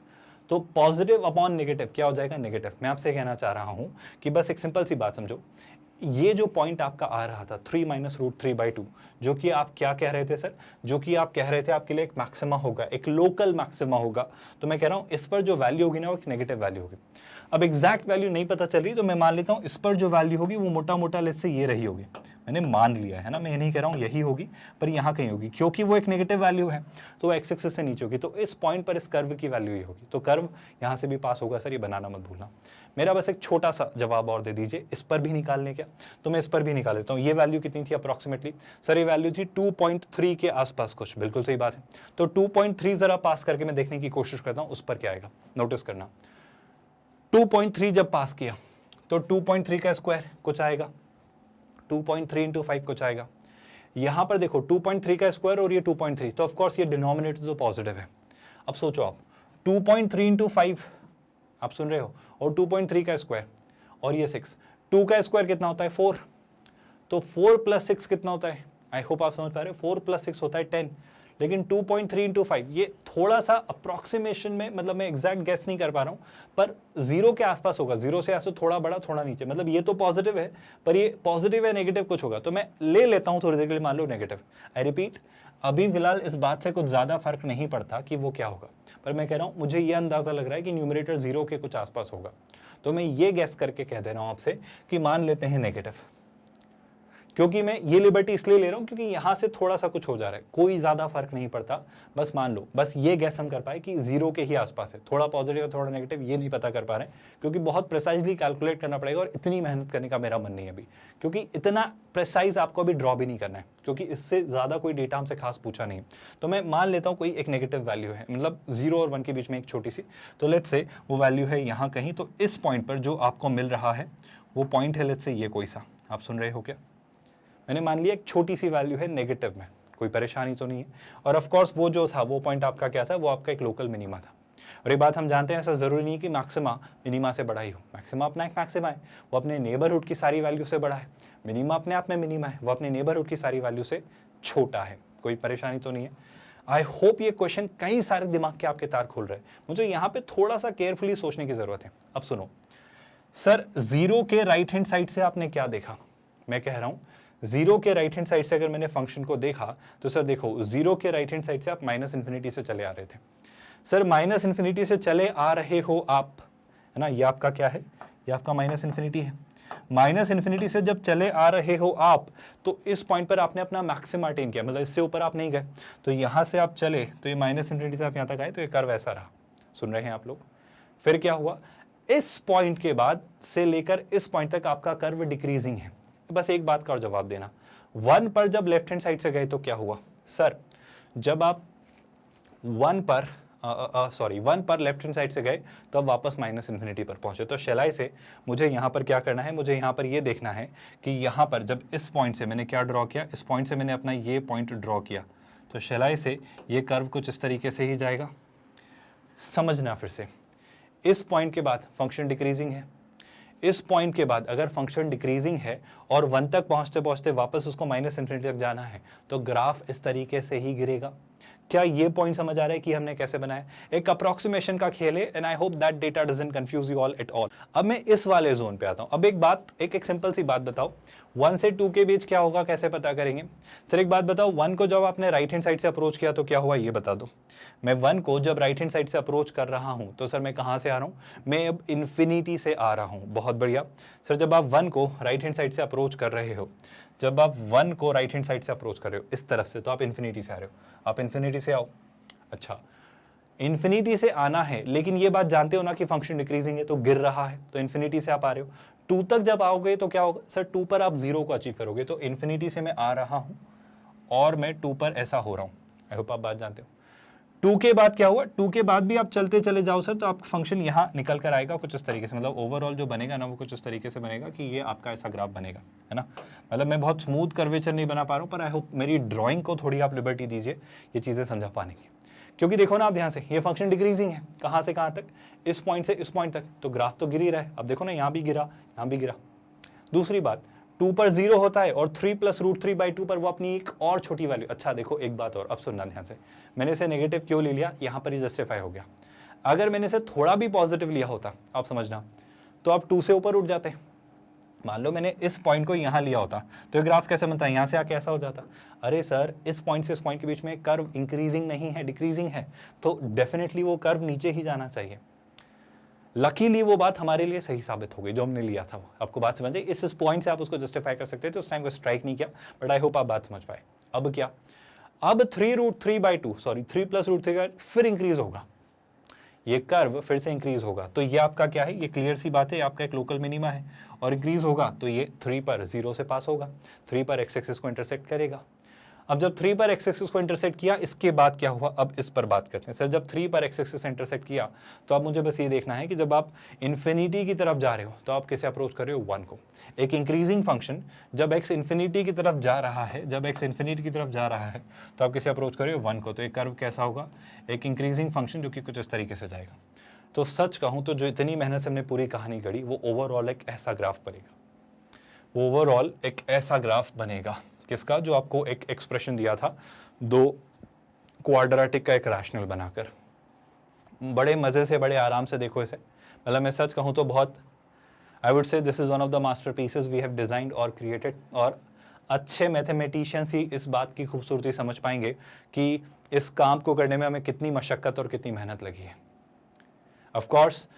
Speaker 1: तो पॉजिटिव अपॉन नेगेटिव क्या हो जाएगा, नेगेटिव। मैं आपसे कहना चाह रहा हूं कि बस एक सिंपल सी बात समझो, ये जो पॉइंट आपका आ रहा था 3 - √3/2, जो कि आप क्या कह रहे थे सर, जो कि आप कह रहे थे आपके लिए एक मैक्सिमा होगा, एक लोकल मैक्सिमा होगा। तो मैं कह रहा हूं इस पर जो वैल्यू होगी ना वो एक नेगेटिव वैल्यू होगी। अब एग्जैक्ट वैल्यू नहीं पता चल रही, तो मैं मान लेता हूं इस पर जो वैल्यू होगी वो मोटा मोटा लेस से ये रही होगी। मैंने मान लिया है ना, मैं ये नहीं कह रहा हूं यही होगी, पर यहां कहीं होगी, क्योंकि वो एक नेगेटिव वैल्यू है तो वो एक्स एक्सिस से नीचे होगी। तो इस पॉइंट पर इस कर्व की वैल्यू ही होगी, तो कर्व यहां से भी पास होगा सर, ये बनाना मत भूलना। मेरा बस एक छोटा सा जवाब और दे दीजिए, इस पर भी निकालने क्या, तो मैं इस पर भी निकाल देता हूँ। ये वैल्यू कितनी थी अप्रोक्सीमेटली, सर ये वैल्यू थी 2.3 के आसपास कुछ, बिल्कुल सही बात है। तो 2.3 जरा पास करके मैं देखने की कोशिश करता हूँ उस पर क्या आएगा। नोटिस करना 2.3 जब पास किया तो 2.3 का स्क्वायर कुछ आएगा, 2.3 × 5 कुछ आएगा। यहां पर देखो 2.3 का स्क्वायर और ये 2.3, तो ऑफ कोर्स ये डिनोमिनेटर तो पॉजिटिव है। अब सोचो आप 2.3 × 5, आप सुन रहे हो, और 2.3 का स्क्वायर और ये 6, 2 का स्क्वायर कितना होता है 4, तो 4 + 6 कितना होता है, आई होप आप समझ पा रहे हो, 4 + 6 होता है 10। लेकिन 2.3 × 5 ये थोड़ा सा अप्रोक्सीमेशन में, मतलब मैं एग्जैक्ट गेस नहीं कर पा रहा हूं, पर 0 के आसपास होगा, 0 से ऐसे थोड़ा बड़ा थोड़ा नीचे, मतलब ये तो पॉजिटिव है पर ये पॉजिटिव है नेगेटिव कुछ होगा, तो मैं ले लेता हूं थोड़ी देर के लिए, मान लो नेगेटिव। आई रिपीट, अभी फिलहाल इस बात से कुछ ज्यादा फर्क नहीं पड़ता कि वो क्या होगा, पर मैं कह रहा हूं मुझे ये अंदाजा लग रहा है कि न्यूमरेटर 0 के कुछ आसपास होगा, तो मैं ये गेस करके कह दे रहा हूं आपसे कि मान लेते हैं नेगेटिव। क्योंकि मैं ये लिबर्टी इसलिए ले रहा हूं क्योंकि यहां से थोड़ा सा कुछ हो जा रहा है, कोई ज्यादा फर्क नहीं पड़ता, बस मान लो, बस ये गैस हम कर पाए कि जीरो के ही आसपास है, थोड़ा पॉजिटिव थोड़ा नेगेटिव ये नहीं पता कर पा रहे क्योंकि बहुत प्रिसाइजली कैलकुलेट करना पड़ेगा और इतनी मेहनत करने का मेरा मन नहीं है अभी, क्योंकि इतना प्रिसाइज आपको अभी ड्रॉ भी नहीं करना है क्योंकि इससे ज्यादा कोई डेटा हमसे खास पूछा नहीं। तो मैं मान लेता हूँ कोई एक नेगेटिव वैल्यू है, मतलब 0 और 1 के बीच में एक छोटी सी, तो लेट्स से वो वैल्यू है यहाँ कहीं, तो इस पॉइंट पर जो आपको मिल रहा है वो पॉइंट है लेट्स से ये कोई सा, आप सुन रहे हो क्या, मैंने मान लिया एक छोटी सी वैल्यू है नेगेटिव में, कोई परेशानी तो नहीं है। और ऑफ कोर्स वो जो था वो पॉइंट आपका क्या था, वो आपका एक लोकल मिनिमा था। और ये बात हम जानते हैं, ऐसा जरूरी नहीं कि मैक्सिमा मिनिमा से बड़ा ही हो, मैक्सिमा अपना एक मैक्सिमा है, वो अपने नेबरहुड की सारी वैल्यू से बड़ा है, मिनिमा अपने आप में मिनिमा है, वो अपने नेबरहुड की सारी वैल्यू से छोटा है, कोई परेशानी तो नहीं है। आई होप ये क्वेश्चन कई सारे दिमाग के आपके तार खोल रहे हैं, मुझे यहाँ पे थोड़ा सा केयरफुली सोचने की जरूरत है। अब सुनो सर, जीरो के राइट हैंड साइड से आपने क्या देखा, मैं कह रहा हूं जीरो के राइट हैंड साइड से अगर मैंने फंक्शन को देखा तो सर देखो, जीरो के राइट हैंड साइड से आप माइनस इन्फिनिटी से चले आ रहे थे। सर माइनस इन्फिनिटी से चले आ रहे हो आप, है ना, ये आपका क्या है, ये आपका माइनस इन्फिनिटी है। माइनस इन्फिनिटी से जब चले आ रहे हो आप, तो इस पॉइंट पर आपने अपना मैक्सिमम अटेन किया, मतलब इससे ऊपर आप नहीं गए, तो यहां से आप चले तो ये माइनस इन्फिनिटी से आप यहां तक आए, तो ये कर्व ऐसा रहा, सुन रहे हैं आप लोग। फिर क्या हुआ, इस पॉइंट के बाद से लेकर इस पॉइंट तक आपका कर्व डिक्रीजिंग है। बस एक बात का और जवाब देना, 1 पर जब लेफ्ट हैंड साइड से गए तो क्या हुआ, सर जब आप 1 पर लेफ्ट हैंड साइड से गए तो अब वापस माइनस इन्फिनिटी पर पहुंचे। तो शेलाई से मुझे यहां पर क्या करना है, मुझे यहां पर ये देखना है कि यहां पर जब इस पॉइंट से मैंने क्या ड्रॉ किया, इस पॉइंट से मैंने अपना ये पॉइंट ड्रॉ किया, तो शेलाई से ये कर्व कुछ इस तरीके से ही जाएगा। समझना फिर से, इस पॉइंट के बाद फंक्शन डिक्रीजिंग है, इस पॉइंट के बाद अगर फंक्शन डिक्रीजिंग है और 1 तक पहुंचते पहुंचते वापस उसको माइनस इन्फिनिटी तक जाना है, तो ग्राफ इस तरीके से ही गिरेगा। क्या ये पॉइंट समझ आ रहा है कि हमने कैसे बनाया, एक अप्रोक्सीमेशन का खेल है, and I hope that data doesn't confuse you all at all. अब मैं इस वाले जोन पे आता हूं। अब एक बात, एक सिंपल सी बात बताओ, 1 से 2 के बीच क्या होगा, कैसे पता करेंगे। सर एक बात बताओ, 1 को जब आपने राइट हैंड साइड से अप्रोच किया तो क्या हुआ, ये बता दो। मैं 1 को जब राइट हैंड साइड से अप्रोच कर रहा हूं तो सर मैं कहां से आ रहा हूं, मैं अब इन्फिनिटी से आ रहा हूं। बहुत बढ़िया सर, जब आप 1 को राइट हैंड साइड से अप्रोच कर रहे हो, जब आप 1 को राइट हैंड साइड से अप्रोच कर रहे हो इस तरफ से, तो आप इन्फिनिटी से आ रहे हो, आप इन्फिनिटी से आओ। अच्छा, इन्फिनिटी से आना है, लेकिन ये बात जानते हो ना कि फंक्शन डिक्रीजिंग है तो गिर रहा है, तो इन्फिनिटी से आप आ रहे हो। 2 तक जब आओगे तो क्या होगा सर, 2 पर आप 0 को अचीव करोगे, तो इन्फिनिटी से मैं आ रहा हूं और मैं 2 पर ऐसा हो रहा हूं। आई होप आप बात जानते हो। 2 के बाद क्या हुआ, 2 के बाद भी आप चलते चले जाओ सर, तो आप फंक्शन यहाँ निकल कर आएगा कुछ इस तरीके से, मतलब ओवरऑल जो बनेगा ना वो कुछ इस तरीके से बनेगा कि ये आपका ऐसा ग्राफ बनेगा, है ना। मतलब मैं बहुत स्मूथ कर्वेचर नहीं बना पा रहा हूँ, पर आई होप मेरी ड्राइंग को थोड़ी आप लिबर्टी दीजिए ये चीज़ें समझा पाने की, क्योंकि देखो ना आप ध्यान से, ये फंक्शन डिक्रीजिंग है, कहाँ से कहाँ तक, इस पॉइंट से इस पॉइंट तक, तो ग्राफ तो गिर ही रहा है। अब देखो ना, यहाँ भी गिरा, यहाँ भी गिरा। दूसरी बात, 2 पर 0 होता है और 3 + √3/2 पर वो अपनी एक और छोटी वैल्यू। अच्छा देखो एक बात और, अब सुनना ध्यान से, मैंने इसे नेगेटिव क्यों ले लिया, यहाँ पर ही जस्टिफाई हो गया। अगर मैंने इसे थोड़ा भी पॉजिटिव लिया होता, आप समझना, तो आप 2 से ऊपर उठ जाते। मान लो मैंने इस पॉइंट को यहाँ लिया होता तो ये ग्राफ कैसे बनता है, यहाँ से आके ऐसा हो जाता। अरे सर, इस पॉइंट से इस पॉइंट के बीच में कर्व इंक्रीजिंग नहीं है, डिक्रीजिंग है, तो डेफिनेटली वो कर्व नीचे ही जाना चाहिए। लकीली वो बात हमारे लिए सही साबित हो गई जो हमने लिया था। वो आपको बात समझ आई, इस पॉइंट से आप उसको जस्टिफाई कर सकते थे, उस टाइम को स्ट्राइक नहीं किया, बट आई होप आप बात समझ पाए। अब क्या, अब 3√3/2 सॉरी 3 + √3 फिर इंक्रीज होगा, ये कर्व फिर से इंक्रीज होगा। तो ये आपका क्या है, ये क्लियर सी बात है, आपका एक लोकल मिनिमा है और इंक्रीज होगा तो ये 3 पर 0 से पास होगा, 3 पर एक्स एक्सिस को इंटरसेक्ट करेगा। अब जब 3 पर एक्स एक्सिस को इंटरसेक्ट किया, इसके बाद क्या हुआ, अब इस पर बात करते हैं। सर जब 3 पर एक्स एक्सिस इंटरसेक्ट किया तो अब मुझे बस ये देखना है कि जब आप इन्फिनिटी की तरफ जा रहे हो तो आप कैसे अप्रोच कर रहे हो 1 को। एक इंक्रीजिंग फंक्शन जब एक्स इन्फिनिटी की तरफ जा रहा है, जब एक्स इन्फिनिटी की तरफ जा रहा है तो आप कैसे अप्रोच कर रहे हो 1 को। तो एक कर्व कैसा होगा, एक इंक्रीजिंग फंक्शन जो कि कुछ इस तरीके से जाएगा। तो सच कहूँ तो जो इतनी मेहनत से हमने पूरी कहानी गढ़ी, वो ओवरऑल एक ऐसा ग्राफ बनेगा, वो ओवरऑल एक ऐसा ग्राफ बनेगा किसका, जो आपको एक एक्सप्रेशन दिया था 2 क्वाड्रेटिक का एक रैशनल बनाकर। बड़े मजे से, बड़े आराम से देखो इसे, मतलब मैं सच कहूँ तो बहुत, I would say this is one of the masterpieces we have designed और क्रिएटेड। और अच्छे मैथमेटिशियंस ही इस बात की खूबसूरती समझ पाएंगे कि इस काम को करने में हमें कितनी मशक्कत और कितनी मेहनत लगी है। ऑफ कोर्स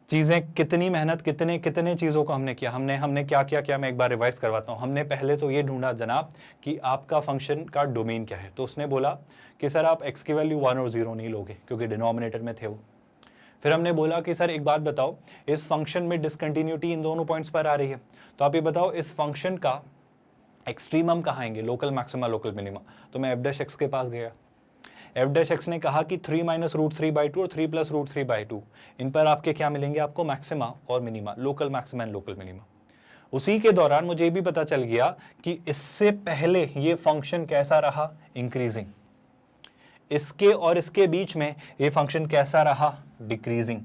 Speaker 1: चीज़ें कितनी मेहनत, कितने कितने चीज़ों को हमने किया, हमने क्या क्या किया, मैं एक बार रिवाइज करवाता हूँ। हमने पहले तो ये ढूंढा जनाब कि आपका फंक्शन का डोमेन क्या है। तो उसने बोला कि सर आप x की वैल्यू 1 और 0 नहीं लोगे क्योंकि डिनोमिनेटर में थे वो। फिर हमने बोला कि सर एक बात बताओ, इस फंक्शन में डिसकंटिन्यूटी इन दोनों पॉइंट्स पर आ रही है, तो आप ये बताओ इस फंक्शन का एक्सट्रीमम कहाँ आएंगे, लोकल मैक्सिमा लोकल मिनिमा। तो मैं f' के पास गया, f' ने कहा कि 3 माइनस रूट 3/2 और 3 प्लस रूट 3/2, इन पर आपके क्या मिलेंगे, आपको मैक्सिमा और minima, local maxima and local minima. उसी के दौरान मुझे ये भी पता चल गया कि इससे पहले ये फंक्शन कैसा रहा, इंक्रीजिंग, इसके और इसके बीच में ये फंक्शन कैसा रहा, डिक्रीजिंग,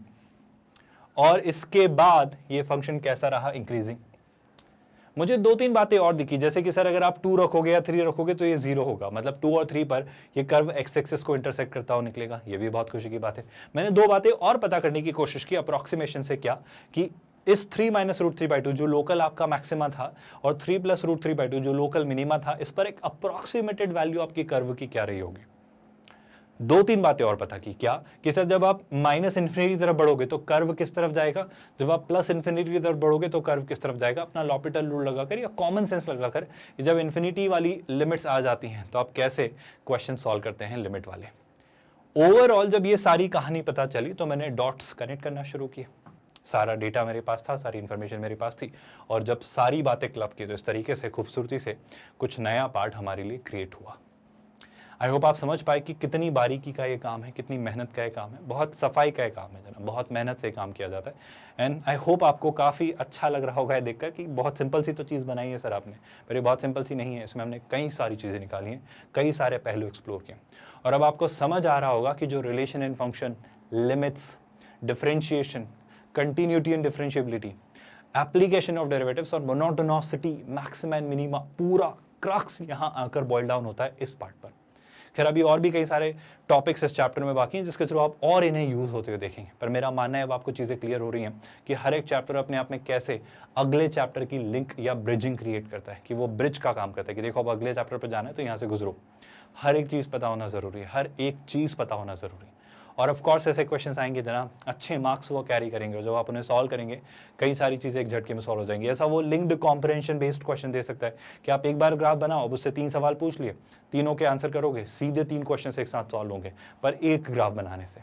Speaker 1: और इसके बाद ये फंक्शन कैसा रहा, इंक्रीजिंग। मुझे 2-3 बातें और दिखी, जैसे कि सर अगर आप 2 रखोगे या 3 रखोगे तो ये 0 होगा, मतलब 2 और 3 पर ये कर्व एक्स एक्सिस को इंटरसेक्ट करता हुआ निकलेगा। ये भी बहुत खुशी की बात है। मैंने 2 बातें और पता करने की कोशिश की अप्रोक्सीमेशन से, क्या कि इस 3 माइनस रूट 3/2 जो लोकल आपका मैक्सिमा था और 3 प्लस रूट 3/2 जो लोकल मिनिमा था, इस पर एक अप्रोक्सीमेटेड वैल्यू आपकी कर्व की क्या रही होगी। 2-3 बातें और पता की, क्या कि सर जब आप माइनस इन्फिनिटी की तरफ बढ़ोगे तो कर्व किस तरफ जाएगा, जब आप प्लस इन्फिनिटी की तरफ बढ़ोगे तो कर्व किस तरफ जाएगा। अपना लॉपिटल रूल लगाकर या कॉमन सेंस लगाकर, जब इन्फिनिटी वाली लिमिट्स आ जाती हैं तो आप कैसे क्वेश्चन सॉल्व करते हैं लिमिट वाले। ओवरऑल जब ये सारी कहानी पता चली तो मैंने डॉट्स कनेक्ट करना शुरू किए। सारा डेटा मेरे पास था, सारी इन्फॉर्मेशन मेरे पास थी, और जब सारी बातें क्लब की तो इस तरीके से खूबसूरती से कुछ नया पार्ट हमारे लिए क्रिएट हुआ। आई होप आप समझ पाए कि कितनी बारीकी का ये काम है, कितनी मेहनत का ये काम है, बहुत सफाई का ये काम है जना, बहुत मेहनत से काम किया जाता है। एंड आई होप आपको काफ़ी अच्छा लग रहा होगा ये देखकर कि बहुत सिंपल सी तो चीज़ बनाई है सर आपने, पर ये बहुत सिंपल सी नहीं है, इसमें हमने कई सारी चीज़ें निकाली हैं, कई सारे पहलू एक्सप्लोर किए, और अब आपको समझ आ रहा होगा कि जो relation in function, limits, differentiation, continuity and differentiability, application of derivatives और मोनोटोनिसिटी, मैक्सिमा एंड मिनिमा, पूरा क्रक्स यहाँ आकर बॉइल डाउन होता है इस पार्ट पर। खैर अभी और भी कई सारे टॉपिक्स इस चैप्टर में बाकी हैं जिसके थ्रू आप और इन्हें यूज़ होते हुए देखेंगे, पर मेरा मानना है अब आपको चीज़ें क्लियर हो रही हैं कि हर एक चैप्टर अपने आप में कैसे अगले चैप्टर की लिंक या ब्रिजिंग क्रिएट करता है, कि वो ब्रिज का काम करता है, कि देखो अब अगले चैप्टर पर जाना है तो यहाँ से गुजरो। हर एक चीज़ पता होना ज़रूरी है, हर एक चीज़ पता होना ज़रूरी है। और ऑफ कोर्स ऐसे क्वेश्चंस आएंगे जना, अच्छे मार्क्स वो कैरी करेंगे, जब आप उन्हें सॉल्व करेंगे कई सारी चीज़ें एक झटके में सॉल्व हो जाएंगी। ऐसा वो लिंक्ड कॉम्प्रहेंशन बेस्ड क्वेश्चन दे सकता है कि आप एक बार ग्राफ बनाओ, अब उससे 3 सवाल पूछ लिए, तीनों के आंसर करोगे, सीधे 3 क्वेश्चन एक साथ सॉल्व होंगे पर एक ग्राफ बनाने से।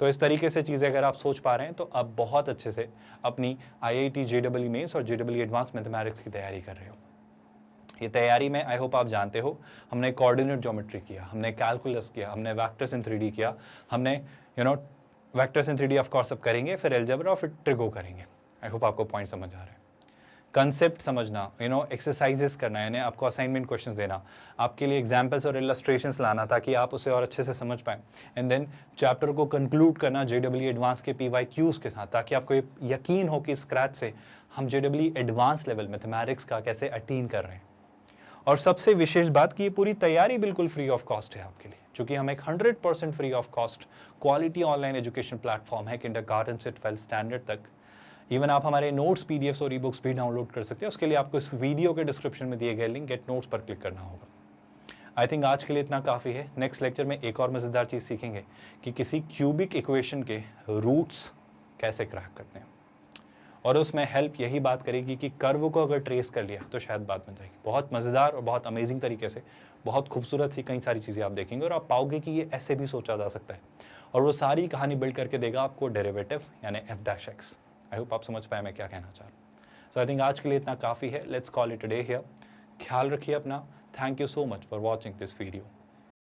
Speaker 1: तो इस तरीके से चीज़ें अगर आप सोच पा रहे हैं तो आप बहुत अच्छे से अपनी IIT JEE मेंस और JEE एडवांस मैथमेटिक्स की तैयारी कर रहे हो। ये तैयारी में आई होप आप जानते हो, हमने कोऑर्डिनेट ज्योमेट्री किया, हमने कैलकुलस किया, हमने वेक्टर्स इन 3D किया, हमने vectors in 3D of course अब करेंगे, फिर अलजेब्रा और फिर ट्रिगो करेंगे। आई होप आपको पॉइंट समझ आ रहा है। कंसेप्ट समझना, एक्सरसाइजेस करना, यानी आपको असाइनमेंट क्वेश्चंस देना, आपके लिए एग्जांपल्स और इलस्ट्रेशंस लाना ताकि आप उसे और अच्छे से समझ पाएं, एंड देन चैप्टर को कंक्लूड करना JEE एडवांस के PYQs के साथ, ताकि आपको यकीन हो कि स्क्रैच से हम JEE एडवांस लेवल मैथमेटिक्स का कैसे अटीन कर रहे हैं। और सबसे विशेष बात कि ये पूरी तैयारी बिल्कुल फ्री ऑफ कॉस्ट है आपके लिए, क्योंकि हम एक 100% free of cost quality online education platform है, किंडरगार्टन से 12th स्टैंडर्ड तक। इवन आप हमारे नोट्स, PDFs और ई-बुक्स भी डाउनलोड कर सकते हैं। उसके लिए आपको इस वीडियो के डिस्क्रिप्शन में दिए गए लिंक गेट नोट्स पर क्लिक करना होगा। आई थिंक आज के लिए इतना काफ़ी है। नेक्स्ट लेक्चर में एक और मज़ेदार चीज़ सीखेंगे कि किसी क्यूबिक इक्वेशन के रूट्स कैसे क्रैक करते हैं, और उसमें हेल्प यही बात करेगी कि कर्व को अगर ट्रेस कर लिया तो शायद बात बन जाएगी। बहुत मज़ेदार और बहुत अमेजिंग तरीके से, बहुत खूबसूरत सी कई सारी चीज़ें आप देखेंगे और आप पाओगे कि ये ऐसे भी सोचा जा सकता है, और वो सारी कहानी बिल्ड करके देगा आपको डेरिवेटिव यानी f'(x). आई होप आप समझ पाए मैं क्या कहना चाह रहा हूँ। सो आई थिंक आज के लिए इतना काफ़ी है। Let's call it a day here. ख्याल रखिए अपना। Thank you so much for watching this video.